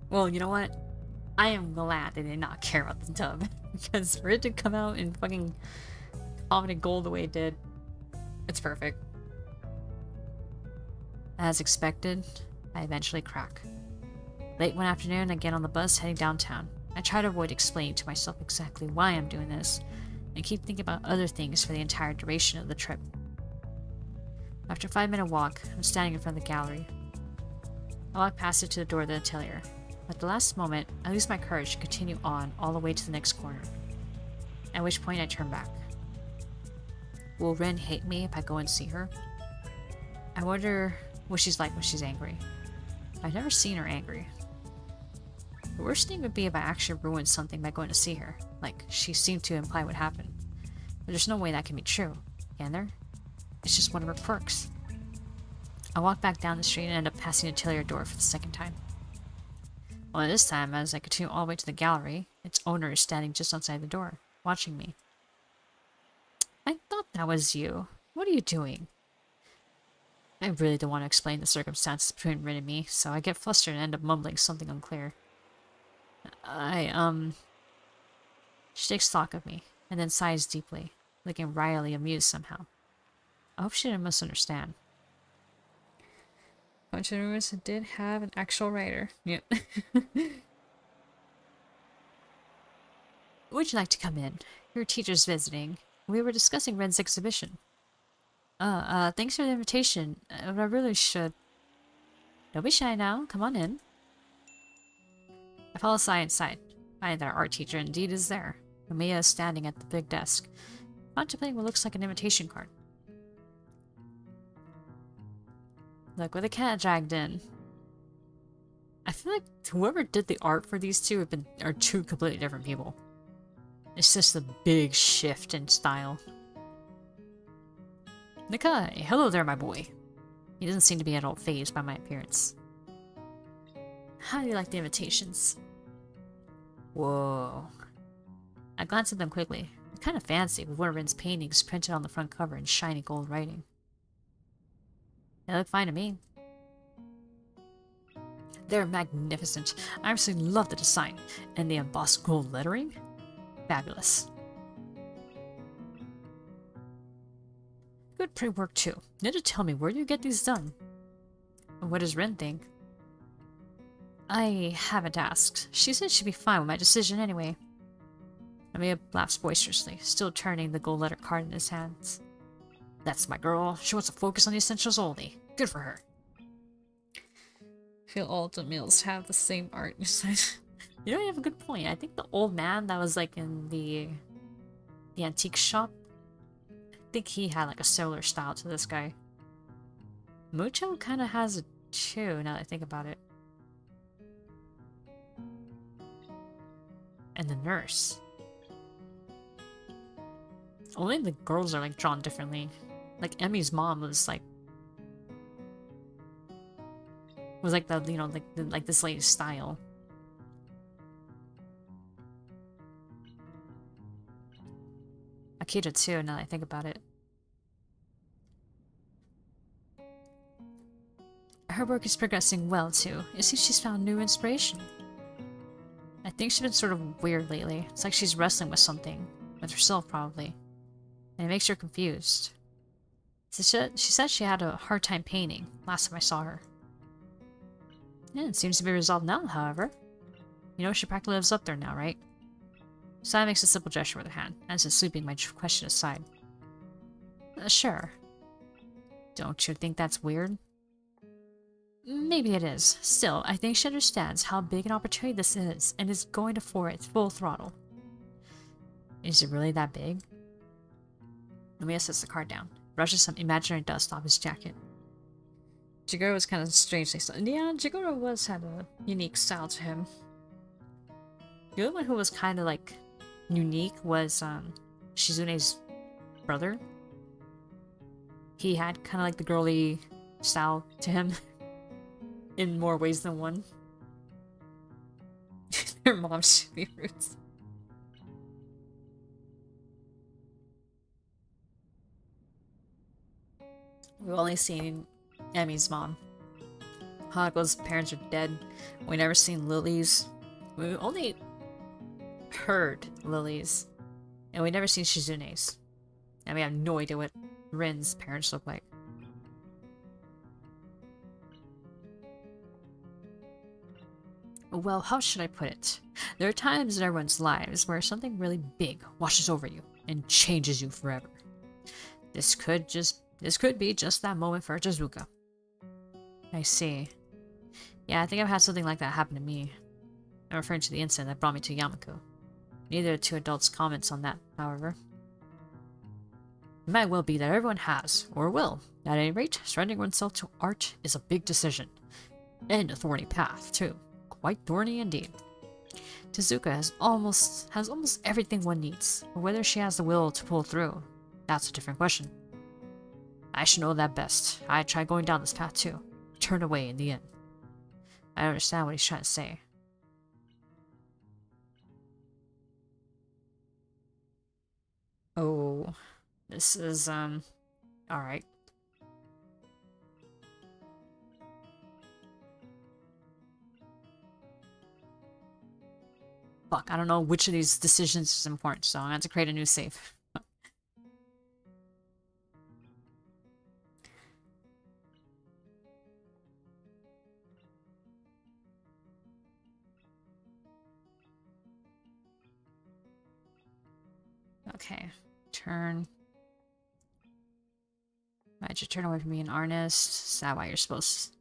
Well, you know what? I am glad they did not care about the dub. Because for it to come out in fucking comedy gold the way it did, it's perfect. As expected, I eventually crack. Late one afternoon, I get on the bus heading downtown. I try to avoid explaining to myself exactly why I'm doing this, and keep thinking about other things for the entire duration of the trip. After a 5-minute walk, I'm standing in front of the gallery. I walk past it to the door of the atelier. At the last moment, I lose my courage to continue on all the way to the next corner, at which point I turn back. Will Rin hate me if I go and see her? I wonder what she's like when she's angry. I've never seen her angry. The worst thing would be if I actually ruined something by going to see her, like she seemed to imply would happen. But there's no way that can be true, can there? It's just one of her quirks. I walk back down the street and end up passing the atelier door for the second time. Well, this time, as I continue all the way to the gallery, its owner is standing just outside the door, watching me. I thought that was you. What are you doing? I really don't want to explain the circumstances between Rin and me, so I get flustered and end up mumbling something unclear. She takes stock of me, and then sighs deeply, looking wryly amused somehow. I hope she didn't misunderstand. Bunch of rumors did have an actual writer. Yep. Would you like to come in? Your teacher's visiting. We were discussing Ren's exhibition. Thanks for the invitation. But I really should. Don't be shy now. Come on in. I follow Sai inside, finding that our art teacher indeed is there. Mamiya is standing at the big desk, contemplating what looks like an invitation card. Look with a cat dragged in. I feel like whoever did the art for these two are two completely different people. It's just a big shift in style. Nikai, hello there, my boy. He doesn't seem to be at all fazed by my appearance. How do you like the invitations? Whoa. I glance at them quickly. They're kind of fancy, with one of Rin's paintings printed on the front cover in shiny gold writing. They look fine to me. They're magnificent. I absolutely love the design. And the embossed gold lettering? Fabulous. Good pre-work too. You need to tell me, where do you get these done? What does Rin think? I haven't asked. She said she'd be fine with my decision anyway. Mamiya laughs boisterously, still turning the gold letter card in his hands. That's my girl. She wants to focus on the essentials only. Good for her. I feel all the meals have the same art. You know, you have a good point. I think the old man that was like in the antique shop, I think he had like a similar style to this guy. Mucho kind of has it too, now that I think about it. And the nurse. Only the girls are like drawn differently. Like Emmy's mom was like the, you know, like this lady's style. Akira too, now that I think about it. Her work is progressing well too. It seems she's found new inspiration. I think she's been sort of weird lately. It's like she's wrestling with something. With herself, probably. And it makes her confused. So she said she had a hard time painting last time I saw her. Yeah, it seems to be resolved now, however. You know, she practically lives up there now, right? Sai makes a simple gesture with her hand, as if sweeping my question aside. Sure. Don't you think that's weird? Maybe it is. Still, I think she understands how big an opportunity this is, and is going to for it full throttle. Is it really that big? Nomiya sets the card down, brushes some imaginary dust off his jacket. Jigoro was kind of strangely stylish. Yeah, Jigoro had a unique style to him. The only one who was kind of like unique was Shizune's brother. He had kind of like the girly style to him in more ways than one. Their moms should be roots. We've only seen Emi's mom. Hako's parents are dead. We never seen Lily's. We only heard Lily's. And we never seen Shizune's. And we have no idea what Rin's parents look like. Well, how should I put it? There are times in everyone's lives where something really big washes over you and changes you forever. This could be just that moment for Jizuka. I see. Yeah, I think I've had something like that happen to me. I'm referring to the incident that brought me to Yamako. Neither of the two adults comments on that, however. It might well be that everyone has, or will. At any rate, surrendering oneself to art is a big decision. And a thorny path, too. Quite thorny indeed. Tezuka has almost everything one needs, but whether she has the will to pull through, that's a different question. I should know that best. I tried going down this path too. Turned away in the end. I understand what he's trying to say. Oh, this is, alright. Fuck, I don't know which of these decisions is important, so I'm gonna have to create a new save. Okay, turn. Why'd you turn away from me and Arnest? Is that why you're supposed to?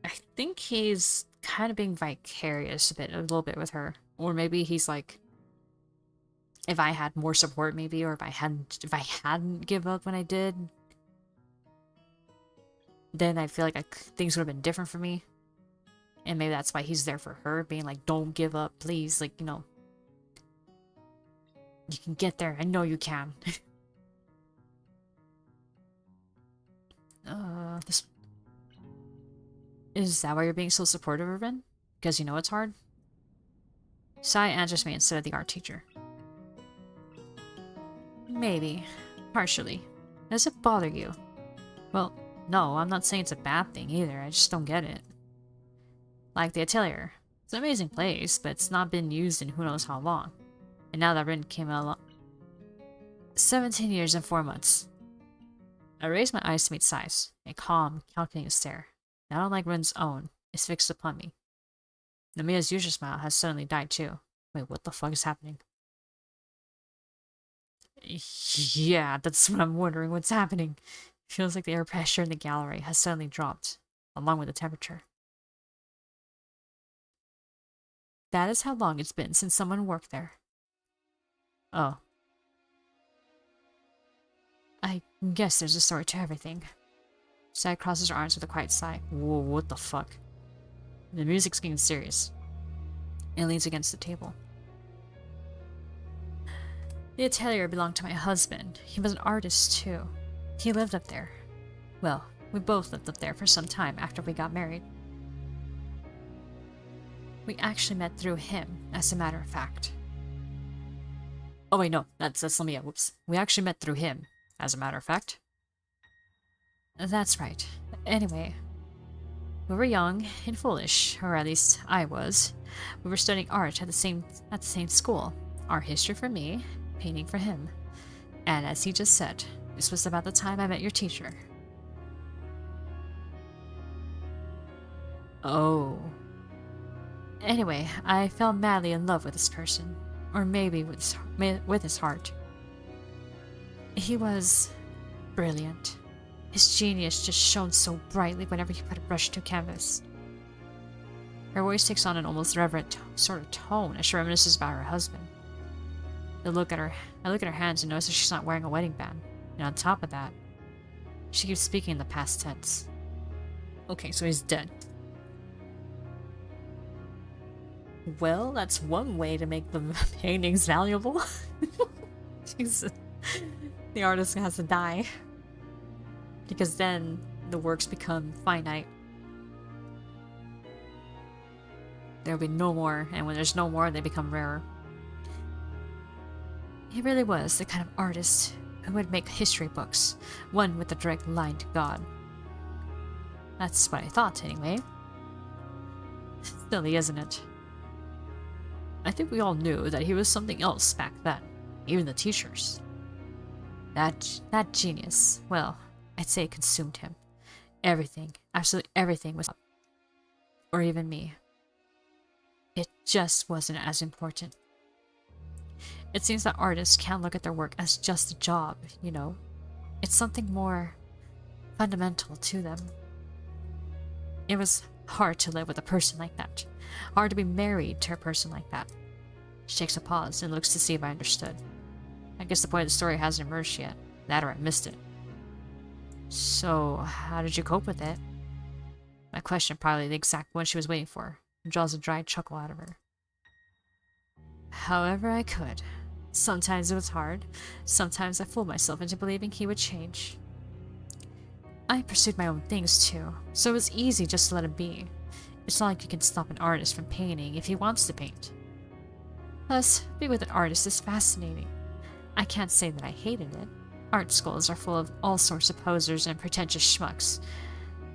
I think he's kind of being vicarious a little bit with her. Or maybe he's like, if I had more support maybe, or if I hadn't give up when I did, then I feel like things would have been different for me. And maybe that's why he's there for her, being like, don't give up, please, like, you know. You can get there, I know you can. This... Is that why you're being so supportive of Rin? Because you know it's hard? Sai answers me instead of the art teacher. Maybe. Partially. Does it bother you? Well, no, I'm not saying it's a bad thing either, I just don't get it. Like the Atelier. It's an amazing place, but it's not been used in who knows how long. And now that Rin came along... 17 years and 4 months. I raised my eyes to meet Sai's. A calm, calculating stare, not unlike Rin's own, is fixed upon me. Nomiya's usual smile has suddenly died too. Wait, what the fuck is happening? Yeah, that's what I'm wondering. What's happening? Feels like the air pressure in the gallery has suddenly dropped, along with the temperature. That is how long it's been since someone worked there. Oh. I guess there's a story to everything. Sai crosses her arms with a quiet sigh. Whoa, what the fuck? The music's getting serious. It leans against the table. The Atelier belonged to my husband. He was an artist too. He lived up there. Well, we both lived up there for some time after we got married. We actually met through him, as a matter of fact. Oh wait, no, that's Nomiya, whoops. We actually met through him, as a matter of fact. That's right. Anyway, we were young and foolish, or at least I was. We were studying art at the same school. Art history for me, painting for him. And as he just said, this was about the time I met your teacher. Oh. Anyway, I fell madly in love with this person. Or maybe with his heart. He was brilliant. His genius just shone so brightly whenever he put a brush to canvas. Her voice takes on an almost reverent sort of tone as she reminisces about her husband. I look at her hands and notice that she's not wearing a wedding band. And on top of that, she keeps speaking in the past tense. Okay, so he's dead. Well, that's one way to make the paintings valuable. Jesus. The artist has to die. Because then the works become finite. There'll be no more, and when there's no more, they become rarer. He really was the kind of artist who would make history books, one with a direct line to God. That's what I thought, anyway. Silly, isn't it? I think we all knew that he was something else back then, even the teachers. That genius, well, I'd say it consumed him. Everything, absolutely everything was up. Or even me. It just wasn't as important. It seems that artists can't look at their work as just a job, you know. It's something more fundamental to them. It was hard to live with a person like that. Hard to be married to a person like that. She takes a pause and looks to see if I understood. I guess the point of the story hasn't emerged yet. That or I missed it. So, how did you cope with it? My question, probably the exact one she was waiting for, draws a dry chuckle out of her. However I could. Sometimes it was hard. Sometimes I fooled myself into believing he would change. I pursued my own things too, so it was easy just to let him be. It's not like you can stop an artist from painting if he wants to paint. Plus, being with an artist is fascinating. I can't say that I hated it. Art schools are full of all sorts of posers and pretentious schmucks,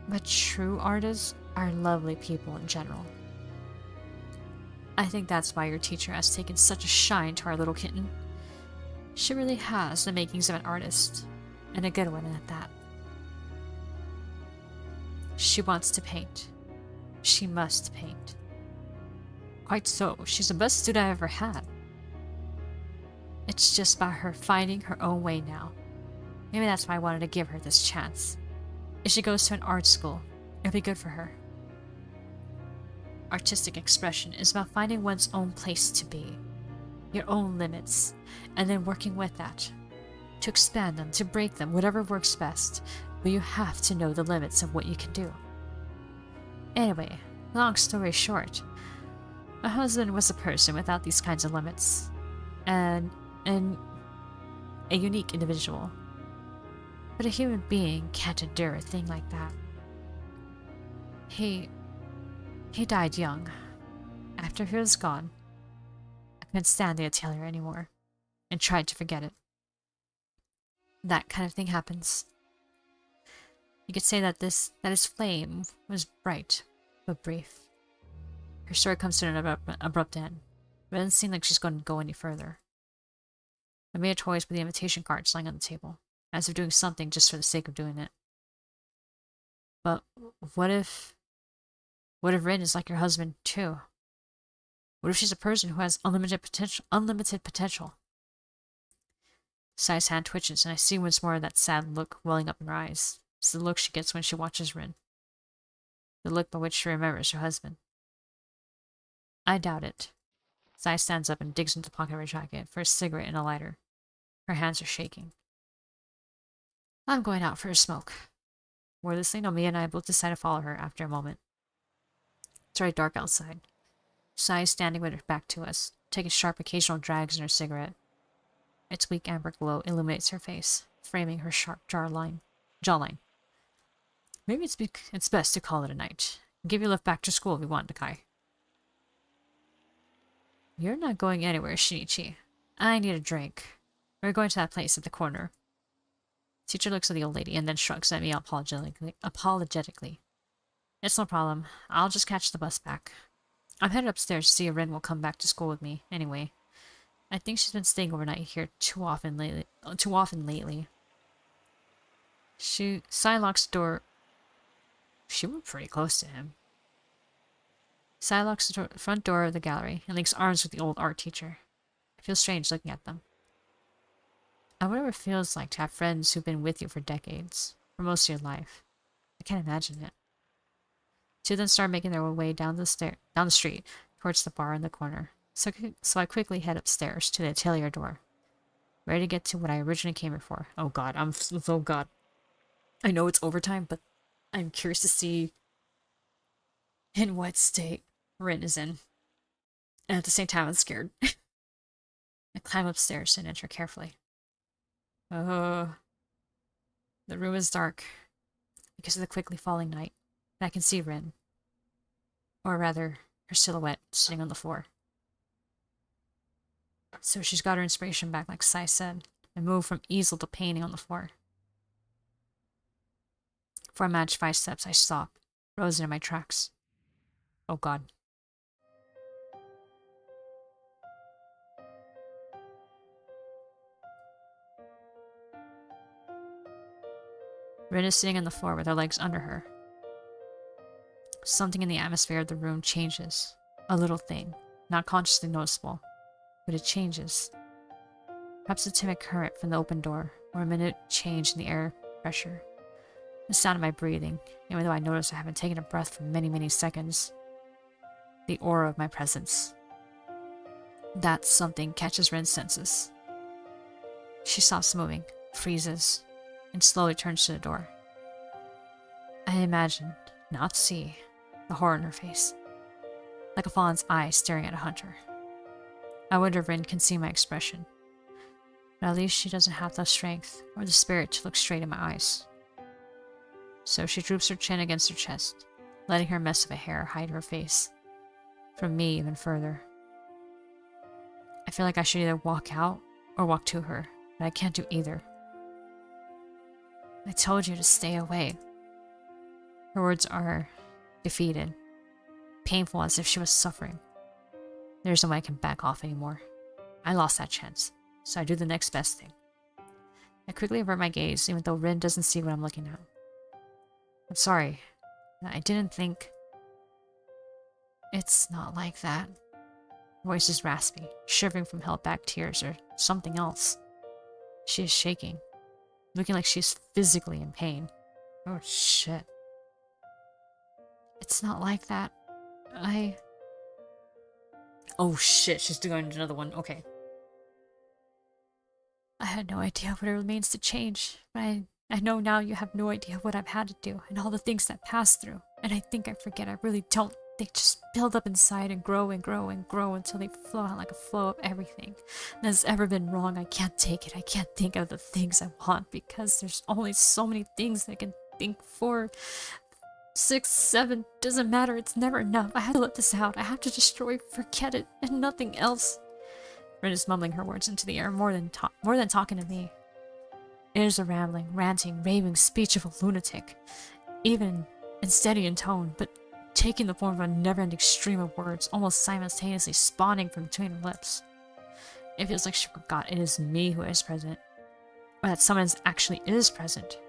but true artists are lovely people in general. I think that's why your teacher has taken such a shine to our little kitten. She really has the makings of an artist, and a good one at that. She wants to paint. She must paint. Quite so, she's the best student I've ever had. It's just about her finding her own way now. Maybe that's why I wanted to give her this chance. If she goes to an art school, it'll be good for her. Artistic expression is about finding one's own place to be, your own limits, and then working with that. To expand them, to break them, whatever works best, but you have to know the limits of what you can do. Anyway, long story short, my husband was a person without these kinds of limits, and a unique individual. But a human being can't endure a thing like that. He died young. After he was gone, I couldn't stand the atelier anymore, and tried to forget it. That kind of thing happens. You could say that his flame was bright, but brief. Her story comes to an abrupt end, but it doesn't seem like she's going to go any further. I made a choice with the invitation cards lying on the table, as if doing something just for the sake of doing it. But what if Rin is like your husband too? What if she's a person who has unlimited potential? Sai's hand twitches, and I see once more that sad look welling up in her eyes. It's the look she gets when she watches Rin. The look by which she remembers her husband. I doubt it. Sai stands up and digs into the pocket of her jacket for a cigarette and a lighter. Her hands are shaking. I'm going out for a smoke. Wordlessly, Nomiya and I both decide to follow her after a moment. It's very dark outside. Sai is standing with her back to us, taking sharp occasional drags in her cigarette. Its weak amber glow illuminates her face, framing her sharp jawline. Maybe it's best to call it a night. Give your lift back to school if you want, Nakai. You're not going anywhere, Shinichi. I need a drink. We're going to that place at the corner. Teacher looks at the old lady and then shrugs at me apologetically. It's no problem. I'll just catch the bus back. I'm headed upstairs to see if Rin will come back to school with me, anyway. I think she's been staying overnight here too often lately. Sai locks the door. She went pretty close to him. Sai locks the front door of the gallery and links arms with the old art teacher. I feel strange looking at them. I wonder what it feels like to have friends who've been with you for decades, for most of your life. I can't imagine it. Two then start making their way down the street towards the bar in the corner. So I quickly head upstairs to the atelier door, ready to get to what I originally came here for. Oh god, oh god. I know it's overtime, but I'm curious to see in what state Rin is in. And at the same time, I'm scared. I climb upstairs and enter carefully. The room is dark because of the quickly falling night, and I can see Rin. Or rather, her silhouette sitting on the floor. So she's got her inspiration back, like Sai said, and moved from easel to painting on the floor. Before I managed 5 steps, I stopped, frozen in my tracks. Oh god. Rin is sitting on the floor with her legs under her. Something in the atmosphere of the room changes. A little thing, not consciously noticeable, but it changes. Perhaps a timid current from the open door, or a minute change in the air pressure. The sound of my breathing, even though I notice I haven't taken a breath for many, many seconds. The aura of my presence. That something catches Rin's senses. She stops moving, freezes, and slowly turns to the door. I imagine, not see, the horror in her face. Like a fawn's eye staring at a hunter. I wonder if Rin can see my expression. But at least she doesn't have the strength or the spirit to look straight in my eyes. So she droops her chin against her chest, letting her mess of a hair hide her face. From me even further. I feel like I should either walk out or walk to her, but I can't do either. I told you to stay away. Her words are defeated, painful as if she was suffering. There's no way I can back off anymore. I lost that chance, so I do the next best thing. I quickly avert my gaze, even though Rin doesn't see what I'm looking at. I'm sorry. I didn't think... It's not like that. Her voice is raspy, shivering from held-back tears or something else. She is shaking, looking like she's physically in pain. Oh shit. It's not like that. Oh shit, she's doing another one. Okay. I had no idea what it remains to change, but I know now you have no idea what I've had to do and all the things that passed through. And I think I forget. I really don't. They just build up inside and grow and grow and grow until they flow out like a flow of everything that's ever been wrong. I can't take it. I can't think of the things I want because there's only so many things that I can think for. 6, 7, doesn't matter. It's never enough. I have to let this out. I have to destroy, forget it, and nothing else. Rin is mumbling her words into the air more than talking to me. It is a rambling, ranting, raving speech of a lunatic, even and steady in tone, but taking the form of a never-ending stream of words, almost simultaneously spawning from between her lips. It feels like she forgot it is me who is present, or that someone actually is present.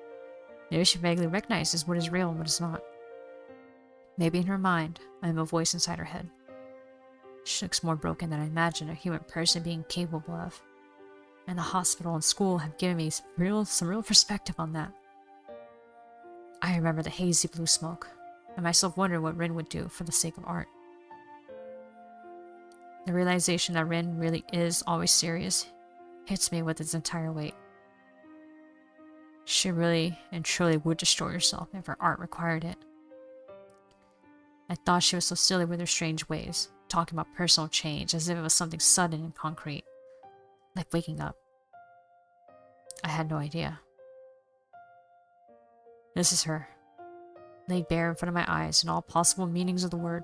Maybe she vaguely recognizes what is real and what is not. Maybe in her mind, I am a voice inside her head. She looks more broken than I imagine a human person being capable of. And the hospital and school have given me some real perspective on that. I remember the hazy blue smoke, and myself wondering what Rin would do for the sake of art. The realization that Rin really is always serious hits me with its entire weight. She really and truly would destroy herself if her art required it. I thought she was so silly with her strange ways, talking about personal change as if it was something sudden and concrete, like waking up. I had no idea. This is her, laid bare in front of my eyes in all possible meanings of the word.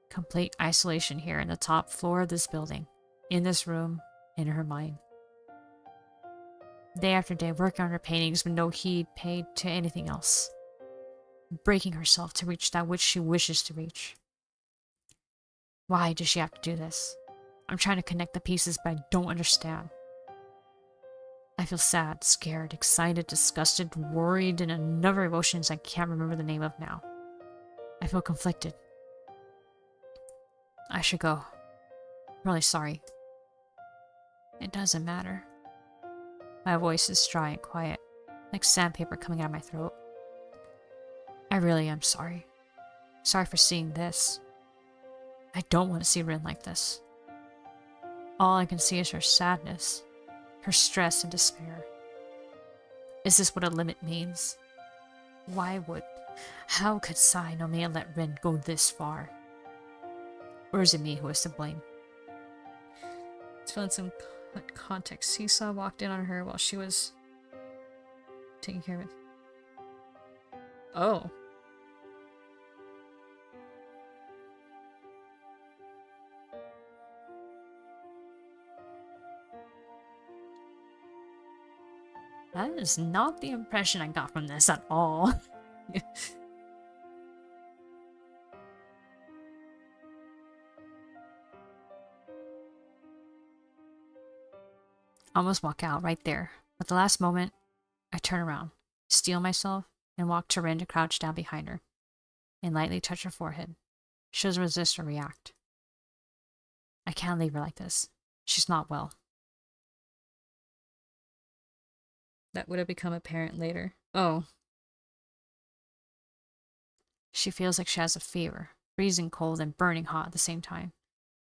Complete isolation here in the top floor of this building, in this room, in her mind. Day after day working on her paintings with no heed paid to anything else. Breaking herself to reach that which she wishes to reach. Why does she have to do this? I'm trying to connect the pieces, but I don't understand. I feel sad, scared, excited, disgusted, worried, and another emotions I can't remember the name of now. I feel conflicted. I should go. I'm really sorry. It doesn't matter. My voice is dry and quiet, like sandpaper coming out of my throat. I really am sorry. Sorry for seeing this. I don't want to see Rin like this. All I can see is her sadness, her stress and despair. Is this what a limit means? How could Sai no me let Rin go this far? Or is it me who is to blame? To fill in some context, Hisao walked in on her while she was taking care of it. Oh. That is not the impression I got from this at all. I almost walk out right there. At the last moment, I turn around, steel myself, and walk to Rin to crouch down behind her and lightly touch her forehead. She doesn't resist or react. I can't leave her like this. She's not well. That would have become apparent later. Oh. She feels like she has a fever, freezing cold and burning hot at the same time.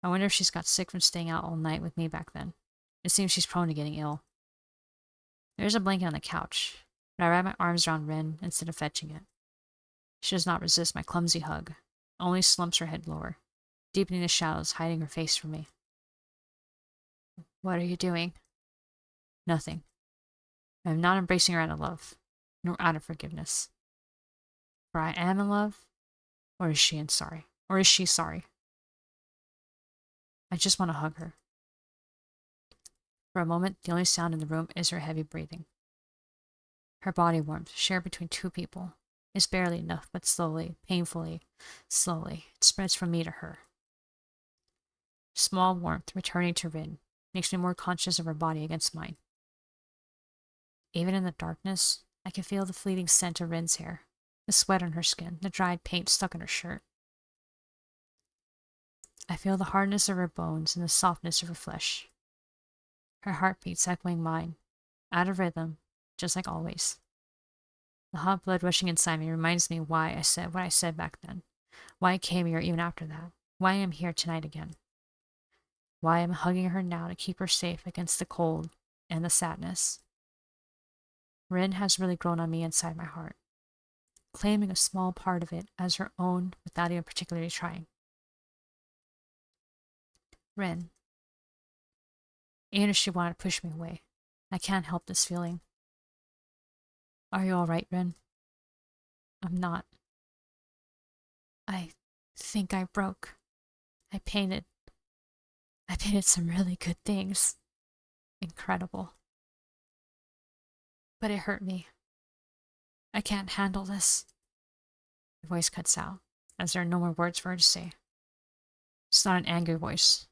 I wonder if she's got sick from staying out all night with me back then. It seems she's prone to getting ill. There's a blanket on the couch, but I wrap my arms around Rin instead of fetching it. She does not resist my clumsy hug, only slumps her head lower, deepening the shadows, hiding her face from me. What are you doing? Nothing. I am not embracing her out of love, nor out of forgiveness. For I am in love, or is she sorry? Or is she sorry? I just want to hug her. For a moment, the only sound in the room is her heavy breathing. Her body warmth, shared between two people, is barely enough, but slowly, painfully, slowly, it spreads from me to her. Small warmth returning to Rin makes me more conscious of her body against mine. Even in the darkness, I can feel the fleeting scent of Rin's hair, the sweat on her skin, the dried paint stuck on her shirt. I feel the hardness of her bones and the softness of her flesh. Her heartbeats echoing mine, out of rhythm, just like always. The hot blood rushing inside me reminds me why I said what I said back then, why I came here even after that, why I am here tonight again, why I am hugging her now to keep her safe against the cold and the sadness. Rin has really grown on me inside my heart, claiming a small part of it as her own without even particularly trying. Rin. Even if she wanted to push me away, I can't help this feeling. Are you alright, Rin? I'm not. I think I broke. I painted some really good things. Incredible. But it hurt me. I can't handle this. Her voice cuts out, as there are no more words for her to say. It's not an angry voice,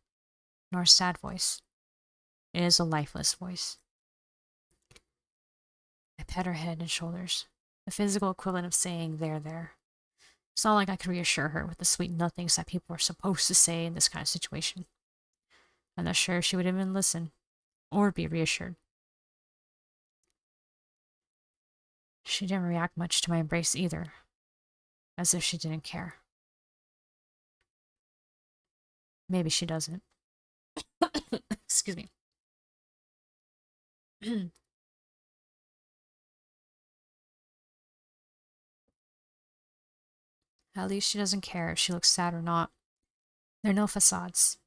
nor a sad voice. It is a lifeless voice. I pet her head and shoulders, the physical equivalent of saying, there. It's not like I could reassure her with the sweet nothings that people are supposed to say in this kind of situation. I'm not sure if she would even listen, or be reassured. She didn't react much to my embrace either, as if she didn't care. Maybe she doesn't. Excuse me. At least she doesn't care if she looks sad or not. There are no facades,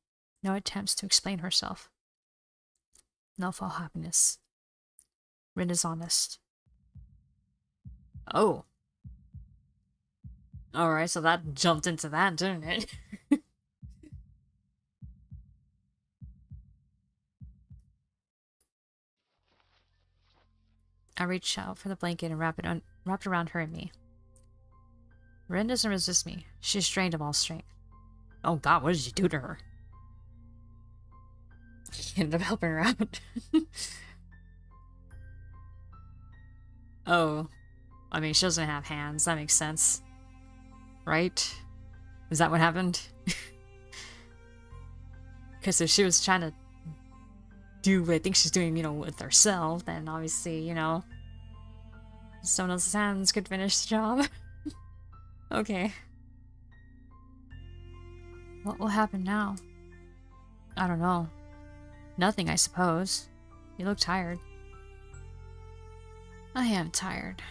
no attempts to explain herself. No false happiness. Rin is honest. Oh. Alright, so that jumped into that, didn't it? I reach out for the blanket and wrap it around her and me. Rin doesn't resist me. She's drained of all strength. Oh god, what did you do to her? He ended up helping her out. Oh. I mean, she doesn't have hands. That makes sense. Right? Is that what happened? Because if she was trying to do what I think she's doing, with herself, then obviously, someone else's hands could finish the job. Okay. What will happen now? I don't know. Nothing, I suppose. You look tired. I am tired.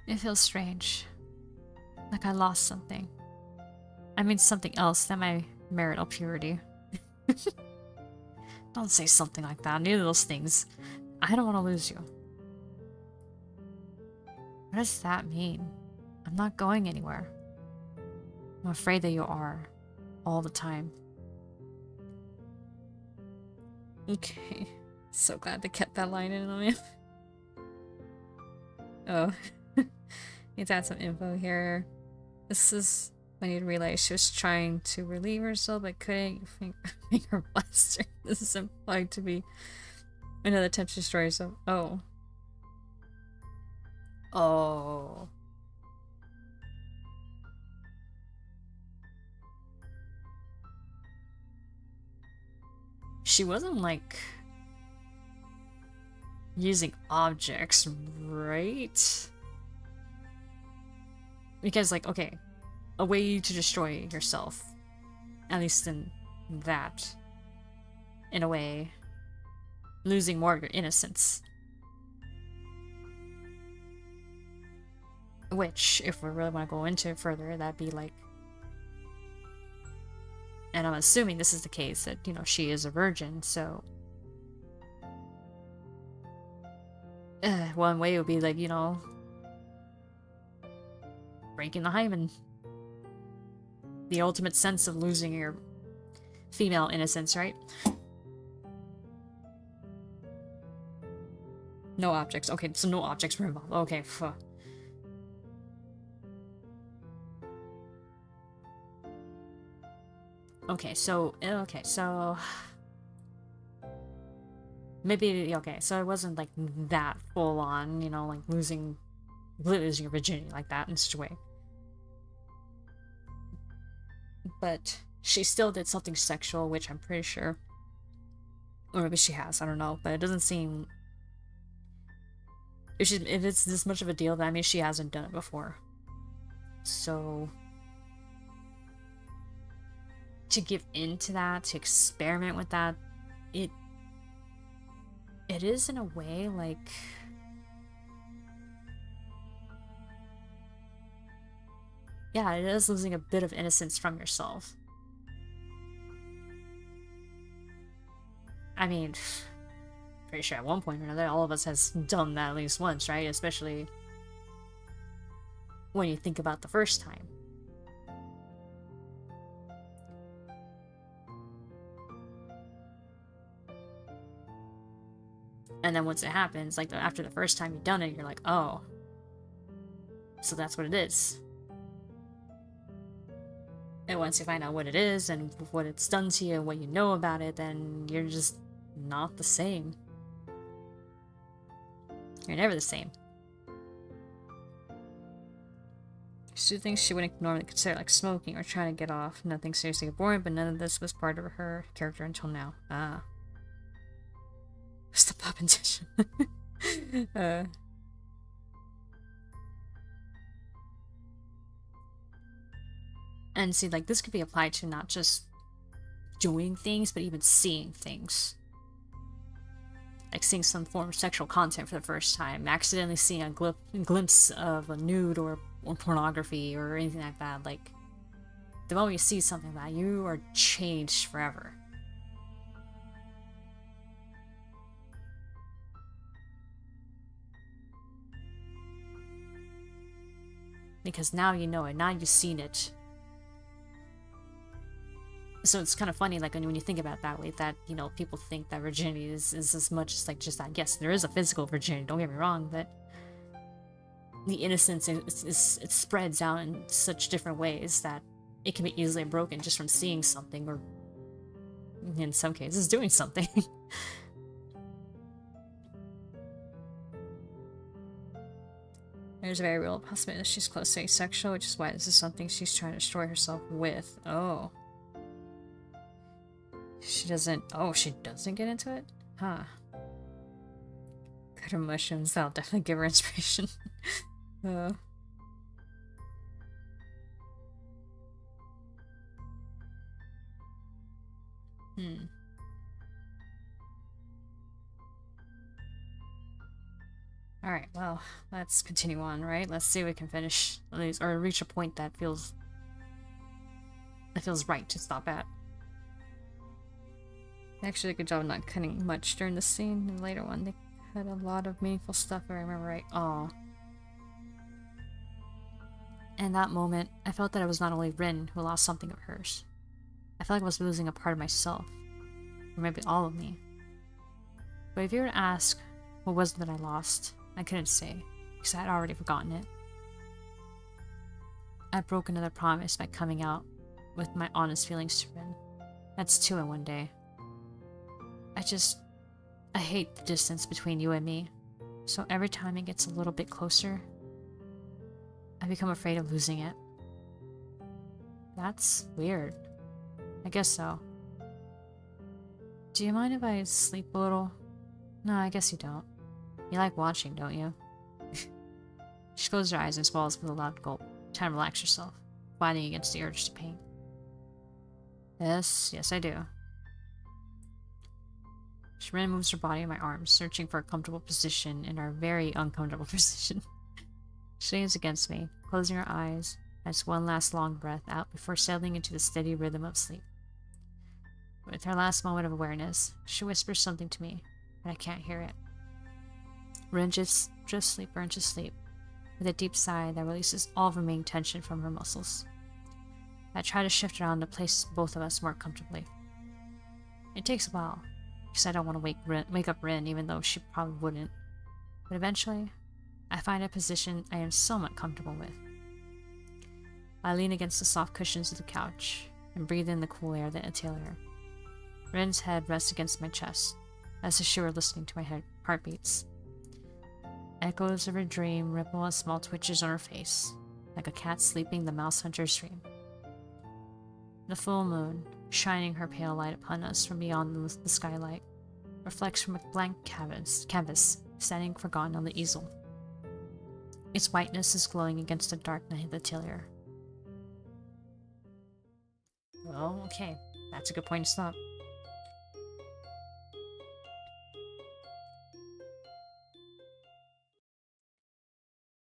It feels strange. Like I lost something. I mean something else than my marital purity. Don't say something like that. Neither of those things. I don't want to lose you. What does that mean? I'm not going anywhere. I'm afraid that you are. All the time. Okay. So glad they kept that line in on me. Oh. Need to add some info here. This is when you realize she was trying to relieve herself but couldn't. Finger blaster. This is implied to be another attempt to destroy herself. Oh. Oh. She wasn't like using objects, right? Because, like, okay, a way to destroy yourself, at least in that, in a way, losing more of your innocence. Which, if we really want to go into it further, that'd be like, and I'm assuming this is the case, that, she is a virgin, so one way would be like, breaking the hymen. The ultimate sense of losing your female innocence, right? No objects. Okay, so no objects were involved. Okay, Okay, so maybe, okay, so it wasn't like that full on, like losing your virginity like that in such a way. But she still did something sexual, which I'm pretty sure, or maybe she has, I don't know, but it doesn't seem, if it's this much of a deal, that means she hasn't done it before. So to give into that, to experiment with that, it is in a way like, yeah, it is losing a bit of innocence from yourself. I mean, pretty sure at one point or another, all of us has done that at least once, right? Especially when you think about the first time. And then once it happens, like after the first time you've done it, you're like, oh, so that's what it is. And once you find out what it is and what it's done to you and what you know about it, then you're just not the same. You're never the same. She thinks she wouldn't normally consider like smoking or trying to get off. Nothing seriously boring, but none of this was part of her character until now. Ah. What's the pop intention? And see, like, this could be applied to not just doing things, but even seeing things. Like seeing some form of sexual content for the first time, accidentally seeing a glimpse of a nude or pornography or anything like that. Like, the moment you see something like that, you are changed forever. Because now you know it, now you've seen it. So it's kind of funny, like, when you think about it that way, that, people think that virginity is as much as, like, just that. Yes, there is a physical virginity, don't get me wrong, but the innocence, it spreads out in such different ways that it can be easily broken just from seeing something or in some cases, doing something. There's a very real possibility that she's close to asexual, which is why this is something she's trying to destroy herself with. Oh. She doesn't get into it? Huh. Cut her mushrooms, that'll definitely give her inspiration. uh. Alright, well, let's continue on, right? Let's see if we can finish, or reach a point that feels right to stop at. Actually, a good job of not cutting much during the scene. In the later one, they cut a lot of meaningful stuff, if I remember right. Aw. In that moment, I felt that it was not only Rin who lost something of hers. I felt like I was losing a part of myself. Or maybe all of me. But if you were to ask, what was it that I lost? I couldn't say, because I had already forgotten it. I broke another promise by coming out with my honest feelings to Rin. That's 2 in one day. I hate the distance between you and me. So every time it gets a little bit closer, I become afraid of losing it. That's weird. I guess so. Do you mind if I sleep a little? No, I guess you don't. You like watching, don't you? She closed her eyes and swallows with a loud gulp, trying to relax herself, fighting against the urge to paint. Yes, I do. Shirin moves her body in my arms, searching for a comfortable position in our very uncomfortable position. She leans against me, closing her eyes, as one last long breath out before settling into the steady rhythm of sleep. With her last moment of awareness, she whispers something to me, but I can't hear it. Rin, just sleep, Rin, just sleep, with a deep sigh that releases all remaining tension from her muscles. I try to shift around to place both of us more comfortably. It takes a while, because I don't want to wake up Rin, even though she probably wouldn't. But eventually, I find a position I am somewhat comfortable with. I lean against the soft cushions of the couch and breathe in the cool air of the interior. Rin's head rests against my chest, as if she were listening to my heartbeats. Echoes of her dream ripple as small twitches on her face, like a cat sleeping the mouse hunter's dream. The full moon, shining her pale light upon us from beyond the skylight, reflects from a blank canvas standing forgotten on the easel. Its whiteness is glowing against the dark night of the interior. Well, okay, that's a good point to stop.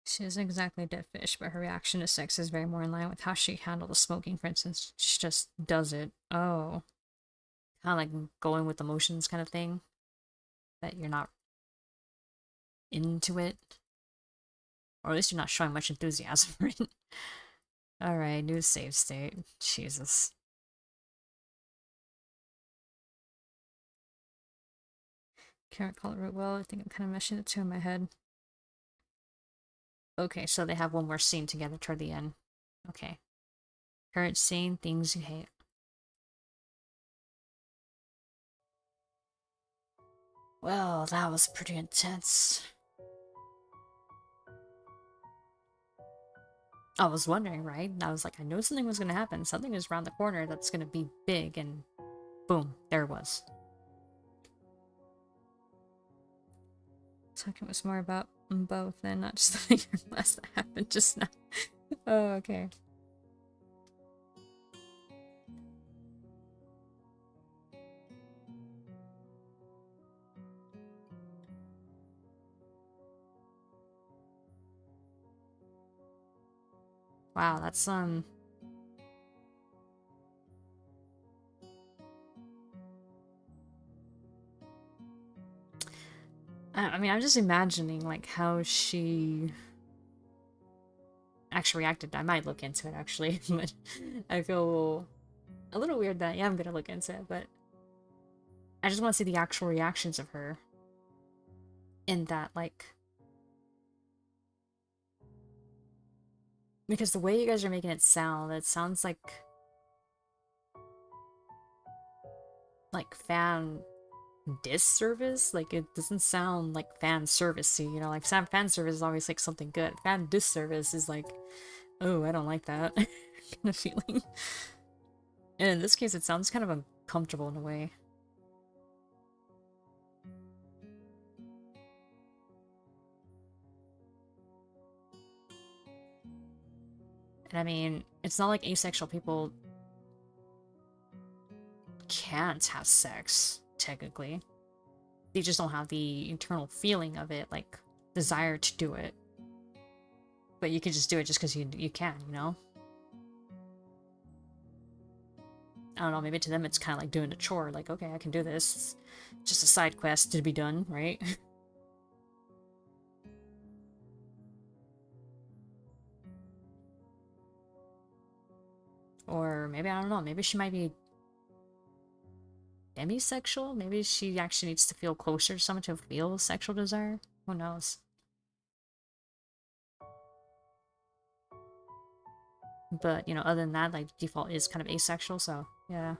She isn't exactly a dead fish, but her reaction to sex is very more in line with how she handled the smoking, for instance. She just does it. Oh. Kind of like going with emotions kind of thing. That you're not into it. Or at least you're not showing much enthusiasm for it. Alright, new save state. Jesus. Can't recall it real well. I think I'm kind of meshing the two in my head. Okay, so they have one more scene together toward the end. Okay. Current scene, things you hate. Well, that was pretty intense. I was wondering, right? I was like, I knew something was going to happen. Something is around the corner that's going to be big, and boom, there it was. Talking was more about both and not just the bigger blast that happened just now. Oh, okay. Wow, that's I mean, I'm just imagining, like, how she actually reacted. I might look into it, actually, but I feel a little weird that, yeah, I'm gonna look into it, but I just want to see the actual reactions of her in that, like... Because the way you guys are making it sounds like... like fan disservice. Like it doesn't sound like fan servicey, you know, like fan service is always like something good. Fan disservice is like, oh, I don't like that kind of feeling. And in this case, it sounds kind of uncomfortable in a way. And I mean, it's not like asexual people can't have sex, technically. They just don't have the internal feeling of it, like desire to do it. But you can just do it just because you can, you know? I don't know, maybe to them it's kind of like doing a chore, like, okay, I can do this. It's just a side quest to be done, right? Or maybe, I don't know, maybe she might be demisexual? Maybe she actually needs to feel closer to someone to feel sexual desire? Who knows? But, you know, other than that, like, default is kind of asexual, so, yeah.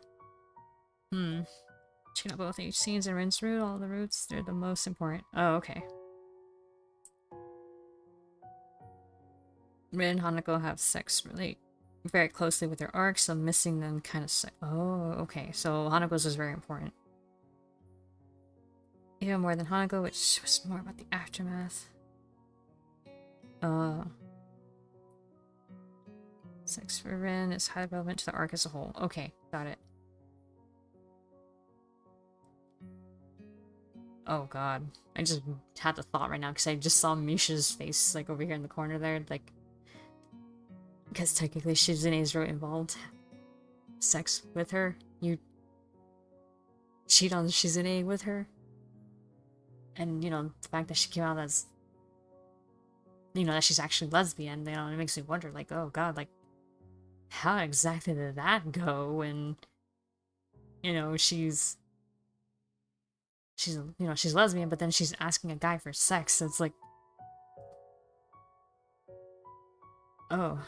Check out both H scenes and rinse root, all the roots, they're the most important. Oh, okay. Rin and Hanako have sex really very closely with their arcs, so missing them kind of oh, okay. So Hanako's is very important. Even more than Hanako, which was more about the aftermath. Sex for Rin is highly relevant to the arc as a whole. Okay, got it. Oh god. I just had the thought right now because I just saw Misha's face like over here in the corner there, like because technically Shizune's involved. Sex with her? You cheat on Shizune with her? And, you know, the fact that she came out as, you know, that she's actually lesbian, you know, it makes me wonder, like, oh god, like, how exactly did that go when, you know, she's, you know, she's lesbian, but then she's asking a guy for sex, so it's like, oh.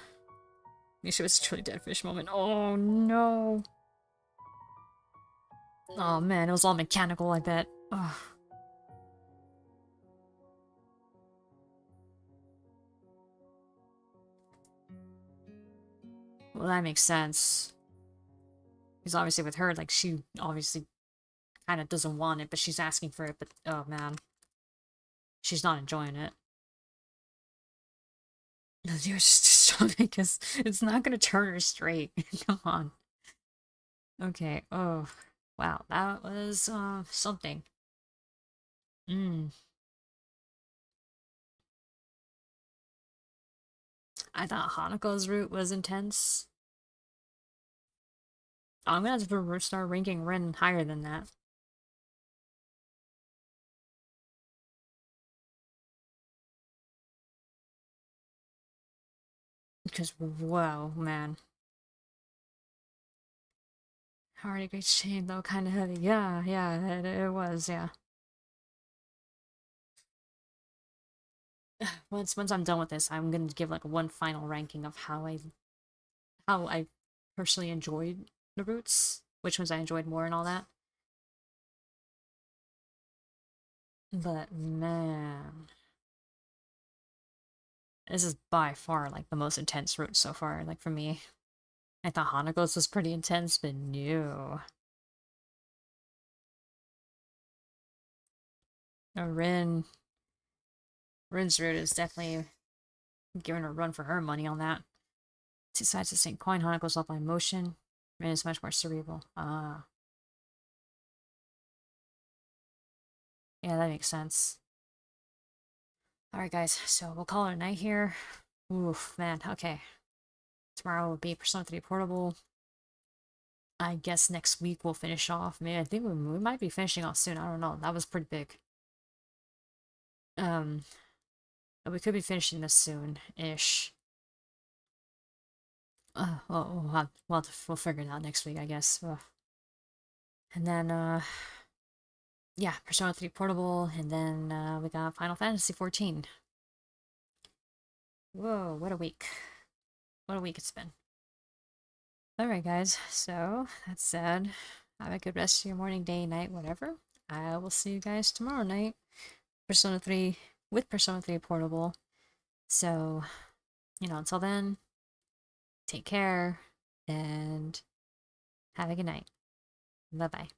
Misha was a truly dead fish moment. Oh no. Oh man, it was all mechanical, I bet. Ugh. Well, that makes sense. Because obviously with her, like, she obviously kind of doesn't want it, but she's asking for it, but oh man. She's not enjoying it. You're just strong because it's not gonna turn her straight. Come on. Okay, oh. Wow, that was, something. Mm. I thought Hanako's route was intense. I'm gonna have to start ranking Ren higher than that. Because, whoa, man. Already great shame, though, kind of heavy. Yeah, yeah, it was, yeah. Once I'm done with this, I'm gonna give like one final ranking of how I personally enjoyed the routes, which ones I enjoyed more and all that. But man, this is by far like the most intense route so far, like for me. I thought Hanako's was pretty intense, but no. Rin Rin's route is definitely giving her a run for her money on that. Two sides of the same coin, Hanako's up by motion. Rin is much more cerebral. Ah. Yeah, that makes sense. Alright guys, so we'll call it a night here. Oof, man, okay. Tomorrow will be Persona 3 Portable. I guess next week we'll finish off. Maybe I think we might be finishing off soon. I don't know. That was pretty big. Um, but we could be finishing this soon-ish. Well, we'll figure it out next week, I guess. Ugh. And then, yeah, Persona 3 Portable, and then we got Final Fantasy 14. Whoa, what a week. What a week it's been. Alright guys, so, that's sad. Have a good rest of your morning, day, night, whatever. I will see you guys tomorrow night. Persona 3 with Persona 3 Portable. So, until then, take care and have a good night. Bye bye.